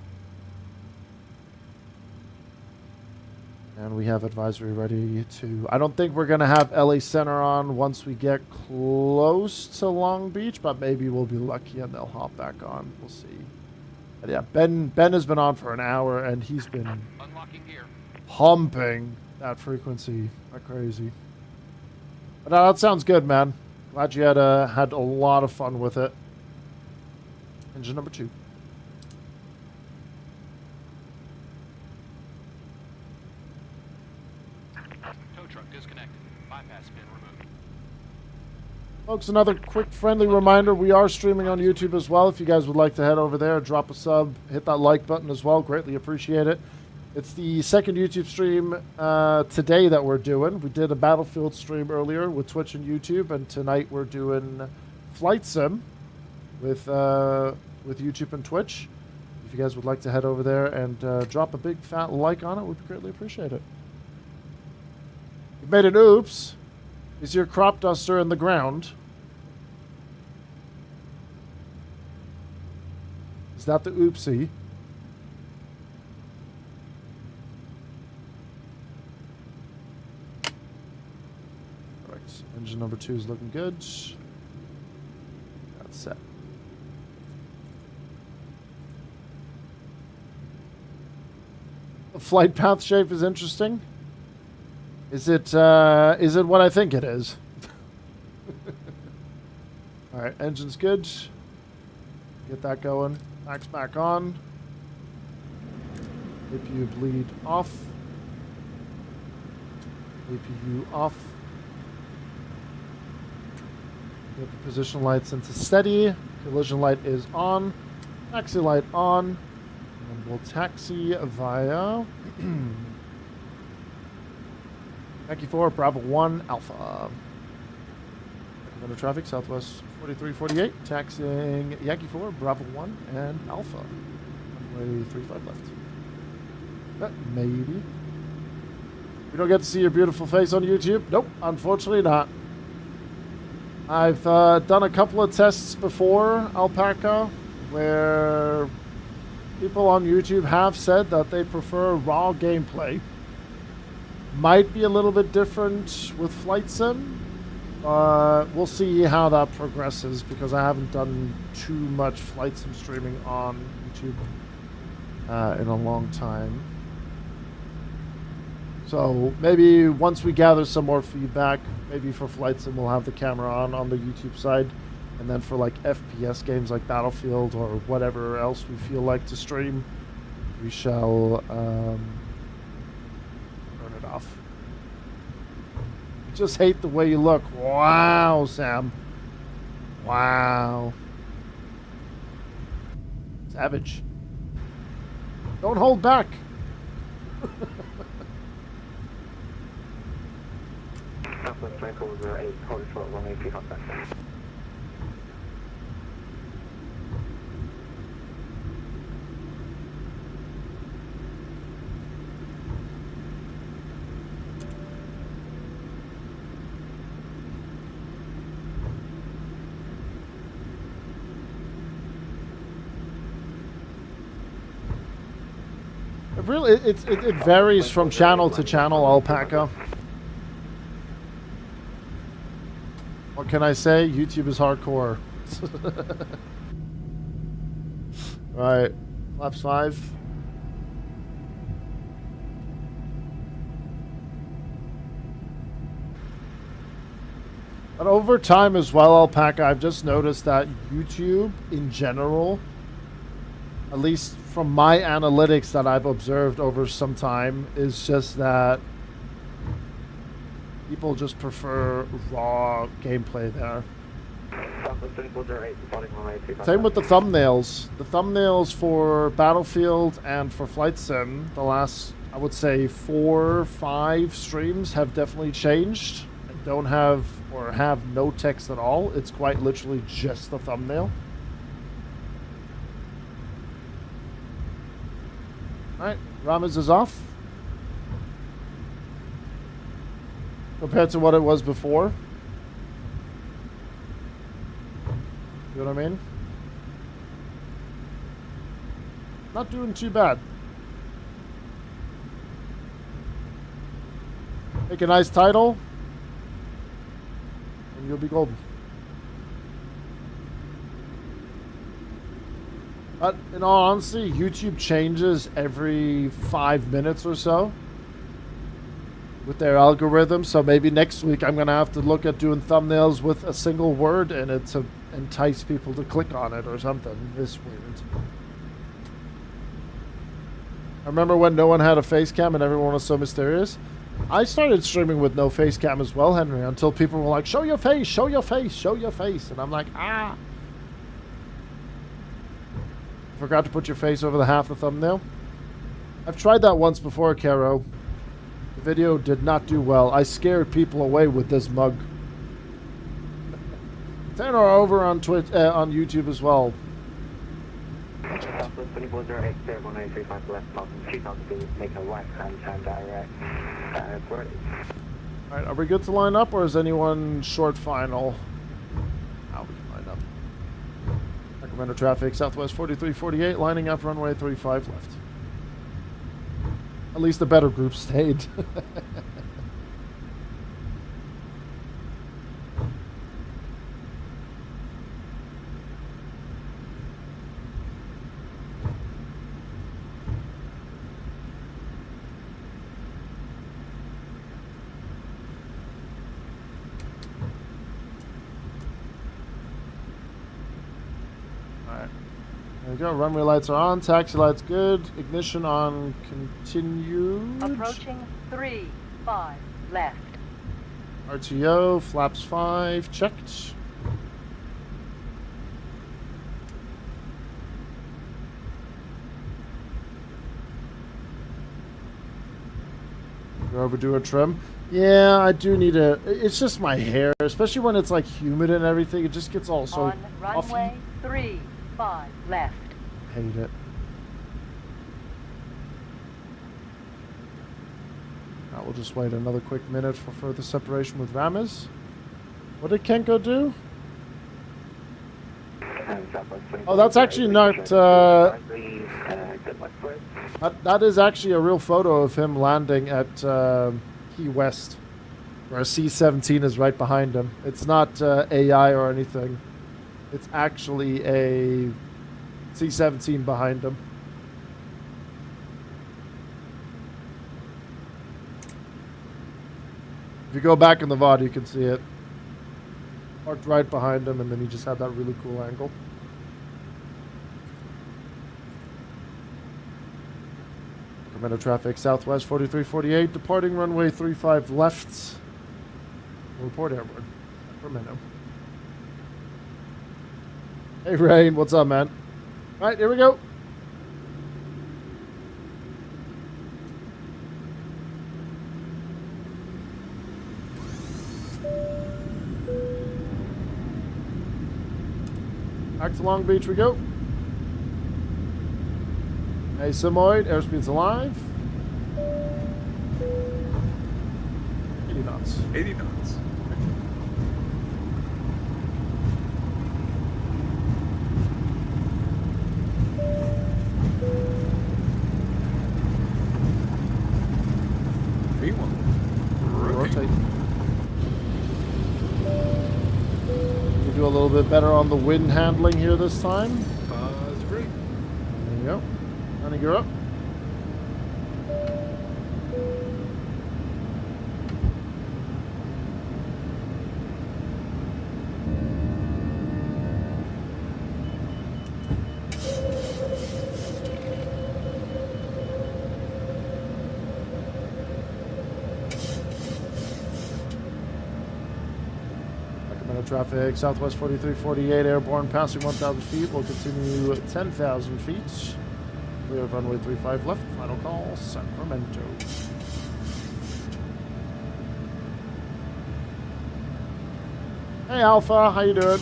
And we have advisory ready to... I don't think we're going to have LA Center on once we get close to Long Beach, but maybe we'll be lucky and they'll hop back on. We'll see. But yeah, Ben has been on for an hour and he's been humping that frequency like crazy. But that sounds good, man. Glad you had a lot of fun with it. Engine number 2. Tow truck disconnected. Bypass pin removed. Folks, another quick friendly reminder, we are streaming on YouTube as well. If you guys would like to head over there, drop a sub, hit that like button as well. Greatly appreciate it. It's the second YouTube stream today that we're doing. We did a Battlefield stream earlier with Twitch and YouTube, and tonight we're doing Flight Sim with YouTube and Twitch. If you guys would like to head over there and drop a big fat like on it, we'd greatly appreciate it. You made an oops. Is your crop duster in the ground? Is that the oopsie? Correct. Engine number 2 is looking good. That's set. The flight path shape is interesting. Is it what I think it is? All right, engine's good. Get that going. Max back on. APU bleed off. APU off. Get the position lights into steady. Collision light is on. Taxi light on. And we'll taxi via Yankee 4, Bravo 1, Alpha. Under traffic, Southwest 4348, taxiing Yankee 4, Bravo 1, and Alpha. Runway 35 left. Maybe. We don't get to see your beautiful face on YouTube? Nope, unfortunately not. I've done a couple of tests before, Alpaca, where people on YouTube have said that they prefer raw gameplay. Might be a little bit different with Flight Sim. We'll see how that progresses because I haven't done too much Flight Sim streaming on YouTube in a long time. So maybe once we gather some more feedback, maybe for Flight Sim we'll have the camera on the YouTube side. And then for like FPS games like Battlefield or whatever else we feel like to stream, we shall off. I just hate the way you look. Wow, Sam. Wow. Savage. Don't hold back. Southwest Franco 08, hold short, 183 contact. It varies from channel to channel, Alpaca. What can I say? YouTube is hardcore. Right. Flaps 5. But over time as well, Alpaca, I've just noticed that YouTube in general, at least from my analytics that I've observed over some time, is just that people just prefer raw gameplay there. Same with the thumbnails. The thumbnails for Battlefield and for Flight Sim, the last, I would say, 4 or 5 streams have definitely changed and don't have or have no text at all. It's quite literally just the thumbnail. Alright, Ramos is off. Compared to what it was before. You know what I mean? Not doing too bad. Make a nice title, and you'll be golden. But in all honesty, YouTube changes every 5 minutes or so with their algorithm. So maybe next week I'm going to have to look at doing thumbnails with a single word in it to entice people to click on it or something. It's weird. I remember when no one had a face cam and everyone was so mysterious. I started streaming with no face cam as well, Henry, until people were like, show your face, show your face, show your face. And I'm like, ah. Forgot to put your face over the half the thumbnail. I've tried that once before, Caro. The video did not do well. I scared people away with this mug. Turn her over on on YouTube as well. Southwest 2408, 1935 left, 2000 feet, make a right hand turn direct. Ready. Alright, are we good to line up, or is anyone short final? Oh, we can line up. Sacramento traffic, Southwest 4348, lining up runway 35 left. At least the better group stayed. There we go. Runway lights are on. Taxi lights good. Ignition on. Continued. Approaching 3-5 left. RTO. Flaps 5. Checked. Go overdo a trim. Yeah, I do need a. It's just my hair, especially when it's like humid and everything. It just gets all so. On runway 3-5 left. Hate it. Now we'll just wait another quick minute for further separation with Ramis. What did Kenko do? Oh, that's actually not. That is actually a real photo of him landing at Key West, where C-17 is right behind him. It's not AI or anything. It's actually a C-17 behind him. If you go back in the VOD, you can see it. Parked right behind him, and then he just had that really cool angle. Sacramento traffic, Southwest 4348, departing runway 35 left. Report airborne. Sacramento. Hey, Rain, what's up, man? All right, here we go. Back to Long Beach we go. Hey, Simoid, airspeed's alive. 80 knots. 80 knots. Rotate. You do a little bit better on the wind handling here this time. It's great. There you go. Trying to gear up. Traffic, Southwest 4348, airborne, passing 1,000 feet. We'll continue 10,000 feet. We have runway 35 left. Final call, Sacramento. Hey, Alpha, how you doing?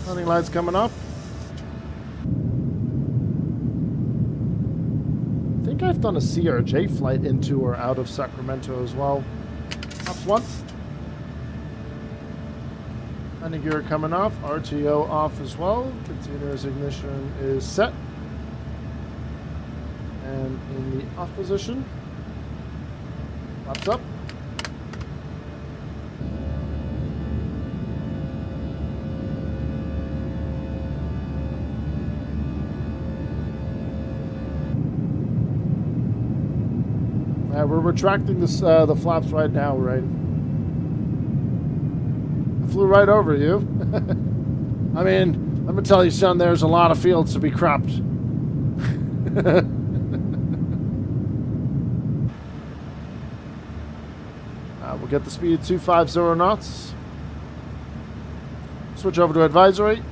Landing lights coming up. I think I've done a CRJ flight into or out of Sacramento as well. Ops 1. Landing gear coming off. RTO off as well. Continuous ignition is set. And in the off position. Flaps up. We're retracting this, the flaps right now, right? I flew right over you. I mean, let me tell you, son, there's a lot of fields to be cropped. We'll get the speed 250 knots. Switch over to advisory.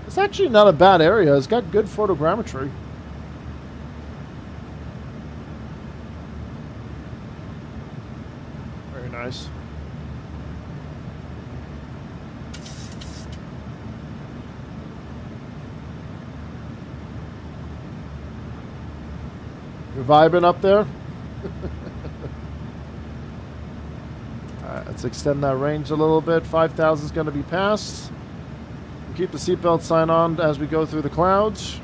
It's actually not a bad area. It's got good photogrammetry. Very nice. You're vibing up there? Alright, let's extend that range a little bit. 5,000 is going to be passed. We'll keep the seatbelt sign on as we go through the clouds.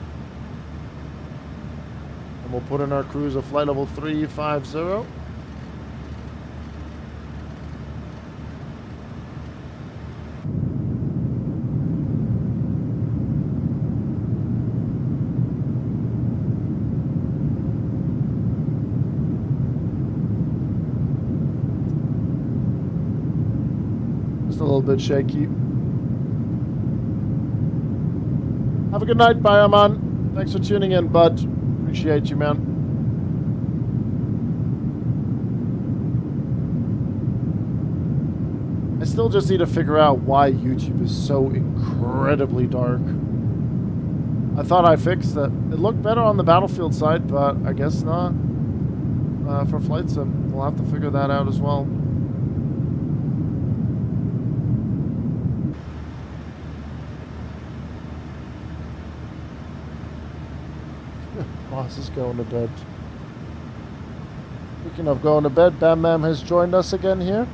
And we'll put in our cruise of flight level 350. A little bit shaky. Have a good night, Bioman. Thanks for tuning in, bud. Appreciate you, man. I still just need to figure out why YouTube is so incredibly dark. I thought I fixed it. It looked better on the Battlefield side, but I guess not. For Flight Sim, we'll have to figure that out as well. Boss is going to bed. Speaking of going to bed, Bam Bam has joined us again here.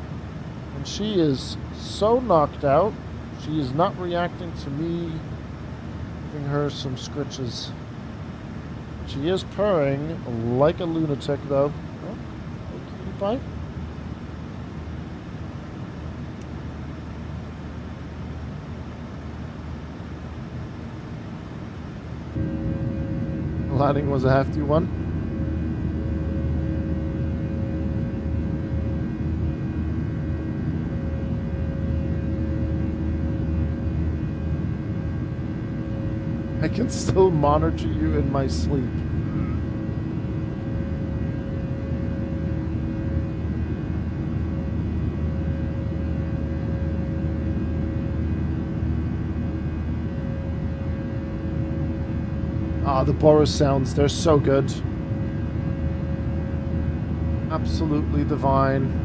And she is so knocked out, she is not reacting to me giving her some scritches. She is purring like a lunatic, though. Oh, cutie pie. Landing was a hefty one. I can still monitor you in my sleep. Ah, the Boris sounds, they're so good. Absolutely divine.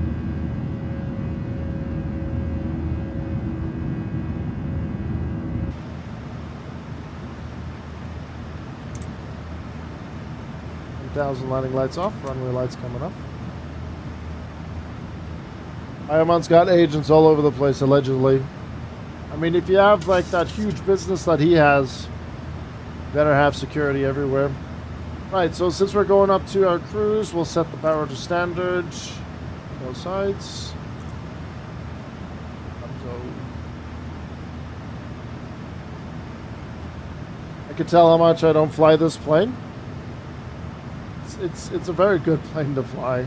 Landing lights off, runway lights coming up. Iomon's got agents all over the place, allegedly. I mean, if you have like that huge business that he has, better have security everywhere. Right, so since we're going up to our cruise, we'll set the power to standard. Both sides. I can tell how much I don't fly this plane. It's a very good plane to fly.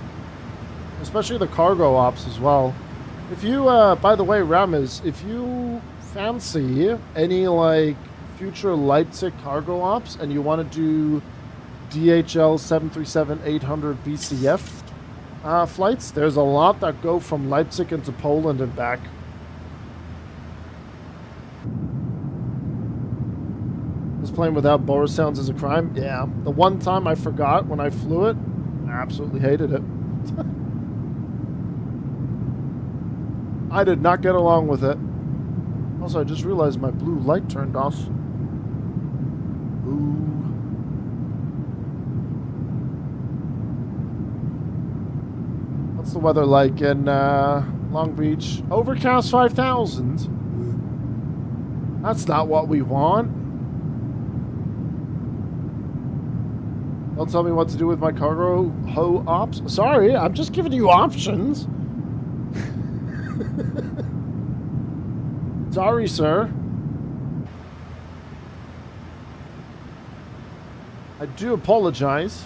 Especially the cargo ops as well. If you, by the way, Ramis, if you fancy any, like, future Leipzig cargo ops and you want to do DHL 737-800 BCF flights, there's a lot that go from Leipzig into Poland and back. This plane without Boris sounds is a crime? Yeah. The one time I forgot when I flew it, I absolutely hated it. I did not get along with it. Also, I just realized my blue light turned off. Ooh. What's the weather like in Long Beach? Overcast 5,000. That's not what we want. Don't tell me what to do with my cargo ho ops. Sorry, I'm just giving you options. Sorry, sir. I do apologize.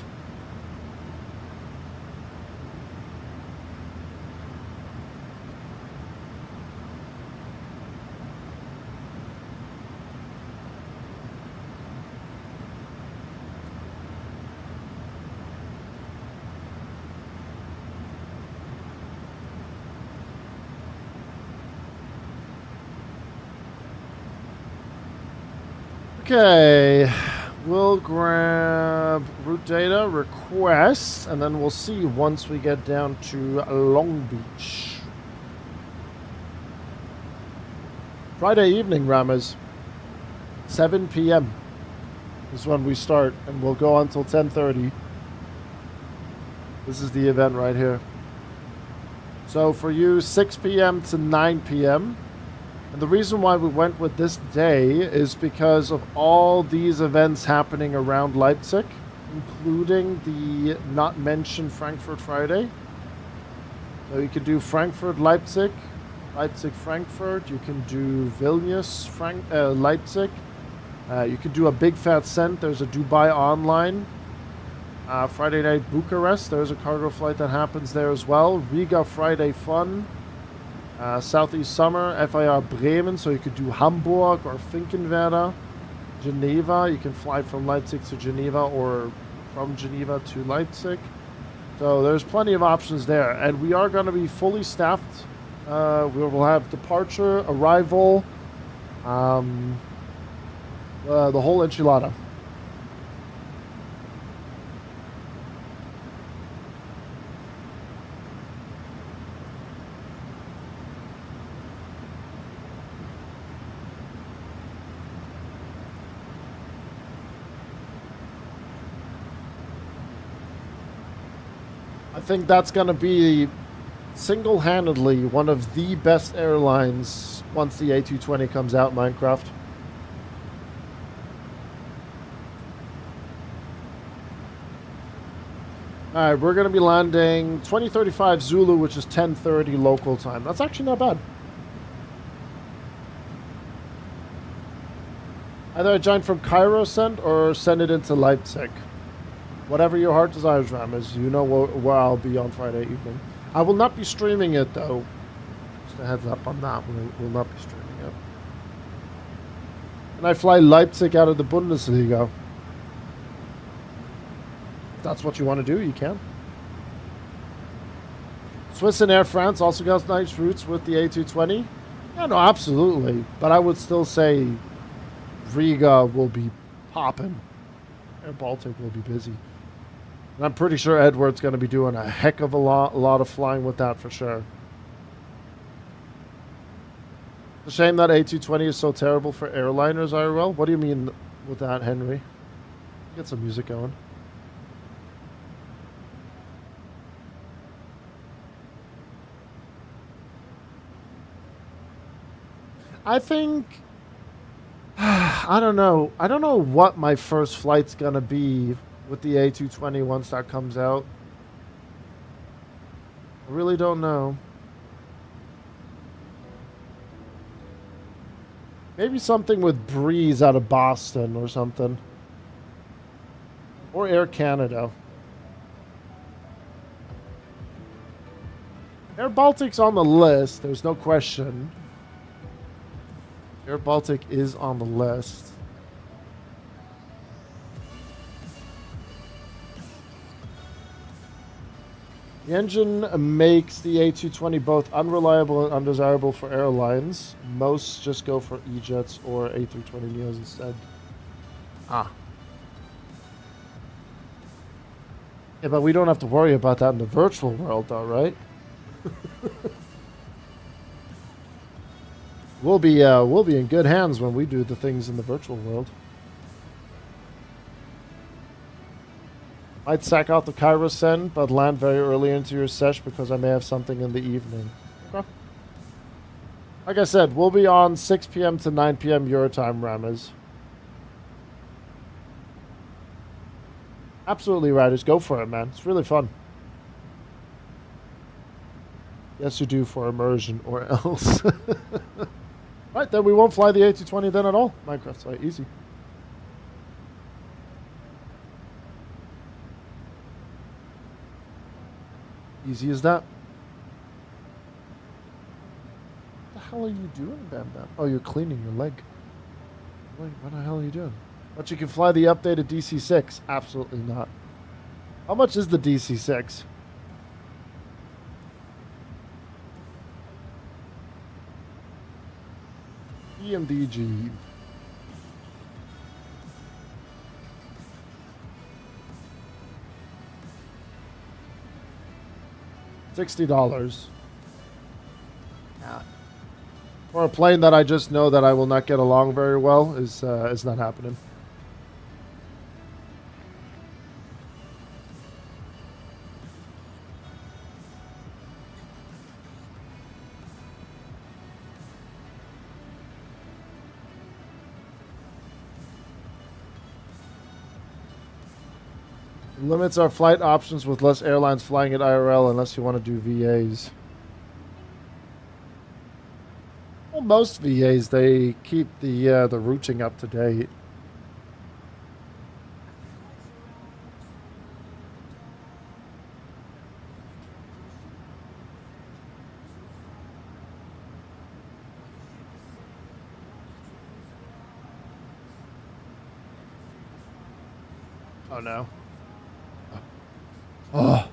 Okay, we'll grab route data, requests, and then we'll see once we get down to Long Beach. Friday evening, Ramas. 7 p.m. is when we start, and we'll go until 10:30. This is the event right here. So for you, 6 p.m. to 9 p.m. And the reason why we went with this day is because of all these events happening around Leipzig, including the not mentioned Frankfurt Friday. So you could do Frankfurt, Leipzig, Leipzig, Frankfurt. You can do Vilnius, Leipzig. You could do a big fat cent. There's a Dubai online. Friday night Bucharest. There's a cargo flight that happens there as well. Riga Friday fun. Southeast Summer, FIR Bremen, so you could do Hamburg or Finkenwerder. Geneva, you can fly from Leipzig to Geneva or from Geneva to Leipzig. So there's plenty of options there. And we are going to be fully staffed. We will have departure, arrival, the whole enchilada. I think that's going to be single-handedly one of the best airlines once the A220 comes out, Minecraft. Alright, we're going to be landing 2035 Zulu, which is 10:30 local time. That's actually not bad. Either I join from Cairo send or send it into Leipzig. Whatever your heart desires, Ramas. You know where I'll be on Friday evening. I will not be streaming it, though. Just a heads up on that. We'll not be streaming it. And I fly Leipzig out of the Bundesliga. If that's what you want to do, you can. Swiss and Air France also got nice routes with the A220. Yeah, no, absolutely. But I would still say Riga will be popping. Air Baltic will be busy. And I'm pretty sure Edward's going to be doing a heck of a lot of flying with that for sure. It's a shame that A220 is so terrible for airliners, IRL. What do you mean with that, Henry? Get some music going. I think... I don't know. I don't know what my first flight's going to be with the A220 once that comes out. I really don't know. Maybe something with Breeze out of Boston or something. Or Air Canada. Air Baltic's on the list, there's no question. Air Baltic is on the list. The engine makes the A220 both unreliable and undesirable for airlines. Most just go for E-jets or A320neos instead. Ah. Yeah, but we don't have to worry about that in the virtual world, though, right? we'll be in good hands when we do the things in the virtual world. Might sack out the Kairos send, but land very early into your sesh because I may have something in the evening. Okay. Like I said, we'll be on 6 p.m. to 9 p.m. your time, Ramez. Absolutely right. Just go for it, man. It's really fun. Yes, you do for immersion or else. Right, then we won't fly the A220 then at all. Minecraft's like easy. Easy as that. What the hell are you doing, Bam Bam? Oh, you're cleaning your leg. Wait, what the hell are you doing? But you can fly the updated DC-6. Absolutely not. How much is the DC-6? PMDG. $60. Yeah. For a plane that I just know that I will not get along very well is not happening. Limits our flight options with less airlines flying at IRL unless you want to do VAs. Well, most VAs, they keep the routing up to date. Oh no. Oh.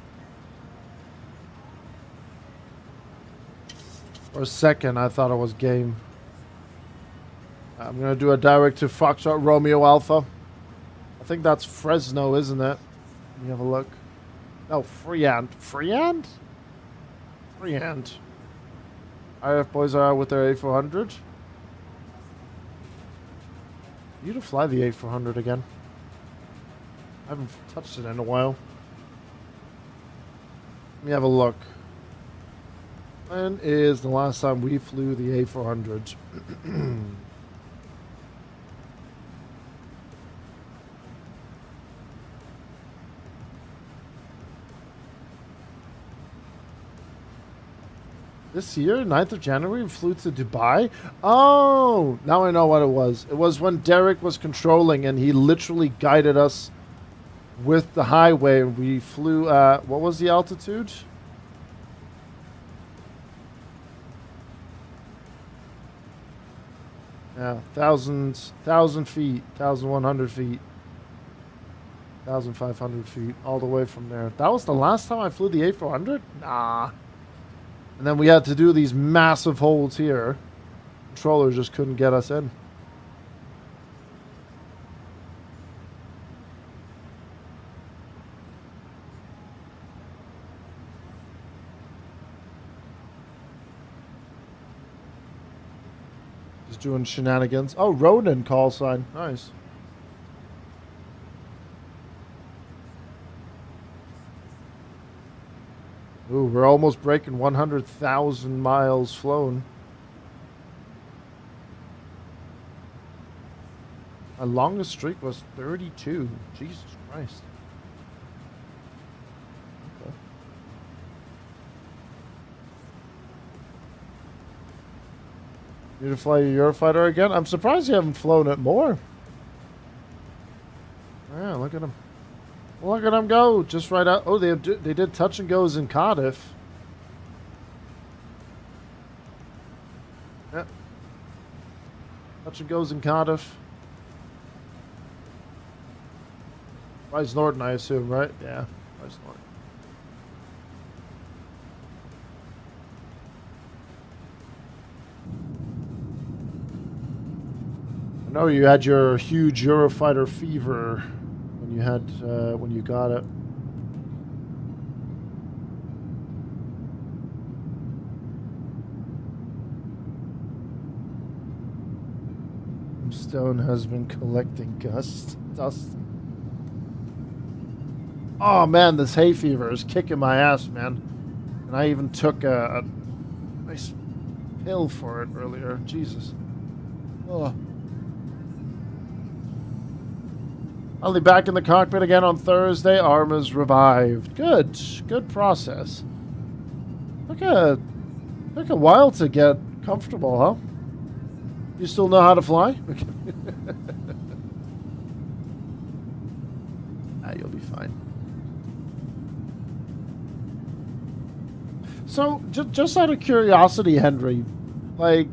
For a second, I thought it was game. I'm going to do a direct to Foxtrot Romeo Alpha. I think that's Fresno, isn't it? Let me have a look. No, Freand. Freand? Freand. IRF boys are out with their A400. You to fly the A400 again. I haven't touched it in a while. Let me have a look. When is the last time we flew the A400? This year, 9th of January, we flew to Dubai? Oh, now I know what it was. It was when Derek was controlling and he literally guided us with the highway. We flew at, what was the altitude? Yeah, 1,000 feet, 1,100 feet, 1,500 feet, all the way from there. That was the last time I flew the A400? Nah. And then we had to do these massive holds here. Controller just couldn't get us in. Just doing shenanigans. Oh, Ronin call sign. Nice. Ooh, we're almost breaking 100,000 miles flown. My longest streak was 32. Jesus Christ. Okay. You to fly your Eurofighter again? I'm surprised you haven't flown it more. Yeah, look at him. Look at them go, just right out. Oh, they did touch and goes in Cardiff. Yep. Touch and goes in Cardiff. Bryce Norton, I assume, right? Yeah, Bryce Norton. I know you had your huge Eurofighter fever. You had when you got it. Tombstone has been collecting dust. Oh man, this hay fever is kicking my ass, man. And I even took a nice pill for it earlier. Jesus. Oh. I'll be back in the cockpit again on Thursday. Arm is revived. Good. Good process. Took a while to get comfortable, huh? You still know how to fly? You'll be fine. So, just out of curiosity, Henry, like,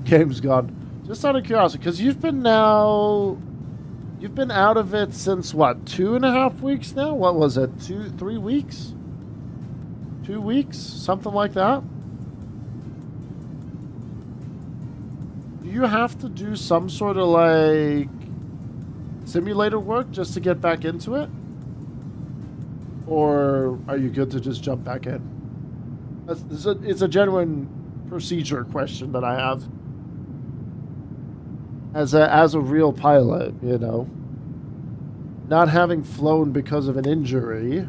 game's gone. Just out of curiosity, because you've been out of it since, what, 2.5 weeks now? What was it, 3 weeks? 2 weeks? Something like that? Do you have to do some sort of, like, simulator work just to get back into it? Or are you good to just jump back in? It's a genuine procedure question that I have. As a real pilot, you know. Not having flown because of an injury,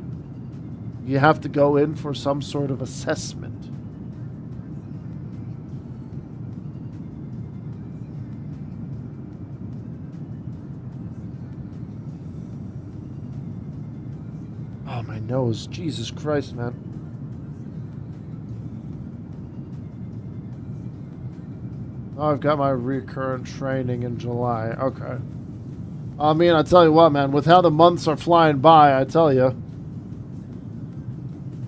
you have to go in for some sort of assessment. Oh, my nose. Jesus Christ, man. Oh, I've got my recurrent training in July. Okay. I mean, I tell you what, man. With how the months are flying by, I tell you,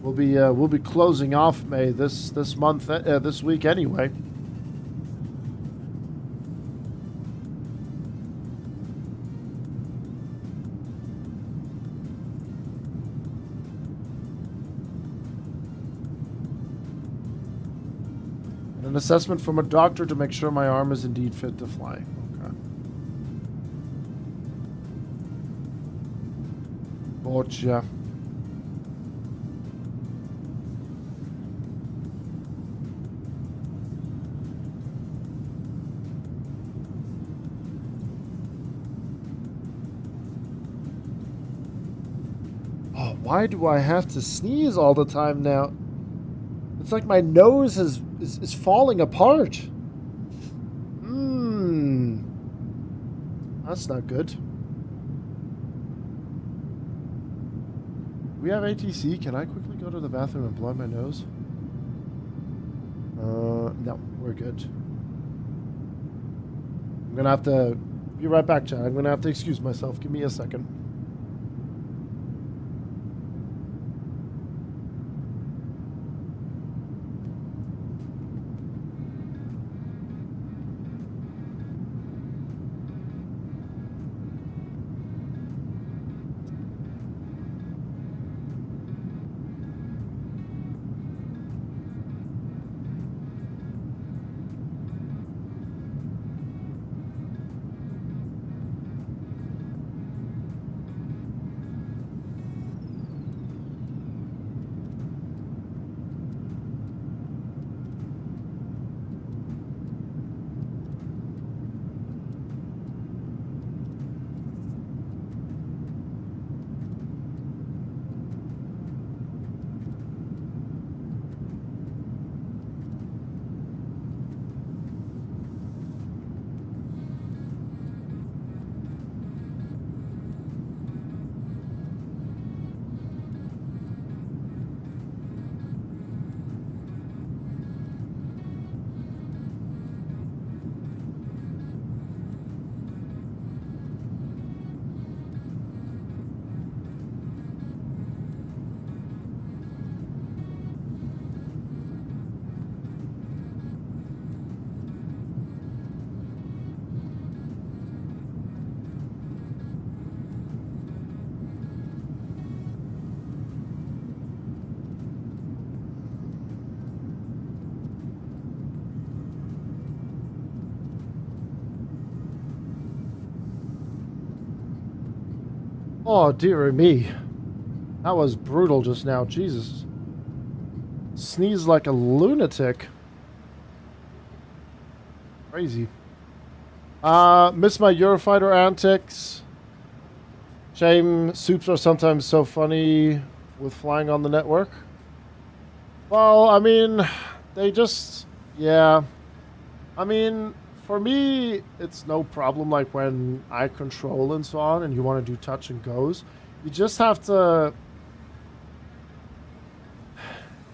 we'll be closing off May this month, this week anyway. An assessment from a doctor to make sure my arm is indeed fit to fly. Okay. Gotcha. Oh, why do I have to sneeze all the time now? It's like my nose is falling apart. That's not good. We have ATC. Can I quickly go to the bathroom and blow my nose? No, we're good. I'm gonna have to be right back, Chad. I'm gonna have to excuse myself. Give me a second. Oh, dear me. That was brutal just now. Jesus. Sneezed like a lunatic. Crazy. Miss my Eurofighter antics. Shame soups are sometimes so funny with flying on the network. Well, I mean, they just, yeah. I mean, for me, it's no problem, like, when I control and so on, and you want to do touch and goes. You just have to...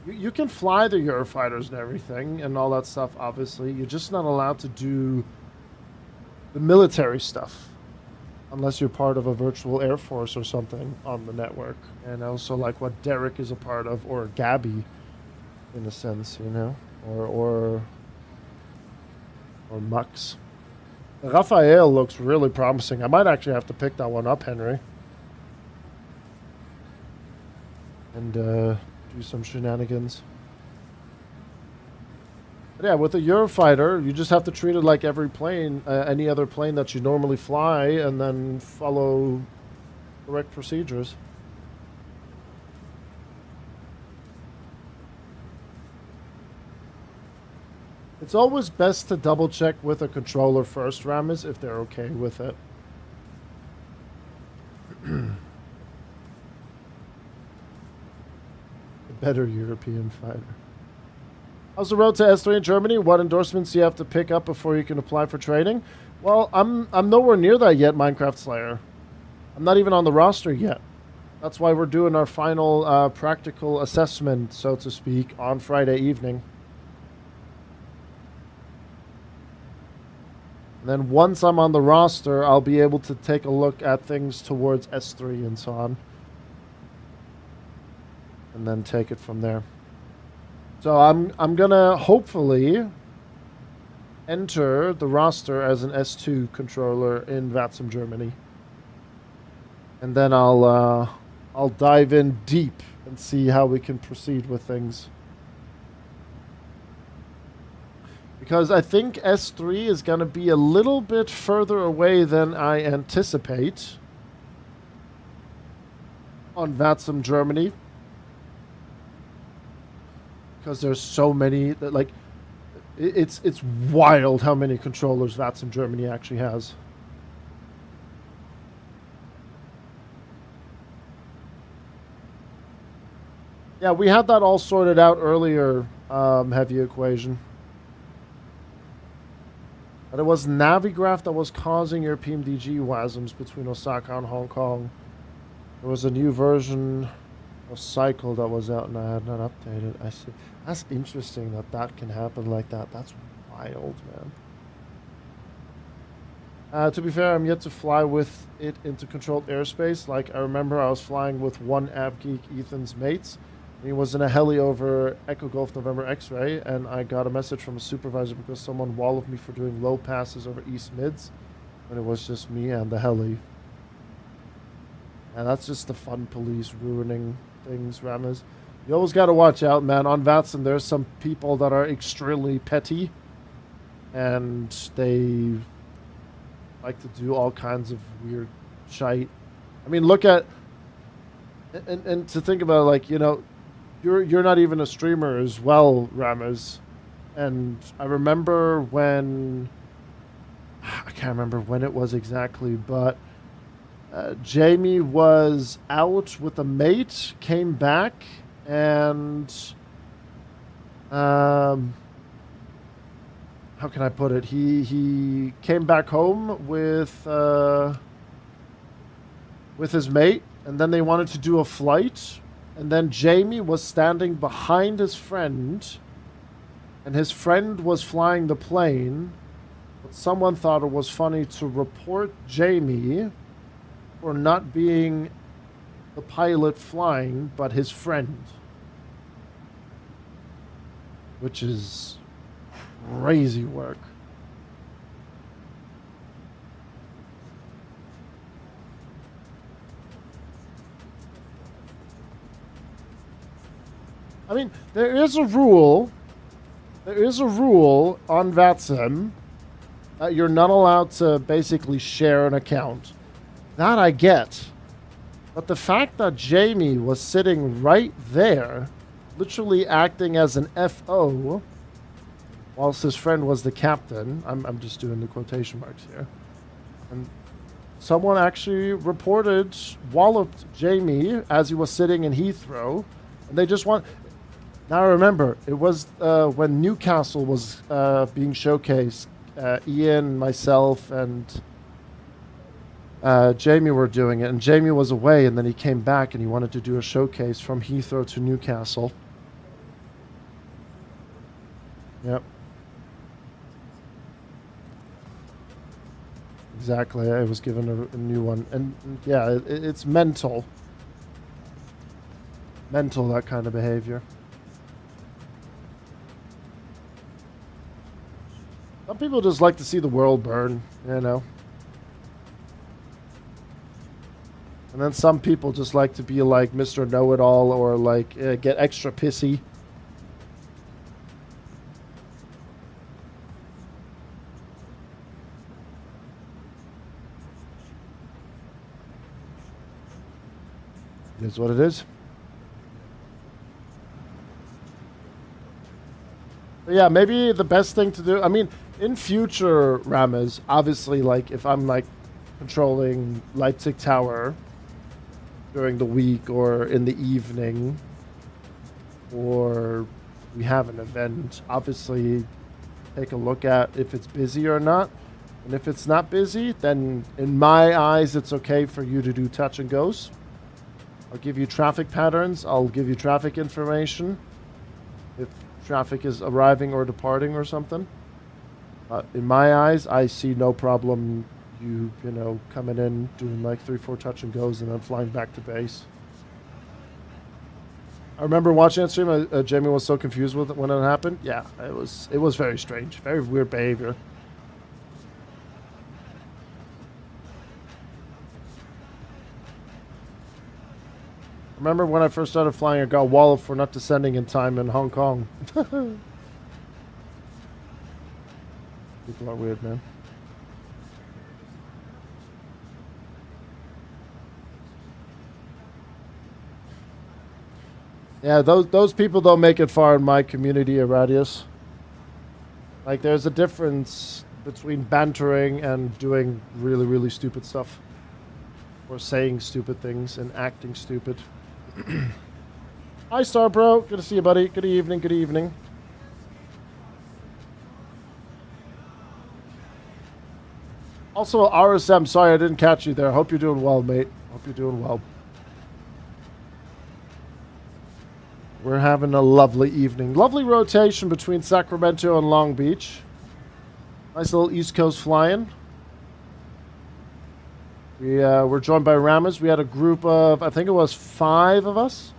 You can fly the Eurofighters and everything, and all that stuff, obviously. You're just not allowed to do the military stuff. Unless you're part of a virtual Air Force or something on the network. And also, like, what Derek is a part of, or Gabby, in a sense, you know? Or Mux. Raphael looks really promising. I might actually have to pick that one up, Henry. And do some shenanigans. But yeah, with a Eurofighter, you just have to treat it like every plane, any other plane that you normally fly, and then follow correct procedures. It's always best to double check with a controller first, Ramis, if they're okay with it. A better European fighter. How's the road to S3 in Germany? What endorsements do you have to pick up before you can apply for training? Well, I'm nowhere near that yet, Minecraft Slayer. I'm not even on the roster yet. That's why we're doing our final practical assessment, so to speak, on Friday evening. And then once I'm on the roster, I'll be able to take a look at things towards S3 and so on. And then take it from there. So I'm gonna hopefully enter the roster as an S2 controller in VATSIM Germany. And then I'll dive in deep and see how we can proceed with things. Because I think S3 is going to be a little bit further away than I anticipate on VATSIM Germany. Because there's so many that, like, it's wild how many controllers VATSIM Germany actually has. Yeah, we had that all sorted out earlier, Heavy Equation. But it was Navigraph that was causing your PMDG WASMs between Osaka and Hong Kong. There was a new version of Cycle that was out and I had not updated. I see. That's interesting that that can happen like that. That's wild, man. To be fair, I'm yet to fly with it into controlled airspace. Like, I remember I was flying with one AppGeek, Ethan's mates. He was in a heli over Echo Golf November X-Ray, and I got a message from a supervisor because someone walloped me for doing low passes over East Mids, and it was just me and the heli. And that's just the fun police ruining things, Ramas. You always got to watch out, man. On VATSIM, there's some people that are extremely petty, and they like to do all kinds of weird shite. I mean, look at... And to think about it, like, you know... You're not even a streamer as well, Ramas. And I remember when... I can't remember when it was exactly, but... Jamie was out with a mate, came back, and... how can I put it? He came back home with his mate, and then they wanted to do a flight. And then Jamie was standing behind his friend, and his friend was flying the plane, but someone thought it was funny to report Jamie for not being the pilot flying, but his friend. Which is crazy work. I mean, there is a rule on VATSIM that you're not allowed to basically share an account. That I get. But the fact that Jamie was sitting right there, literally acting as an FO, whilst his friend was the captain, I'm just doing the quotation marks here, and someone actually reported walloped Jamie as he was sitting in Heathrow, and they just want. Now remember, it was when Newcastle was being showcased. Ian, myself, and Jamie were doing it, and Jamie was away, and then he came back and he wanted to do a showcase from Heathrow to Newcastle. Yep. Exactly, I was given a new one. And yeah, it's mental. Mental, that kind of behavior. Some people just like to see the world burn, you know. And then some people just like to be like Mr. Know-It-All or like get extra pissy. It is what it is. But yeah, maybe the best thing to do, I mean, in future Ramas, obviously, like if I'm like controlling Leipzig Tower during the week or in the evening, or we have an event, obviously take a look at if it's busy or not. And if it's not busy, then in my eyes, it's okay for you to do touch and goes. I'll give you traffic patterns. I'll give you traffic information if traffic is arriving or departing or something. In my eyes, I see no problem you know, coming in, doing like 3-4 touch and goes and then flying back to base. I remember watching that stream. Jamie was so confused with it when it happened. Yeah, it was very strange. Very weird behavior. Remember when I first started flying, I got walloped for not descending in time in Hong Kong. People are weird, man. Yeah, those people don't make it far in my community of Radius. Like, there's a difference between bantering and doing really, really stupid stuff. Or saying stupid things and acting stupid. Hi, Star Bro. Good to see you, buddy. Good evening. Good evening. Also, RSM, sorry I didn't catch you there. Hope you're doing well, mate. Hope you're doing well. We're having a lovely evening. Lovely rotation between Sacramento and Long Beach. Nice little East Coast flying. We're joined by Ramas. We had a group of, I think it was 5 of us.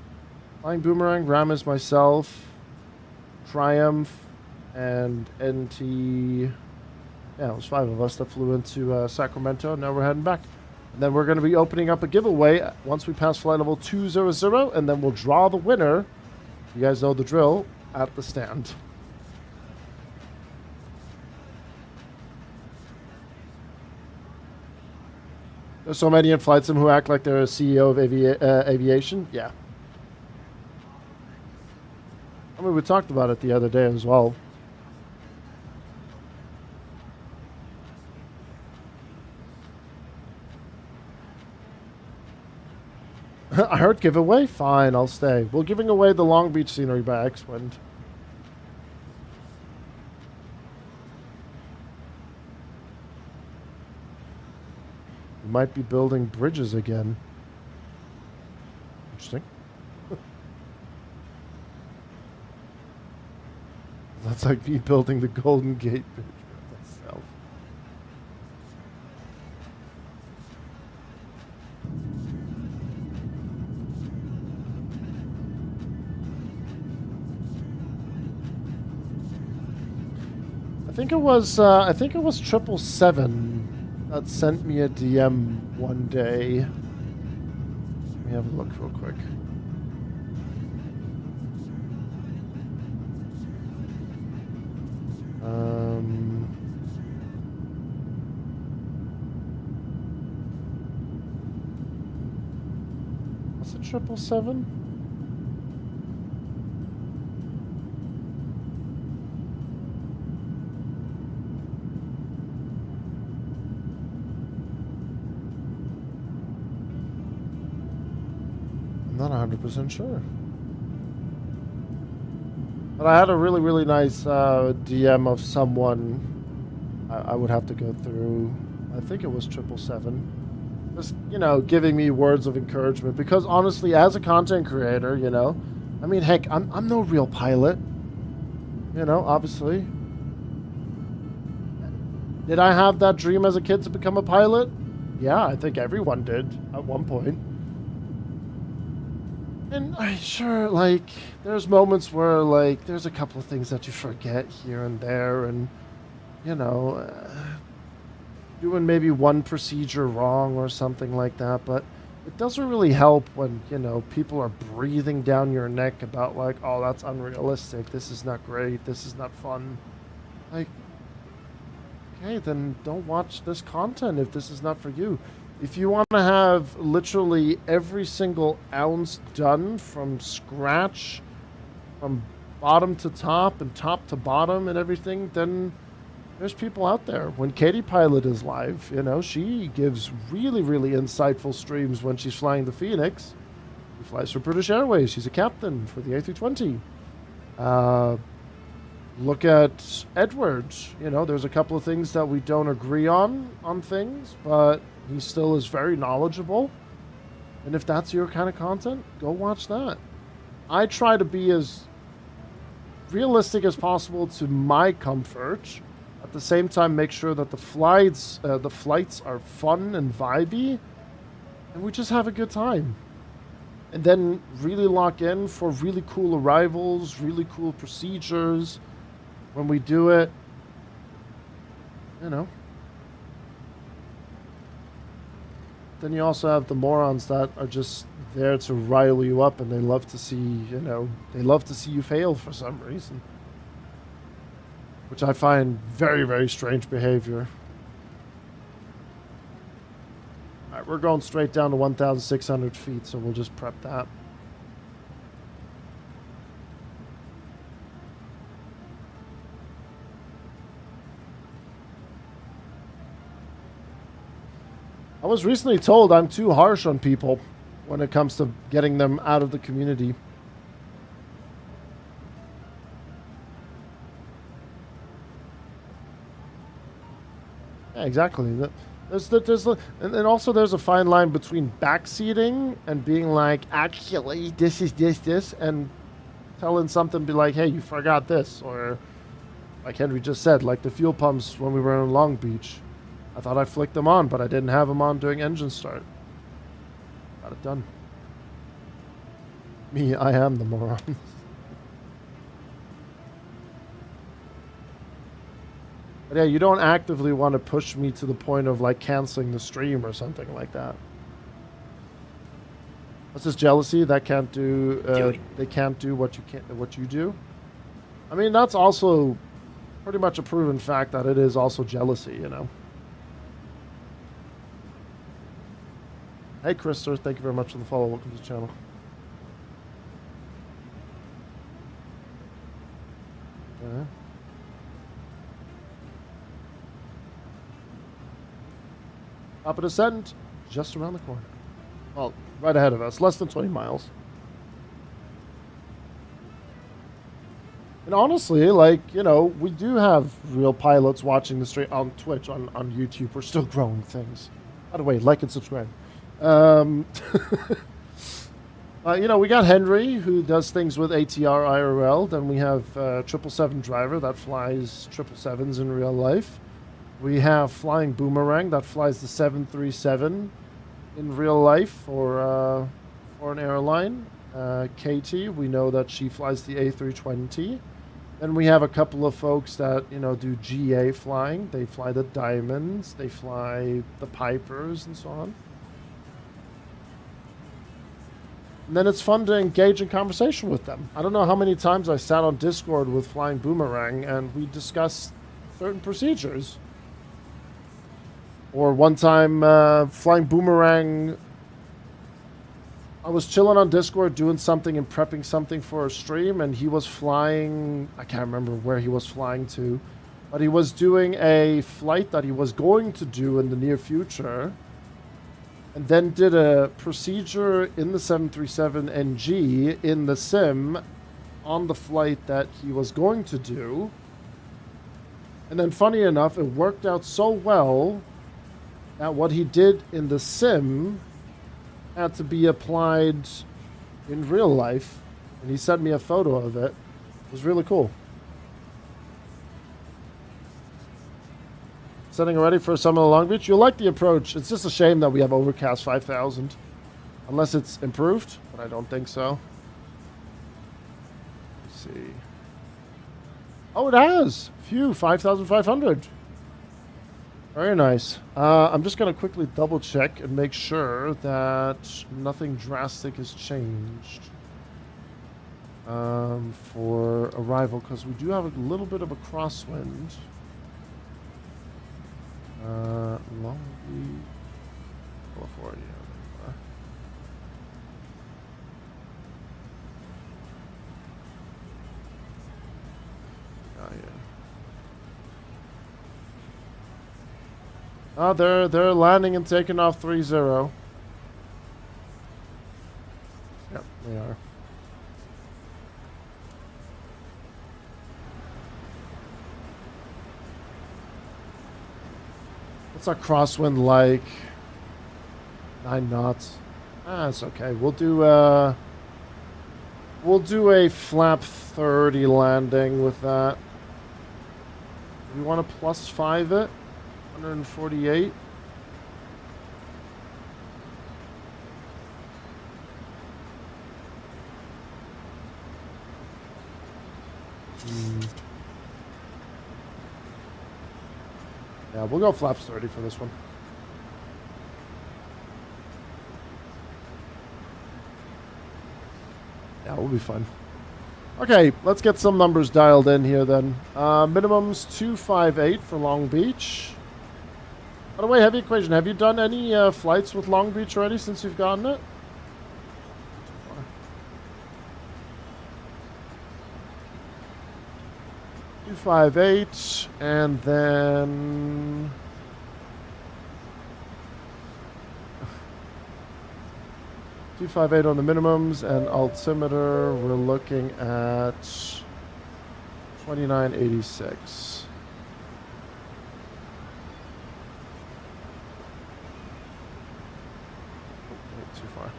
Flying Boomerang, Ramas, myself, Triumph, and NT. Yeah, it was 5 of us that flew into Sacramento. Now we're heading back. And then we're going to be opening up a giveaway once we pass flight level 200, and then we'll draw the winner. You guys know the drill at the stand. There's so many in Flight Sim who act like they're a CEO of aviation. Yeah. I mean, we talked about it the other day as well. I heard giveaway? Fine, I'll stay. We're giving away the Long Beach scenery by XWind. We might be building bridges again. Interesting. That's like me building the Golden Gate Bridge myself. I think it was 777 that sent me a DM one day. Let me have a look real quick. Was it 777? not 100% sure. But I had a really, really nice DM of someone. I would have to go through. I think it was 777. Just, you know, giving me words of encouragement. Because honestly, as a content creator, you know, I mean, heck, I'm no real pilot. You know, obviously. Did I have that dream as a kid to become a pilot? Yeah, I think everyone did at one point. And sure, like, there's moments where, like, there's a couple of things that you forget here and there, and, you know, doing maybe one procedure wrong or something like that, but it doesn't really help when, you know, people are breathing down your neck about, like, oh, that's unrealistic, this is not great, this is not fun. Like, okay, then don't watch this content if this is not for you. If you want to have literally every single ounce done from scratch, from bottom to top and top to bottom and everything, then there's people out there. When Katie Pilot is live, you know, she gives really, really insightful streams when she's flying the Phoenix. She flies for British Airways. She's a captain for the A320. Look at Edwards. You know, there's a couple of things that we don't agree on things, but he still is very knowledgeable. And if that's your kind of content, go watch that. I try to be as realistic as possible to my comfort. At the same time, make sure that the flights are fun and vibey, and we just have a good time. And then really lock in for really cool arrivals, really cool procedures. When we do it, you know. Then you also have the morons that are just there to rile you up, and they love to see, you know, they love to see you fail for some reason. Which I find very, very strange behavior. Alright, we're going straight down to 1,600 feet, so we'll just prep that. I was recently told I'm too harsh on people when it comes to getting them out of the community. Yeah, exactly. And also there's a fine line between backseating and being like, actually, this is this, and telling something, be like, hey, you forgot this, or like Henry just said, like the fuel pumps when we were in Long Beach. I thought I flicked them on, but I didn't have them on during engine start. Got it done. Me, I am the moron. But yeah, you don't actively want to push me to the point of like canceling the stream or something like that. What's this jealousy? That can't do. They can't do what you do. I mean, that's also pretty much a proven fact that it is also jealousy, you know. Hey, Krister, thank you very much for the follow. Welcome to the channel. Okay. Top of descent, just around the corner. Well, right ahead of us, less than 20 miles. And honestly, like, you know, we do have real pilots watching the stream on Twitch, on YouTube. We're still growing things. By the way, like and subscribe. You know, we got Henry, who does things with ATR IRL. Then we have 777 driver that flies 777s in real life. We have Flying Boomerang that flies the 737 in real life for an airline. Katie, we know that she flies the A320. Then we have a couple of folks that, you know, do GA flying. They fly the Diamonds, they fly the Pipers, and so on. And then it's fun to engage in conversation with them. I don't know how many times I sat on Discord with Flying Boomerang and we discussed certain procedures. Or one time, Flying Boomerang, I was chilling on Discord doing something and prepping something for a stream, and he was flying, I can't remember where he was flying to, but he was doing a flight that he was going to do in the near future. and then did a procedure in the 737NG in the sim on the flight that he was going to do. And then funny enough, it worked out so well that what he did in the sim had to be applied in real life. And he sent me a photo of it. It was really cool. Setting ready for Summit of Long Beach. You'll like the approach. It's just a shame that we have overcast 5,000. Unless it's improved, but I don't think so. Let's see. Oh, it has. Phew, 5,500. Very nice. I'm just going to quickly double check and make sure that nothing drastic has changed for arrival, because we do have a little bit of a crosswind. Long Beach, California. Oh, they're landing and taking off 3-0. Yep, they are. What's our crosswind like? 9 knots. Ah, it's okay. We'll do a flap 30 landing with that. We want to +5 it. 148. Yeah, we'll go flaps 30 for this one. Yeah, we'll be fine. Okay, let's get some numbers dialed in here then. Minimum's 258 for Long Beach. By the way, heavy equation, have you done any flights with Long Beach already since you've gotten it? 258, and then 258 on the minimums, and altimeter we're looking at 2986. Too far.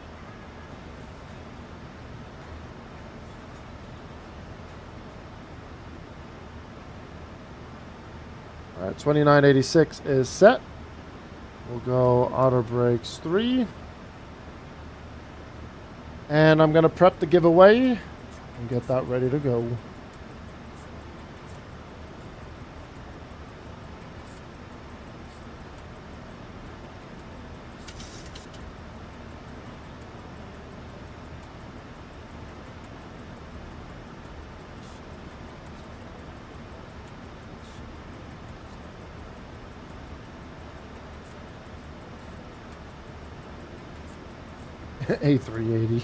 All right, 2986 is set. We'll go auto brakes 3. And I'm going to prep the giveaway and get that ready to go. A380.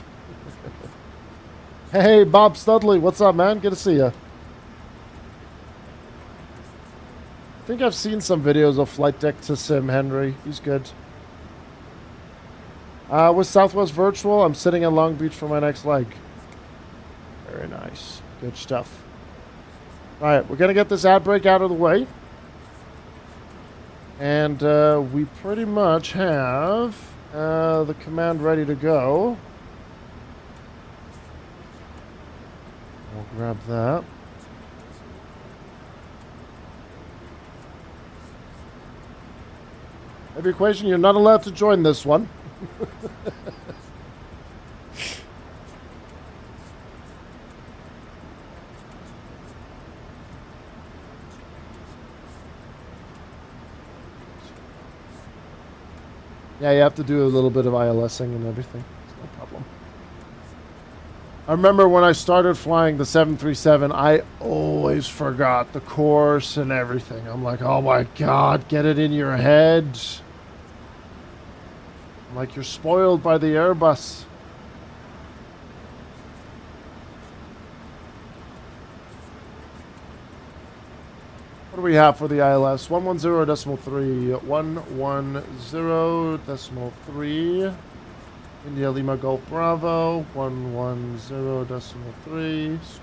Hey, Bob Studley, what's up, man? Good to see you. I think I've seen some videos of Flight Deck to Sim Henry. He's good. With Southwest Virtual, I'm sitting in Long Beach for my next leg. Very nice. Good stuff. All right, we're going to get this ad break out of the way. And we pretty much have the command ready to go. We'll grab that. Every equation, you're not allowed to join this one. Yeah, you have to do a little bit of ILSing and everything. It's no problem. I remember when I started flying the 737, I always forgot the course and everything. I'm like, oh my God, get it in your head. I'm like, you're spoiled by the Airbus. What do we have for the ILS? 110.3. 110.3. India Lima Golf Bravo. 110.3. Switch.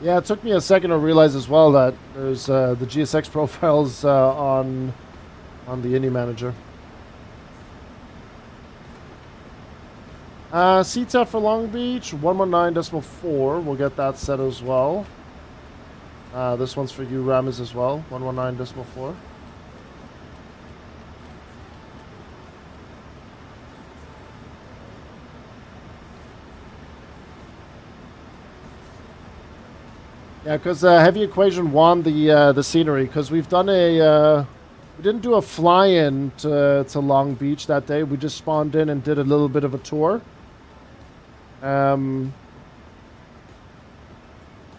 Yeah, it took me a second to realize as well that there's the GSX profiles on the Indy Manager. CTEF for Long Beach, 119.4. We'll get that set as well. This one's for you, Ramis, as well, 119.4. Yeah, because Heavy Equation won the scenery, because we've done we didn't do a fly-in to Long Beach that day. We just spawned in and did a little bit of a tour. And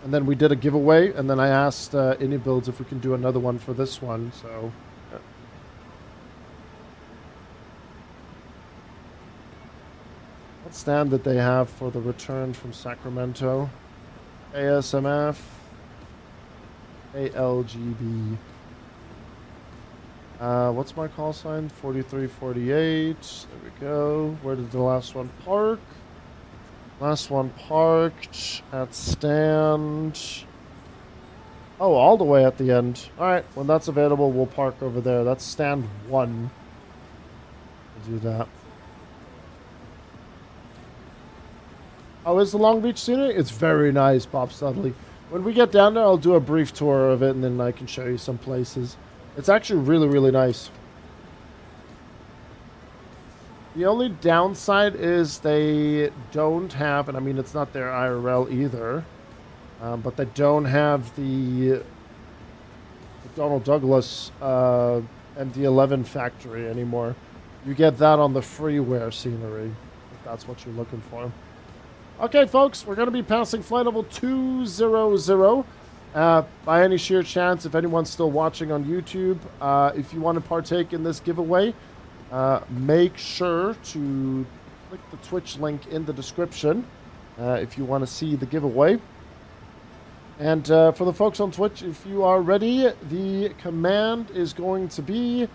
then we did a giveaway, and then I asked Indy Builds if we can do another one for this one, so... Yeah. What stand did they have for the return from Sacramento? ASMF, ALGB. What's my call sign? 4348. There we go. Where did the last one park? Last one parked at stand. Oh, all the way at the end. Alright, when that's available, we'll park over there. That's stand 1. We'll do that. Oh, is the Long Beach scenery? It's very nice, Bob Studley. When we get down there, I'll do a brief tour of it, and then I can show you some places. It's actually really, really nice. The only downside is they don't have, and I mean, it's not their IRL either, but they don't have the McDonnell Douglas MD-11 factory anymore. You get that on the freeware scenery, if that's what you're looking for. Okay, folks, we're going to be passing flight level 200. By any sheer chance, if anyone's still watching on YouTube, if you want to partake in this giveaway, make sure to click the Twitch link in the description if you want to see the giveaway. And for the folks on Twitch, if you are ready, the command is going to be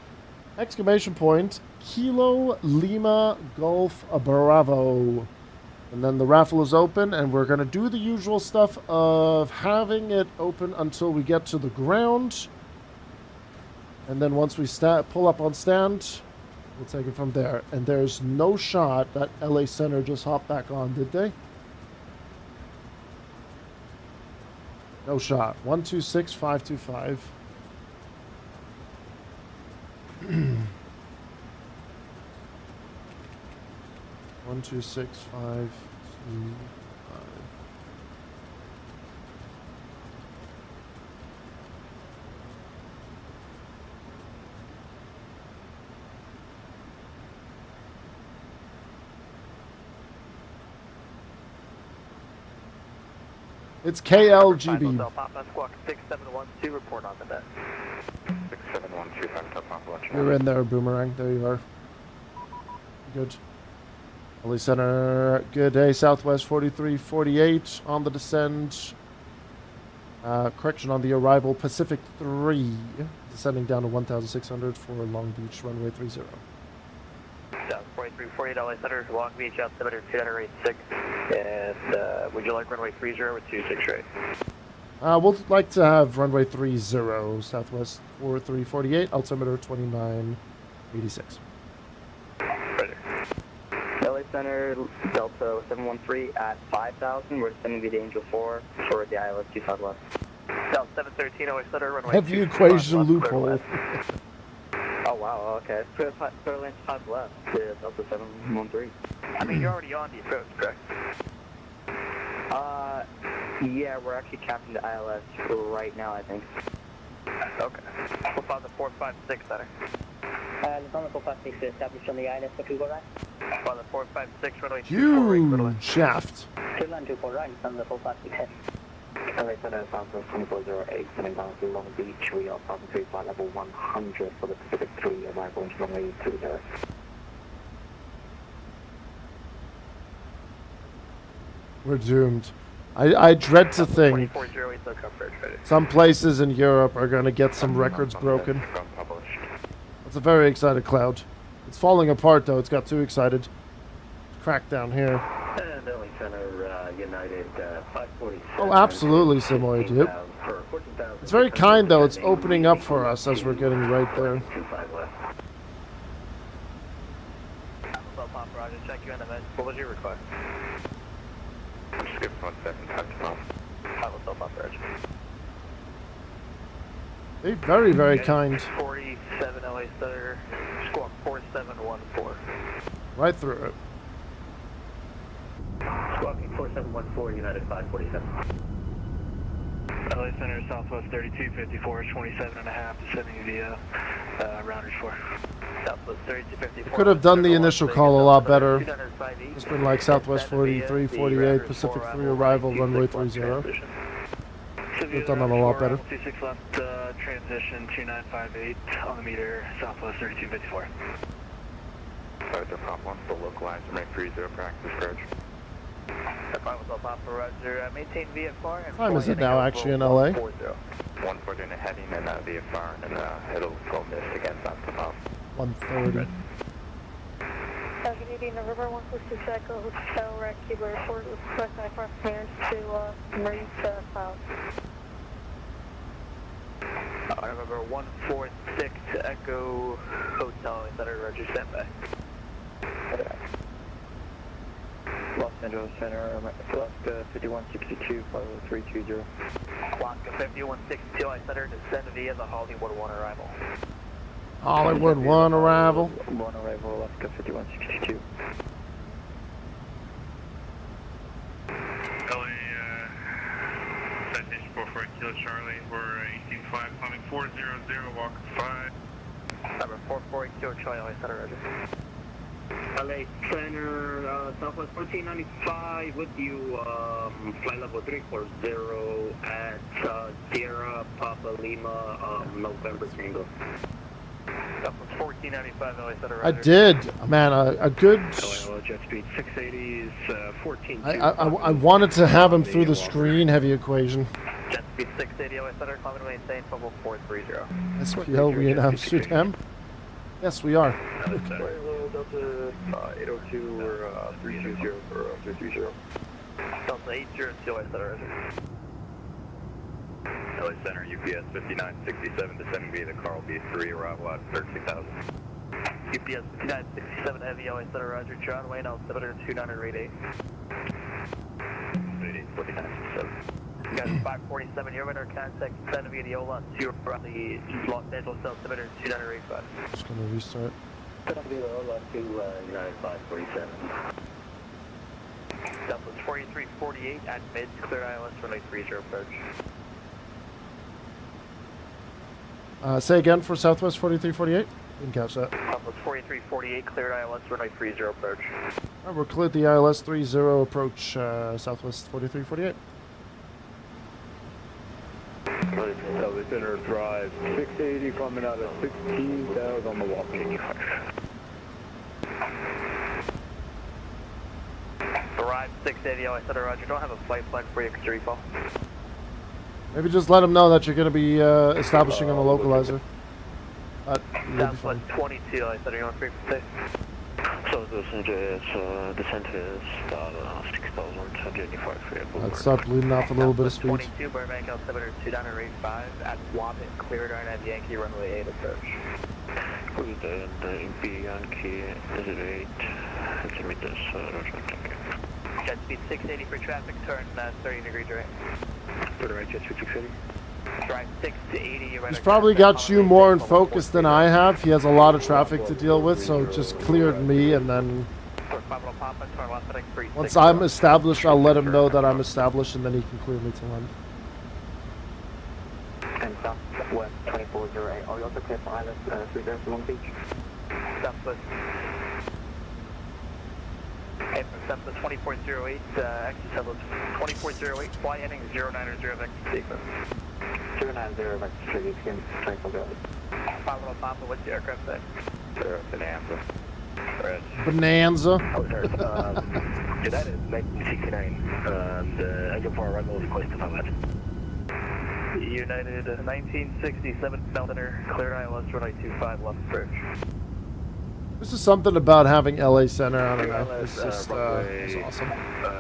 !Kilo Lima Golf Bravo. And then the raffle is open, and we're going to do the usual stuff of having it open until we get to the ground. And then once we pull up on stand, we'll take it from there. And there's no shot that LA Center just hopped back on, did they? No shot. 126525. 126525. It's KLGB. Papa Squawk 6712, report on the net. 6712, Papa. You're in there, Boomerang. There you are. Good. LA Center, good day. Southwest 4348 on the descent. Correction on the arrival, Pacific 3. Descending down to 1,600 for Long Beach, runway 30. South 4348 LA Center, Long Beach, altimeter 286. And would you like runway 30 with 26 rate? We'll like to have runway 30, Southwest 4348, altimeter 2986. LA Center, Delta 713 at 5,000. We're sending the Angel 4 for the ILS 2 Southwest. South 713 LA Center, runway Heavy equation loophole. Oh, wow, okay. Clear lane 5 left to Delta 713. I mean, you're already on the approach, correct? Yeah, we're actually capping the ILS right now, I think. Okay. We'll find the 456 center. Lufthansa 456 established on the ILS for 2 right. Find the 456 runway 24 Huge shaft. Clear line 24 right, Lufthansa 456. LA Center, Southwest 2408, sending down to Long Beach. We are passing through flight level 100 for the Pacific 3, arrival into runway 30. We're doomed. I dread to think 2408, so coverage ready. some places in Europe are going to get some records broken. That's a very excited cloud. It's falling apart though. It's got too excited. Crack down here. And LA Center, United 547. Oh, absolutely, Simoid. Yep. It's very kind though. It's opening up for us as we're getting right there. Pop, Roger, check you in a minute. What was your request? Skip 17, touch off. Pop, Roger. They're very, very kind. 47 LA Center, squawk 4714. Right through it. Squawking 4714, United 547. LA Center, Southwest 3254, 27.5, descending via Rounders 4. Southwest 3254. Could have done the initial call a lot better. It's been like Southwest 43, 48, Pacific 3 arrival, runway 30. Could have done that a lot better. 26 left, transition 2958 on the meter, Southwest 3254. Roger, Pop 1 for localizer, make 30 practice approach. Papa, Roger. Maintain VFR. And Time is it now actually in LA? 140 and a heading and VFR, and then it'll go missed again, back to Pop. 130. Canadian River 146 Echo Hotel Rack Cuba Airport with request my front clearance to Marine South. November 146 Echo Hotel, is that a Roger standby? Los Angeles Center, Alaska 5162, 320. Alaska 5162, I set her descend via the Hollywood 1 arrival. Hollywood 1 arrival. 1 arrival, Alaska 5162. LA, citation 44 Kilo Charlie, we're 185, climbing 400, walk 5. Number 442 Charlie, I set her Roger. LA Center, Southwest 1495 with you, flight level 340 at Sierra Papa Lima, November Tango. Southwest 1495 LA Center Roger. I did, man. A good. Jet speed 680 is 14. I wanted to have him through the screen heavy equation. Jet speed 680 LA Center, climbing to maintain level 430. SPL, we in Amsterdam. Yes, we are. Delta 802 or 320 or 330. Delta 802 LA Center Roger. LA Center, UPS 5967, descending via the Carl B3, arrival at 13,000. UPS 5967 Heavy LA Center Roger. John Wayne, altimeter 2988. 4967. You guys 547, your winner contact descend via the Ola 2 around the Los Angeles altimeter 2985. Just gonna restart. Via Ola to United 547. Southwest 4348 at mids, clear ILS runway 30 approach. Say again for Southwest 4348. Didn't catch that. Southwest 4348, cleared ILS runway 30 approach. Right, we're cleared the ILS 30 approach, Southwest 4348. LA Center Drive 680 coming out of 16,000 on the walking. Arrive 680 LA Center Roger. Don't have a flight plan for you. Could you recall? Maybe just let them know that you're going to be establishing on the localizer. Southwest 22 LA Center. You want frequency? So this is descent is 6,125. Let's start bleeding off a little bit of speed. 22 Burbank altimeter 2985 at Wabbit, cleared RNAV Yankee runway 8 approach. With the MP Yankee is it 8 centimeters, Roger, thank you. Jet speed 680 for traffic, turn 30 degrees right. Put it right, jet speed 680. Drive 680, right. He's probably got you more in focus than I have. He has a lot of traffic to deal with, so just cleared me, and then once I'm established, I'll let him know that I'm established, and then he can clear me to land. And Southwest 2408, are you also clear for Island 30 Long Beach? Southwest Hey, from 2408, exit Cessna 2408, fly heading 090 vector sequence. 090 vector sequence, Tranquil Valley. Papa Papa, what's the aircraft say? Bonanza. Bonanza. Oh, sir. United 1969. Engine 4 arrival requested on that. United 1967, Center, cleared ILS runway 25 left approach. This is something about having LA Center. I don't know. It's just it's awesome.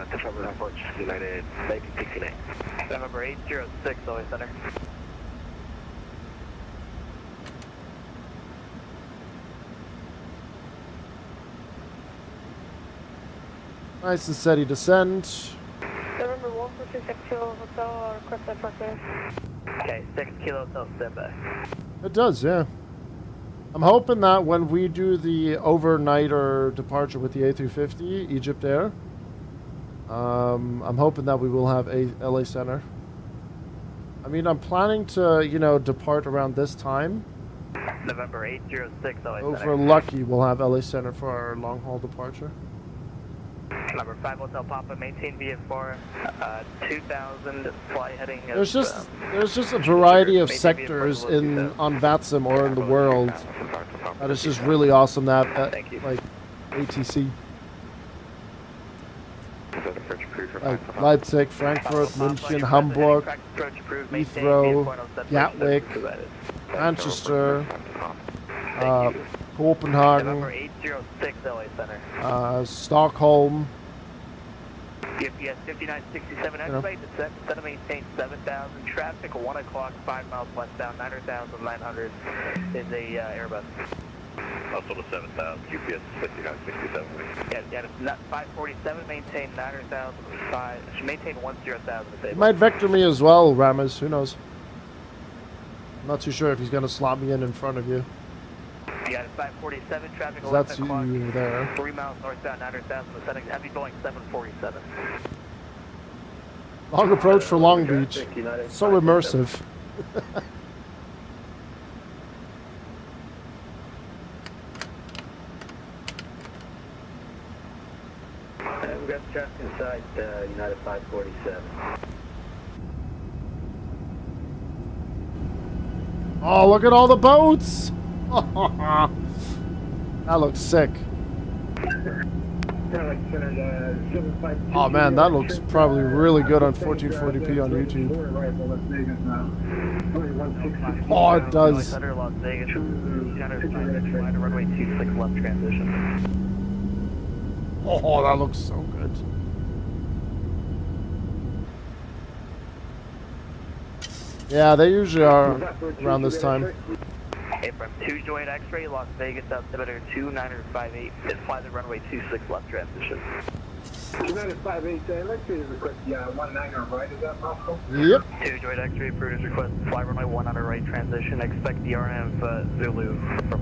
Touchdown approach. United 1969. November 806, LA Center. Nice and steady descent. November 146 Kilo Hotel, request that parking. Okay, 6 Kilo Hotel, standby. It does, yeah. I'm hoping that when we do the overnight or departure with the A350 Egypt Air, I'm hoping that we will have a LA Center. I mean, I'm planning to, you know, depart around this time. November 806, LA So if Center. we're lucky, we'll have LA Center for our long haul departure. Number 5 Hotel Papa, maintain VF4, 2000, fly heading. There's just a variety of sectors on VATSIM or in the world that is just really awesome to have like ATC. Like Leipzig, Frankfurt, München, Hamburg, Heathrow, Gatwick, Manchester, Copenhagen, November 806, LA Center. Stockholm. GPS 5967, activate descent, center maintain 7000, traffic 1 o'clock, 5 miles westbound, 9,900 is a Airbus. Also to 7,000, GPS 5967. Yeah, not 547, maintain 9,005, maintain 10,000. He might vector me as well, Ramos, who knows? I'm not too sure if he's going to slot me in front of you. You got 547, traffic 11 That's o'clock, you there. 3 miles northbound, 9,000, ascending heavy Boeing 747. Long approach for Long Beach. So immersive. We've got traffic inside United 547. Oh, look at all the boats! That looks sick. Oh man, that looks probably really good on 1440p on YouTube. Oh, it does. Las Vegas, runway 26 left transition. Oh, that looks so good. Yeah, they usually are around this time. Hey, from 2 Joint X-Ray, Las Vegas, altimeter 2958, and fly the runway 26 left transition. United 58, let's see the request, 19 on right, is that possible? Yep. 2 Joint X-Ray, approved request, fly runway 1 on the right transition, expect the RNF Zulu from...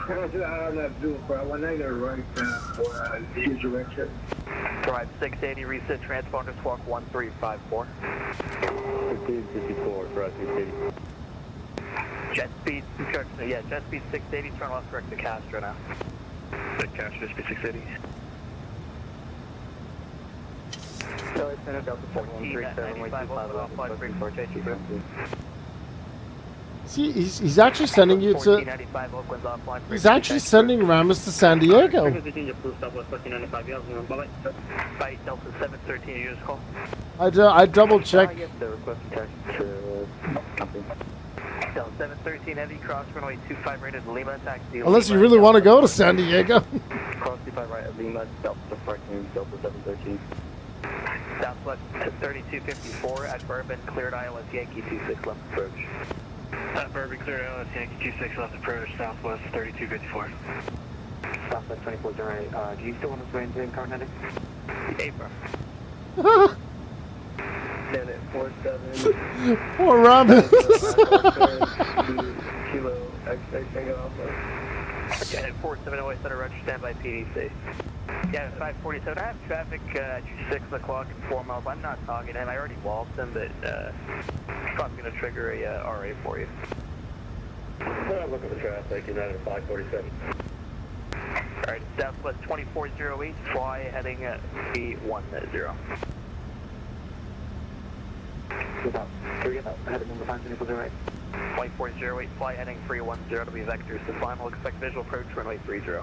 I don't have Zulu for 19 on right for use direction. Provide 680, reset transponder, squawk 1354. 1554, correct, 680. Jet speed, yeah, jet speed 680, turn left correct to Castro now. Castro, speed 680. LA Center, Delta 713, 715, See, he's actually sending you to... He's actually sending Ramos to San Diego. Bite Delta 713, you just call. I double check. Delta 713 heavy, cross runway 25 rated Lima, taxi. Unless you really want to go to San Diego. Cross 25 right at Lima, Delta parking, Delta 713. Southwest 3254 at Bourbon, cleared ILS Yankee 26 left approach. Bourbon, clear ILS Yankee 26 left approach, Southwest 3254. Southwest 24 right, do you still want to swing in Carnetic? April. Senate 47. Poor Ramos. Kilo X-ray taking off. Janet 470 Center, Roger, standby PDC. Yeah, 547. I have traffic at 6 o'clock and 4 miles. I'm not talking to him. I already waltzed him, but probably going to trigger a RA for you. Look at the traffic, United 547. Alright, Southwest 2408, fly heading B10. About 3 about heading number 508. 2408, fly heading 310 to be vectors to final. Expect visual approach, runway 30.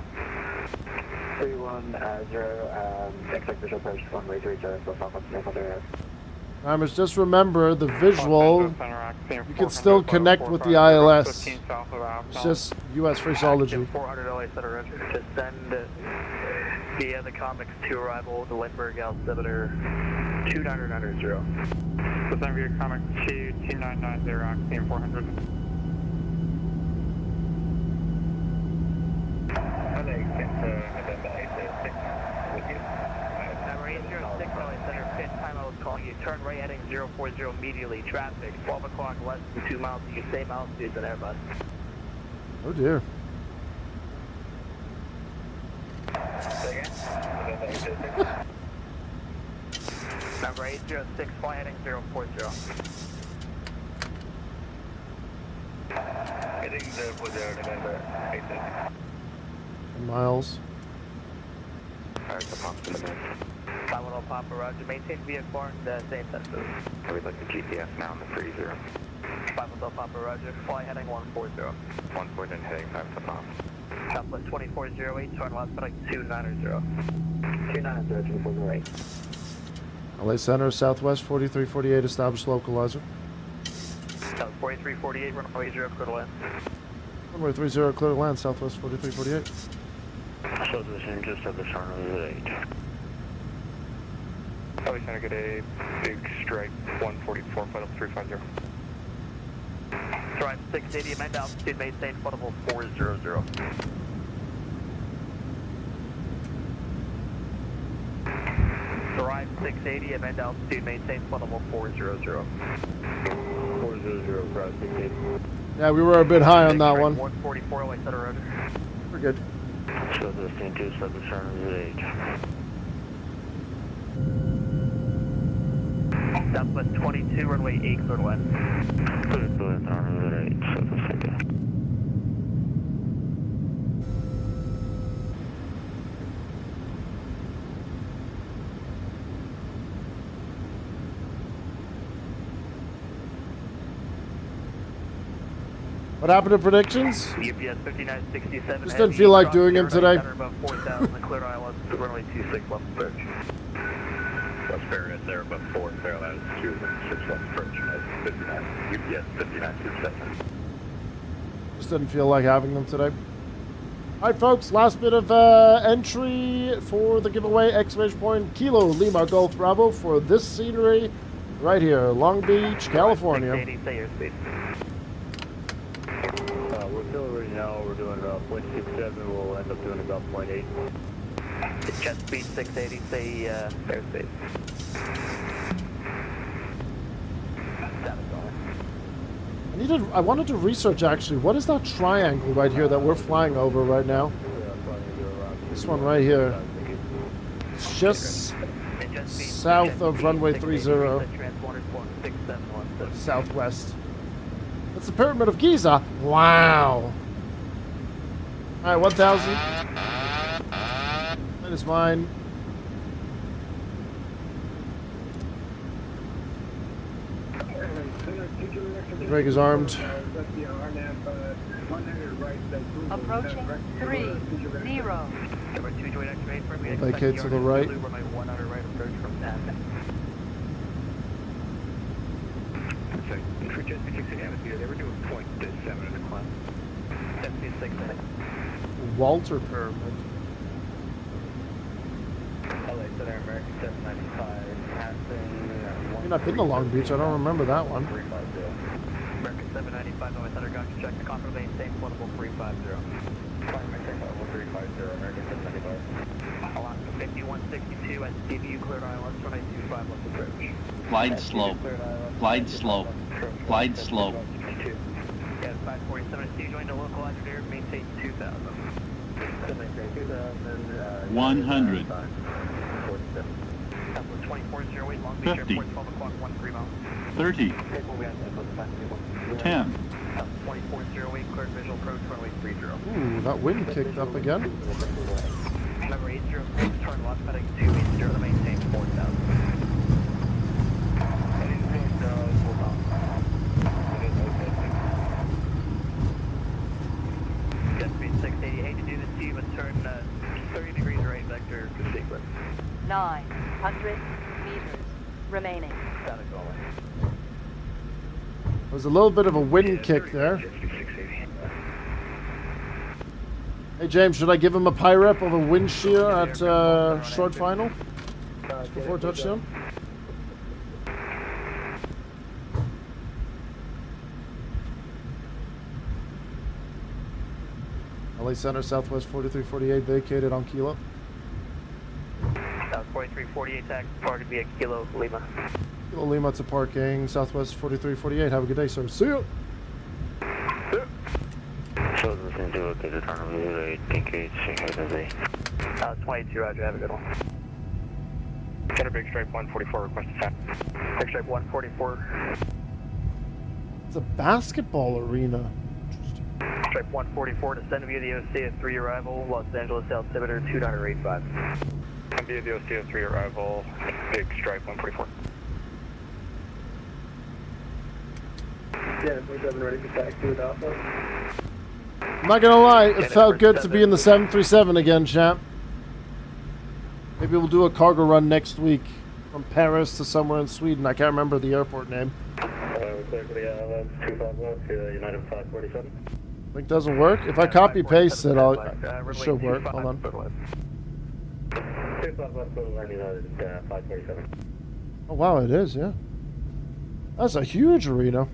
310, expect visual approach, runway 30, so Southwest 2408. Timers, just remember the visual. You can still connect with the ILS. It's just U.S. phraseology. 400 LA Center Roger. Descend via the Comics to arrival, the Lindbergh altimeter 2990. Descend via Comics to 2990, Octane 400. Number 806 LA Center, fifth time I was calling you. Turn right heading 040 immediately. Traffic, 12 o'clock, less than 2 miles to your same altitude as an Airbus. Oh dear. Number 806, fly heading 040. Heading 040, November 806. Miles. Alright, the Papa in the back. 510 Papa, Roger. Maintain VFR and same testers. We'd like the GPS now in the 30. 510 Papa, Roger. Fly heading 140. 140 and heading 5 to Papa. Southwest 2408, turn left heading 290. 290, 2408. LA Center, Southwest 4348, established localizer. South 4348, runway 0, clear to land. Runway 30, clear to land, Southwest 4348. So this is just at the start of the 8. LA Center, get a big strike 144, flight up 350. Drive 680, amend altitude, maintain flight level 400. Drive 680, amend altitude, maintain flight level 400. 400, cross 680. Yeah, we were a bit high on that one. 144, LA Center Road. We're good. So this is just at the start of the 8. Southwest 22, runway 8, clear to land. Clear to land on the 8, so this is What happened to predictions? UPS 5967. Just didn't feel like doing them today. Above 4,000, clear to ILS, runway 26 left approach. West Paris there, above 4, Carolina, 26 left approach, 59, UPS 5927. Just didn't feel like having them today. All right, folks, last bit of entry for the giveaway. Exclamation point Kilo Lima Golf Bravo for this scenery right here, Long Beach, California. 680, say your speed. We're still right now, we're doing 0.67, we'll end up doing about 0.8. Jet speed 680, say airspace. I wanted to research actually, what is that triangle right here that we're flying over right now? This one right here. It's just south of runway 30, southwest. That's the Pyramid of Giza. Wow. All right, 1,000. That is mine. The brake is armed. Approaching 30. Vacate to the right. They were doing 0.7 in the climb. Walter Pyramid. LA Center, American 795, passing. I mean, I've been to Long Beach. I don't remember that one. American 795, Noise Center, gun check the comfort lane, same level 350. Maintain level 350, American 795. Alaska 5162, at DBU cleared ILS, runway 25 left approach. Glide slow. Glide slow. Glide slow. Yeah, 547, see you join the local engineer, maintain 2000. 100. 2408, Long Beach 50. Airport, 12 o'clock, 13 miles. 30. 10. 24-0, wait, cleared visual approach, runway 30. Ooh, that wind kicked up again. Number 806, turn left, heading 280 to maintain 4,000. Jet speed 680, hate to do this to you, but turn 30 degrees right vector to sequence. 900 meters remaining. Static all in. There was a little bit of a wind kick there. Hey James, should I give him a PIREP of a wind shear at short final before touchdown? LA Center, Southwest 4348, vacated on Kilo. South 4348, tax, target via Kilo Lima. Kilo Lima to parking, Southwest 4348. Have a good day, sir. See you. So this is located on the ticket, 22, roger, have a good one. Center Big Stripe 144, request attack. Big Stripe 144. It's a basketball arena. Stripe 144, descend via the OC at 3 arrival, Los Angeles altimeter 2985. Come via the OC at 3 arrival, Big Stripe 144. Yeah, 47 ready for taxi with Alpha. I'm not gonna lie, it felt good to be in the 737 again, champ. Maybe we'll do a cargo run next week from Paris to somewhere in Sweden. I can't remember the airport name. We're clear for the ILS 251 to United 547. Link doesn't work. If I copy paste it, it should work. Hold on. 251 United 547. Oh wow, it is, yeah. That's a huge arena.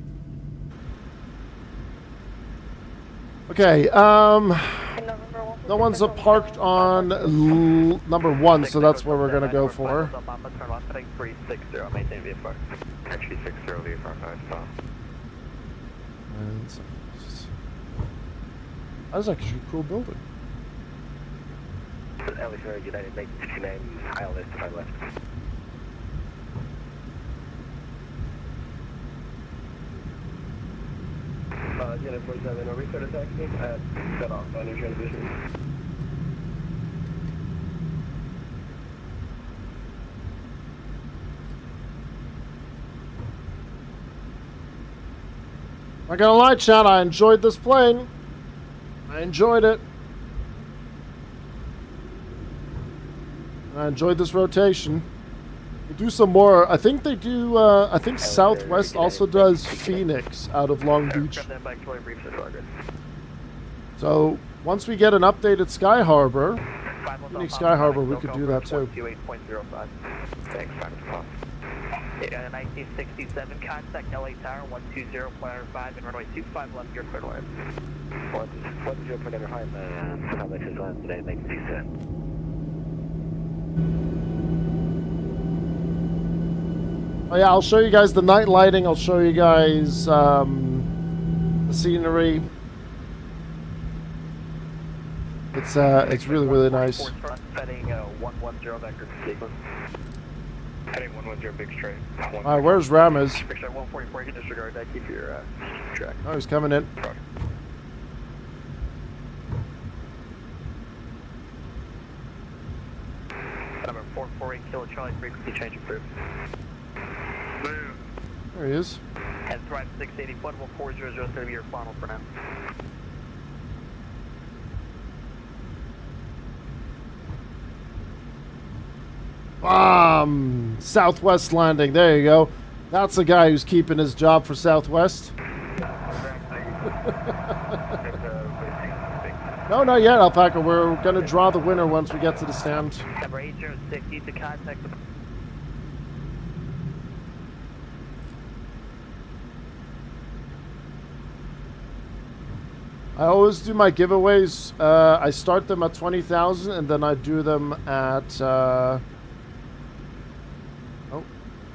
Okay, no one's parked on number 1, so that's where we're gonna go for. Turn left, heading 360, maintain VFR. Entry 60, VFR 5 stop. And so, that's actually a cool building. LA United, make 69, ILS to my left. Unit 47, are we clear to taxi? Set off on your transition. Not gonna lie, chat, I enjoyed this plane. I enjoyed it. I enjoyed this rotation. We'll do some more. I think they do, I think Southwest also does Phoenix out of Long Beach. So, once we get an updated Sky Harbor, Phoenix Sky Harbor, we could do that too. Thanks, 1967, contact LA Tower 120.5 and runway 25 left, your clear line. 120.5, how much is on today, make 210. Oh yeah, I'll show you guys the night lighting. I'll show you guys the scenery. It's really nice. Heading 110 vector sequence. Heading 110 Big Stripe. Alright, where's Rames? Big Stripe 144, you can disregard that, keep your track. Oh, he's coming in. Number 448 Kilo Charlie, frequency change approved. There he is. And Thrive 680, flighable 400 is going to be your final for now. Southwest landing. There you go. That's the guy who's keeping his job for Southwest. No, not yet, Alpaca. We're going to draw the winner once we get to the stand. Number 806, need to contact the... I always do my giveaways. I start them at 20,000 and then I do them at... Oh,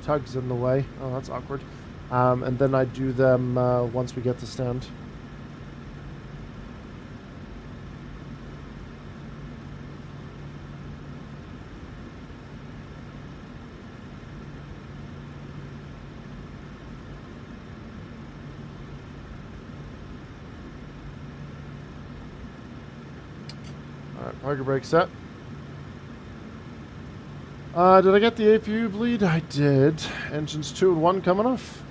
Tug's in the way. Oh, that's awkward. And then I do them once we get to stand. Parker brake set. Did I get the APU bleed? I did. Engines 2 and 1 coming off.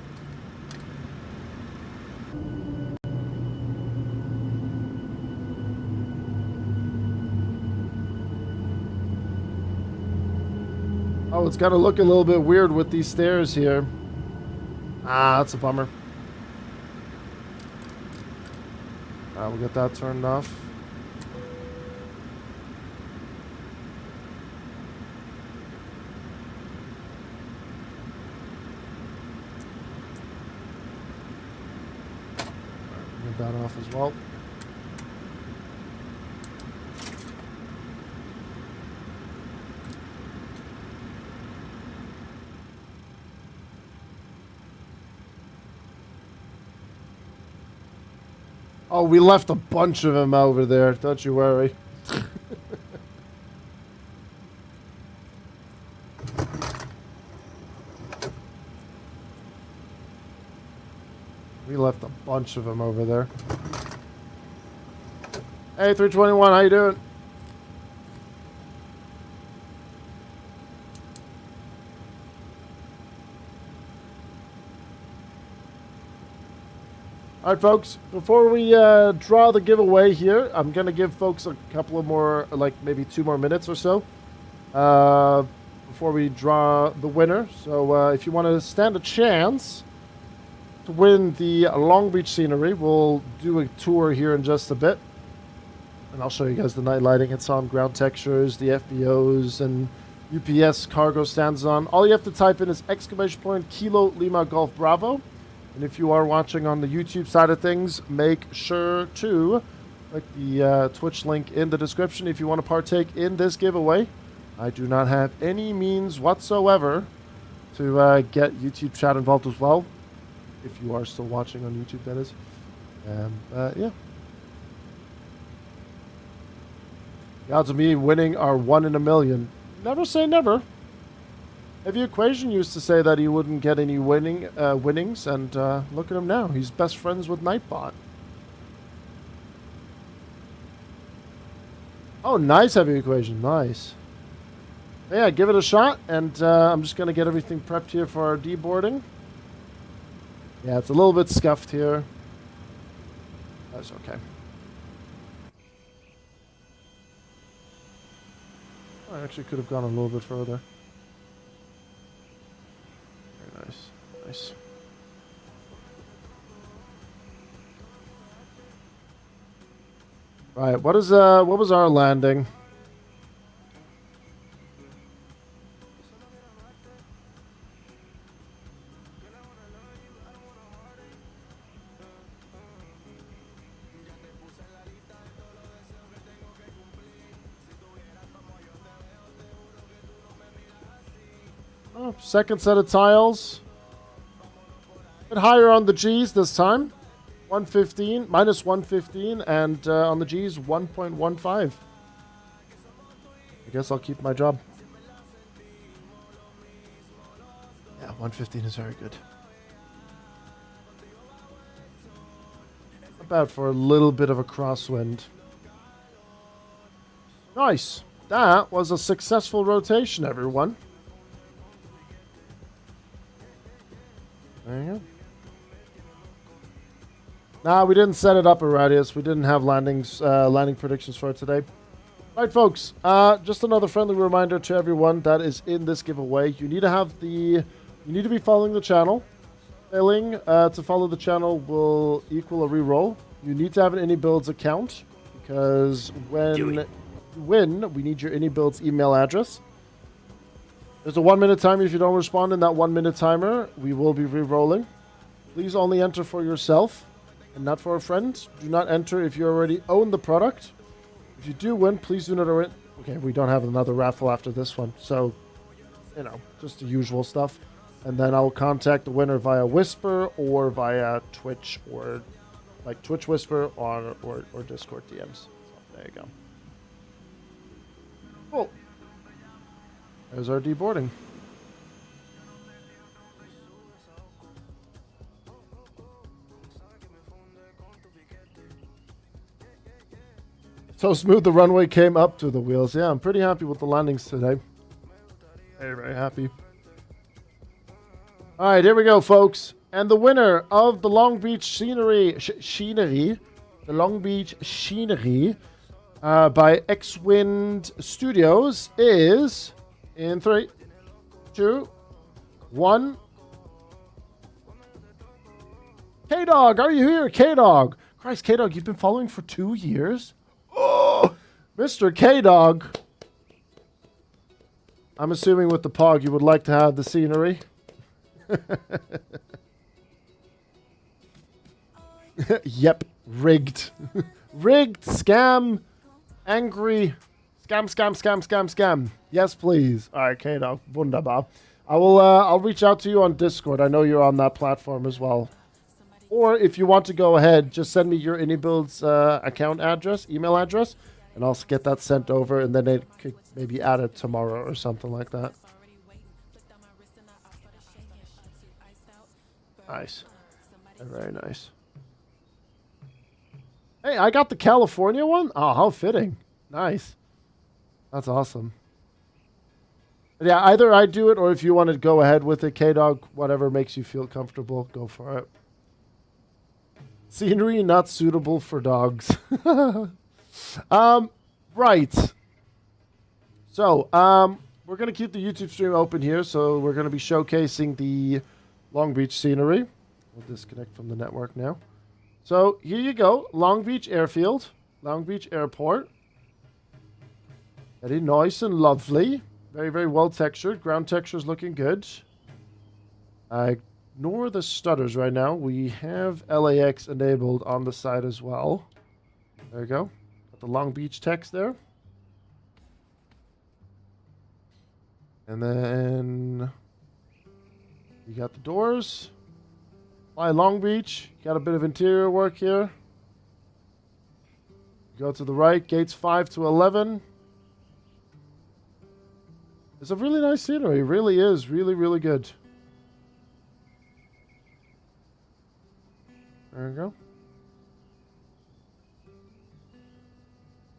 Oh, it's got to look a little bit weird with these stairs here. Ah, that's a bummer. We'll get that turned off. Get that off as well. Oh, we left a bunch of them over there. Don't you worry. We left a bunch of them over there. Hey, 321, how you doing? Alright folks, before we draw the giveaway here, I'm going to give folks a couple of more, like maybe 2 more minutes or so, before we draw the winner. So if you want to stand a chance to win the Long Beach scenery, we'll do a tour here in just a bit. And I'll show you guys the night lighting. It's on, ground textures, the FBOs, and UPS cargo stands on. All you have to type in is ! Kilo Lima Golf Bravo. And if you are watching on the YouTube side of things, make sure to click the Twitch link in the description if you want to partake in this giveaway. I do not have any means whatsoever to get YouTube chat involved as well. If you are still watching on YouTube, that is. Yeah. The odds of me winning are 1 in a million. Never say never. Heavy Equation used to say that he wouldn't get any winnings, and look at him now. He's best friends with Nightbot. Oh, nice, Heavy Equation. Nice. Yeah, give it a shot, and I'm just going to get everything prepped here for our deboarding. Yeah, it's a little bit scuffed here. That's okay. I actually could have gone a little bit further. Very nice. Nice. Right, what was our landing? Oh, second set of tiles. A bit higher on the G's this time. 115, minus 115, and on the G's, 1.15. I guess I'll keep my job. Yeah, 115 is very good. Not bad for a little bit of a crosswind. Nice. That was a successful rotation, everyone. There you go. Nah, we didn't set it up, Aradius. We didn't have landing predictions for it today. Right, folks. Just another friendly reminder to everyone that is in this giveaway. You need to be following the channel. Failing to follow the channel will equal a reroll. You need to have an AnyBuilds account because when you win, we need your AnyBuilds email address. There's a 1-minute timer. If you don't respond in that 1-minute timer, we will be re-rolling. Please only enter for yourself and not for a friend. Do not enter if you already own the product. If you do win, please do not win. Okay, we don't have another raffle after this one. So, you know, just the usual stuff. And then I'll contact the winner via Whisper or via Twitch or like Twitch Whisper or Discord DMs. So, there you go. Cool. There's our deboarding. So smooth the runway came up to the wheels. Yeah, I'm pretty happy with the landings today. Very, very happy. All right, here we go, folks. And the winner of the Long Beach Scenery, the Long Beach Scenery by XWind Studios is in 3, 2, 1. K-Dog, are you here? K-Dog. Christ, K-Dog, you've been following for 2 years? Oh, Mr. K-Dog. I'm assuming with the POG you would like to have the scenery. Yep, rigged. Rigged, scam, angry, scam. Yes, please. All right, K-Dog, wunderbar. I'll reach out to you on Discord. I know you're on that platform as well. Or if you want to go ahead, just send me your AnyBuild's account address, email address, and I'll get that sent over, and then it could maybe add it tomorrow or something like that. Nice. Very nice. Hey, I got the California one? Oh, how fitting. Nice. That's awesome. But yeah, either I do it, or if you want to go ahead with it, K-Dog, whatever makes you feel comfortable, go for it. Scenery not suitable for dogs. Right. So, we're going to keep the YouTube stream open here. So, we're going to be showcasing the Long Beach scenery. We'll disconnect from the network now. So, here you go. Long Beach Airfield. Long Beach Airport. Very nice and lovely. Very, very well textured. Ground texture is looking good. Ignore the stutters right now. We have LAX enabled on the side as well. There you go. Got the Long Beach text there. And then you got the doors. Fly Long Beach. Got a bit of interior work here. Go to the right. Gates 5 to 11. It's a really nice scenery. It really is. Really, really good. There we go.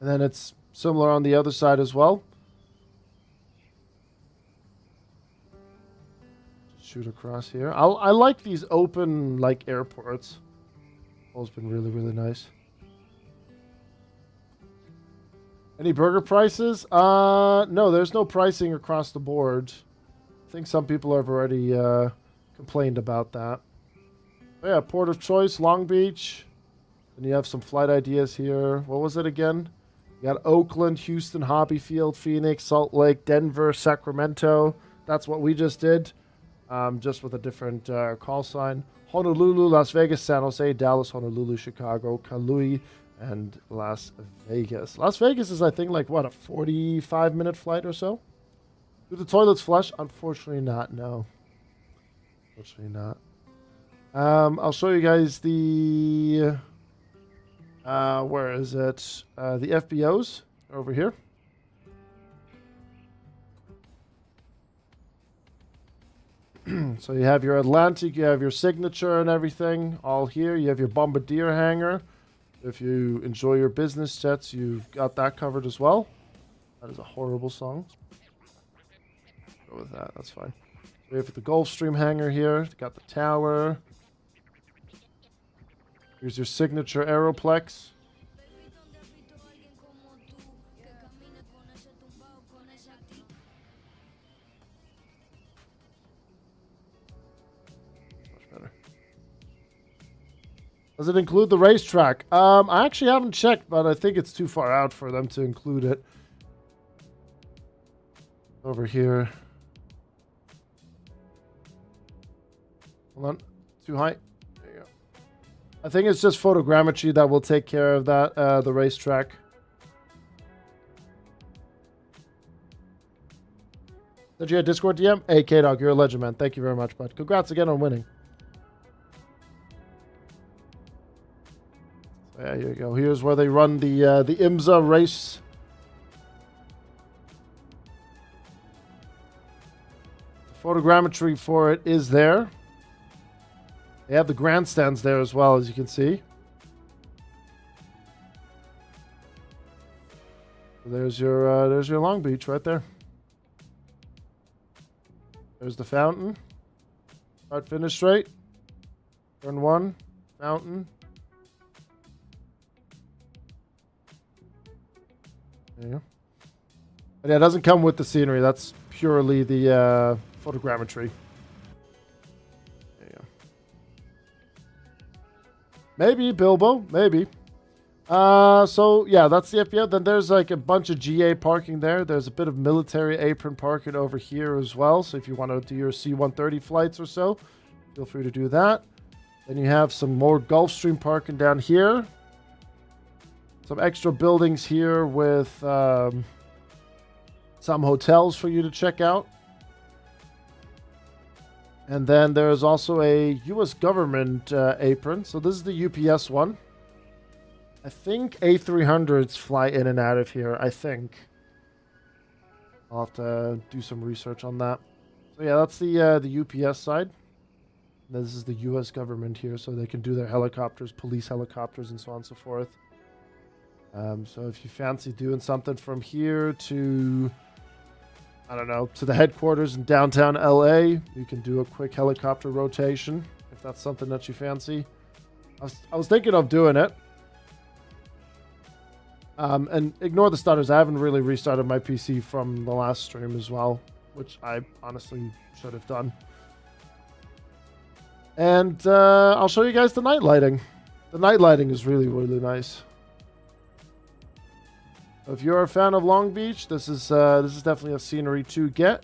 And then it's similar on the other side as well. Shoot across here. I like these open, like, airports. It's been really, really nice. Any burger prices? No, there's no pricing across the board. I think some people have already complained about that. But yeah, port of choice, Long Beach. And you have some flight ideas here. What was it again? You got Oakland, Houston, Hobby Field, Phoenix, Salt Lake, Denver, Sacramento. That's what we just did. Just with a different call sign. Honolulu, Las Vegas, San Jose, Dallas, Honolulu, Chicago, Kauai, and Las Vegas. Las Vegas is, I think, like, what, a 45-minute flight or so? Do the toilets flush? Unfortunately not, no. Unfortunately not. I'll show you guys the... where is it? The FBOs over here. So you have your Atlantic, you have your Signature and everything all here. You have your Bombardier hangar. If you enjoy your business jets, you've got that covered as well. That is a horrible song. Go with that, that's fine. We have the Gulfstream hangar here. Got the tower. Here's your Signature Aeroplex. Does it include the racetrack? I actually haven't checked, but I think it's too far out for them to include it. Over here. Hold on. Too high. There you go. I think it's just photogrammetry that will take care of that, the racetrack. Did you get Discord DM? Hey, K-Dog, you're a legend, man. Thank you very much, bud. Congrats again on winning. Yeah, here you go. Here's where they run the IMSA race. Photogrammetry for it is there. They have the grandstands there as well, as you can see. So there's your Long Beach right there. There's the fountain. Start, finish straight. Turn 1. Fountain. There you go. But yeah, it doesn't come with the scenery. That's purely the photogrammetry. There you go. Maybe, Bilbo. Maybe. So yeah, that's the FBO. Then there's like a bunch of GA parking there. There's a bit of military apron parking over here as well. So if you want to do your C-130 flights or so, feel free to do that. Then you have some more Gulfstream parking down here. Some extra buildings here with some hotels for you to check out. And then there's also a U.S. government apron. So this is the UPS one. I think A300s fly in and out of here, I think. I'll have to do some research on that. So yeah, that's the UPS side. This is the U.S. government here, so they can do their helicopters, police helicopters, and so on and so forth. So if you fancy doing something from here to, I don't know, to the headquarters in downtown LA, you can do a quick helicopter rotation, if that's something that you fancy. I was thinking of doing it. And ignore the stutters. I haven't really restarted my PC from the last stream as well, which I honestly should have done. And I'll show you guys the night lighting. The night lighting is really, really nice. If you're a fan of Long Beach, this is definitely a scenery to get.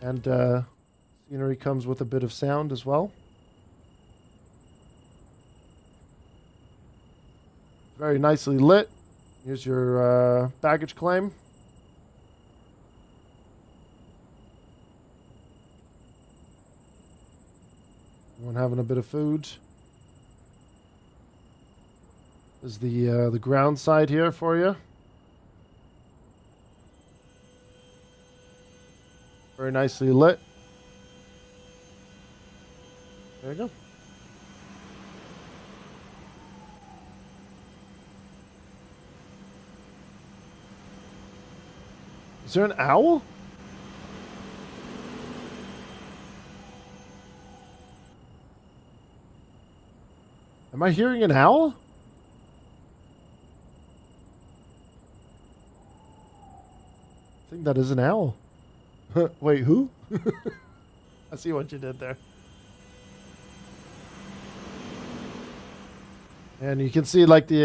And scenery comes with a bit of sound as well. Very nicely lit. Here's your baggage claim. Everyone having a bit of food. There's the ground side here for you. Very nicely lit. There you go. Is there an owl? Am I hearing an owl? I think that is an owl. Wait, who? I see what you did there. And you can see like the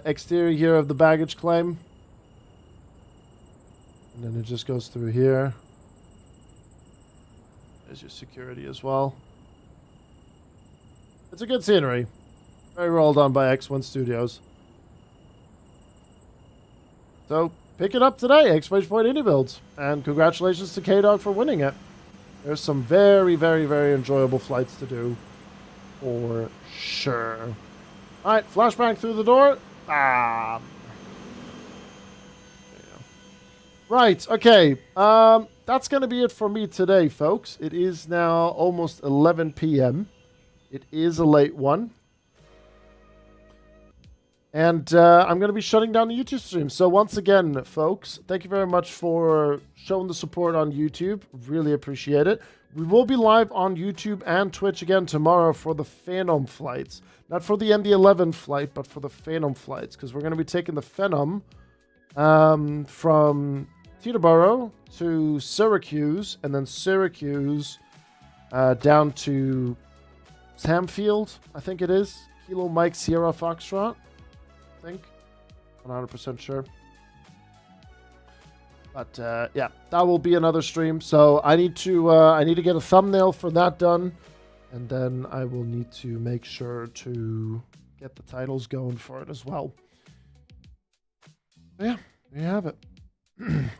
exterior here of the baggage claim. And then it just goes through here. There's your security as well. It's a good scenery. Very well done by XWind Studios. So, pick it up today, X-Point Indie Builds. And congratulations to K-Dog for winning it. There's some very, very, very enjoyable flights to do. For sure. Alright, flashbang through the door. Right, okay. That's going to be it for me today, folks. It is now almost 11 p.m. It is a late one. And I'm going to be shutting down the YouTube stream. So once again, folks, thank you very much for showing the support on YouTube. Really appreciate it. We will be live on YouTube and Twitch again tomorrow for the Phantom flights. Not for the MD-11 flight, but for the Phantom flights. Because we're going to be taking the Phantom from Teterboro to Syracuse, and then Syracuse down to Samfield, I think it is. Kilo Mike Sierra Foxtrot, I think. 100% sure. But yeah, that will be another stream. So I need to get a thumbnail for that done, and then I will need to make sure to get the titles going for it as well. Yeah, there you have it.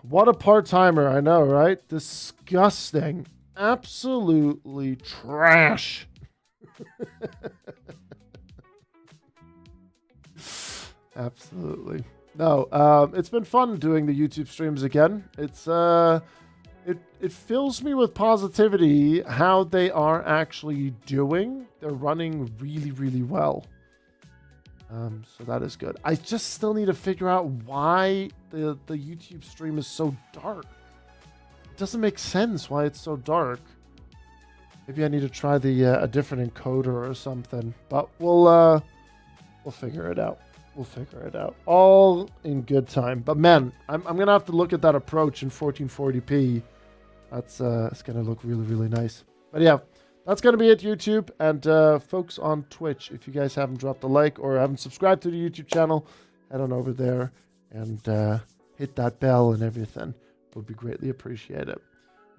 What a part-timer, I know, right? Disgusting. Absolutely trash. Absolutely. No, it's been fun doing the YouTube streams again. It's it fills me with positivity how they are actually doing. They're running really, really well. So that is good. I just still need to figure out why the YouTube stream is so dark. It doesn't make sense why it's so dark. Maybe I need to try a different encoder or something. But we'll figure it out. We'll figure it out. All in good time. But man, I'm gonna have to look at that approach in 1440p. That's it's gonna look really, really nice. But yeah. That's going to be it, YouTube. And folks on Twitch, if you guys haven't dropped a like or haven't subscribed to the YouTube channel, head on over there and hit that bell and everything. Would be greatly appreciated.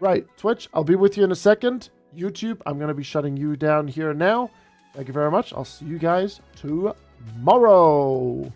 Right, Twitch, I'll be with you in a second. YouTube, I'm going to be shutting you down here now. Thank you very much. I'll see you guys tomorrow.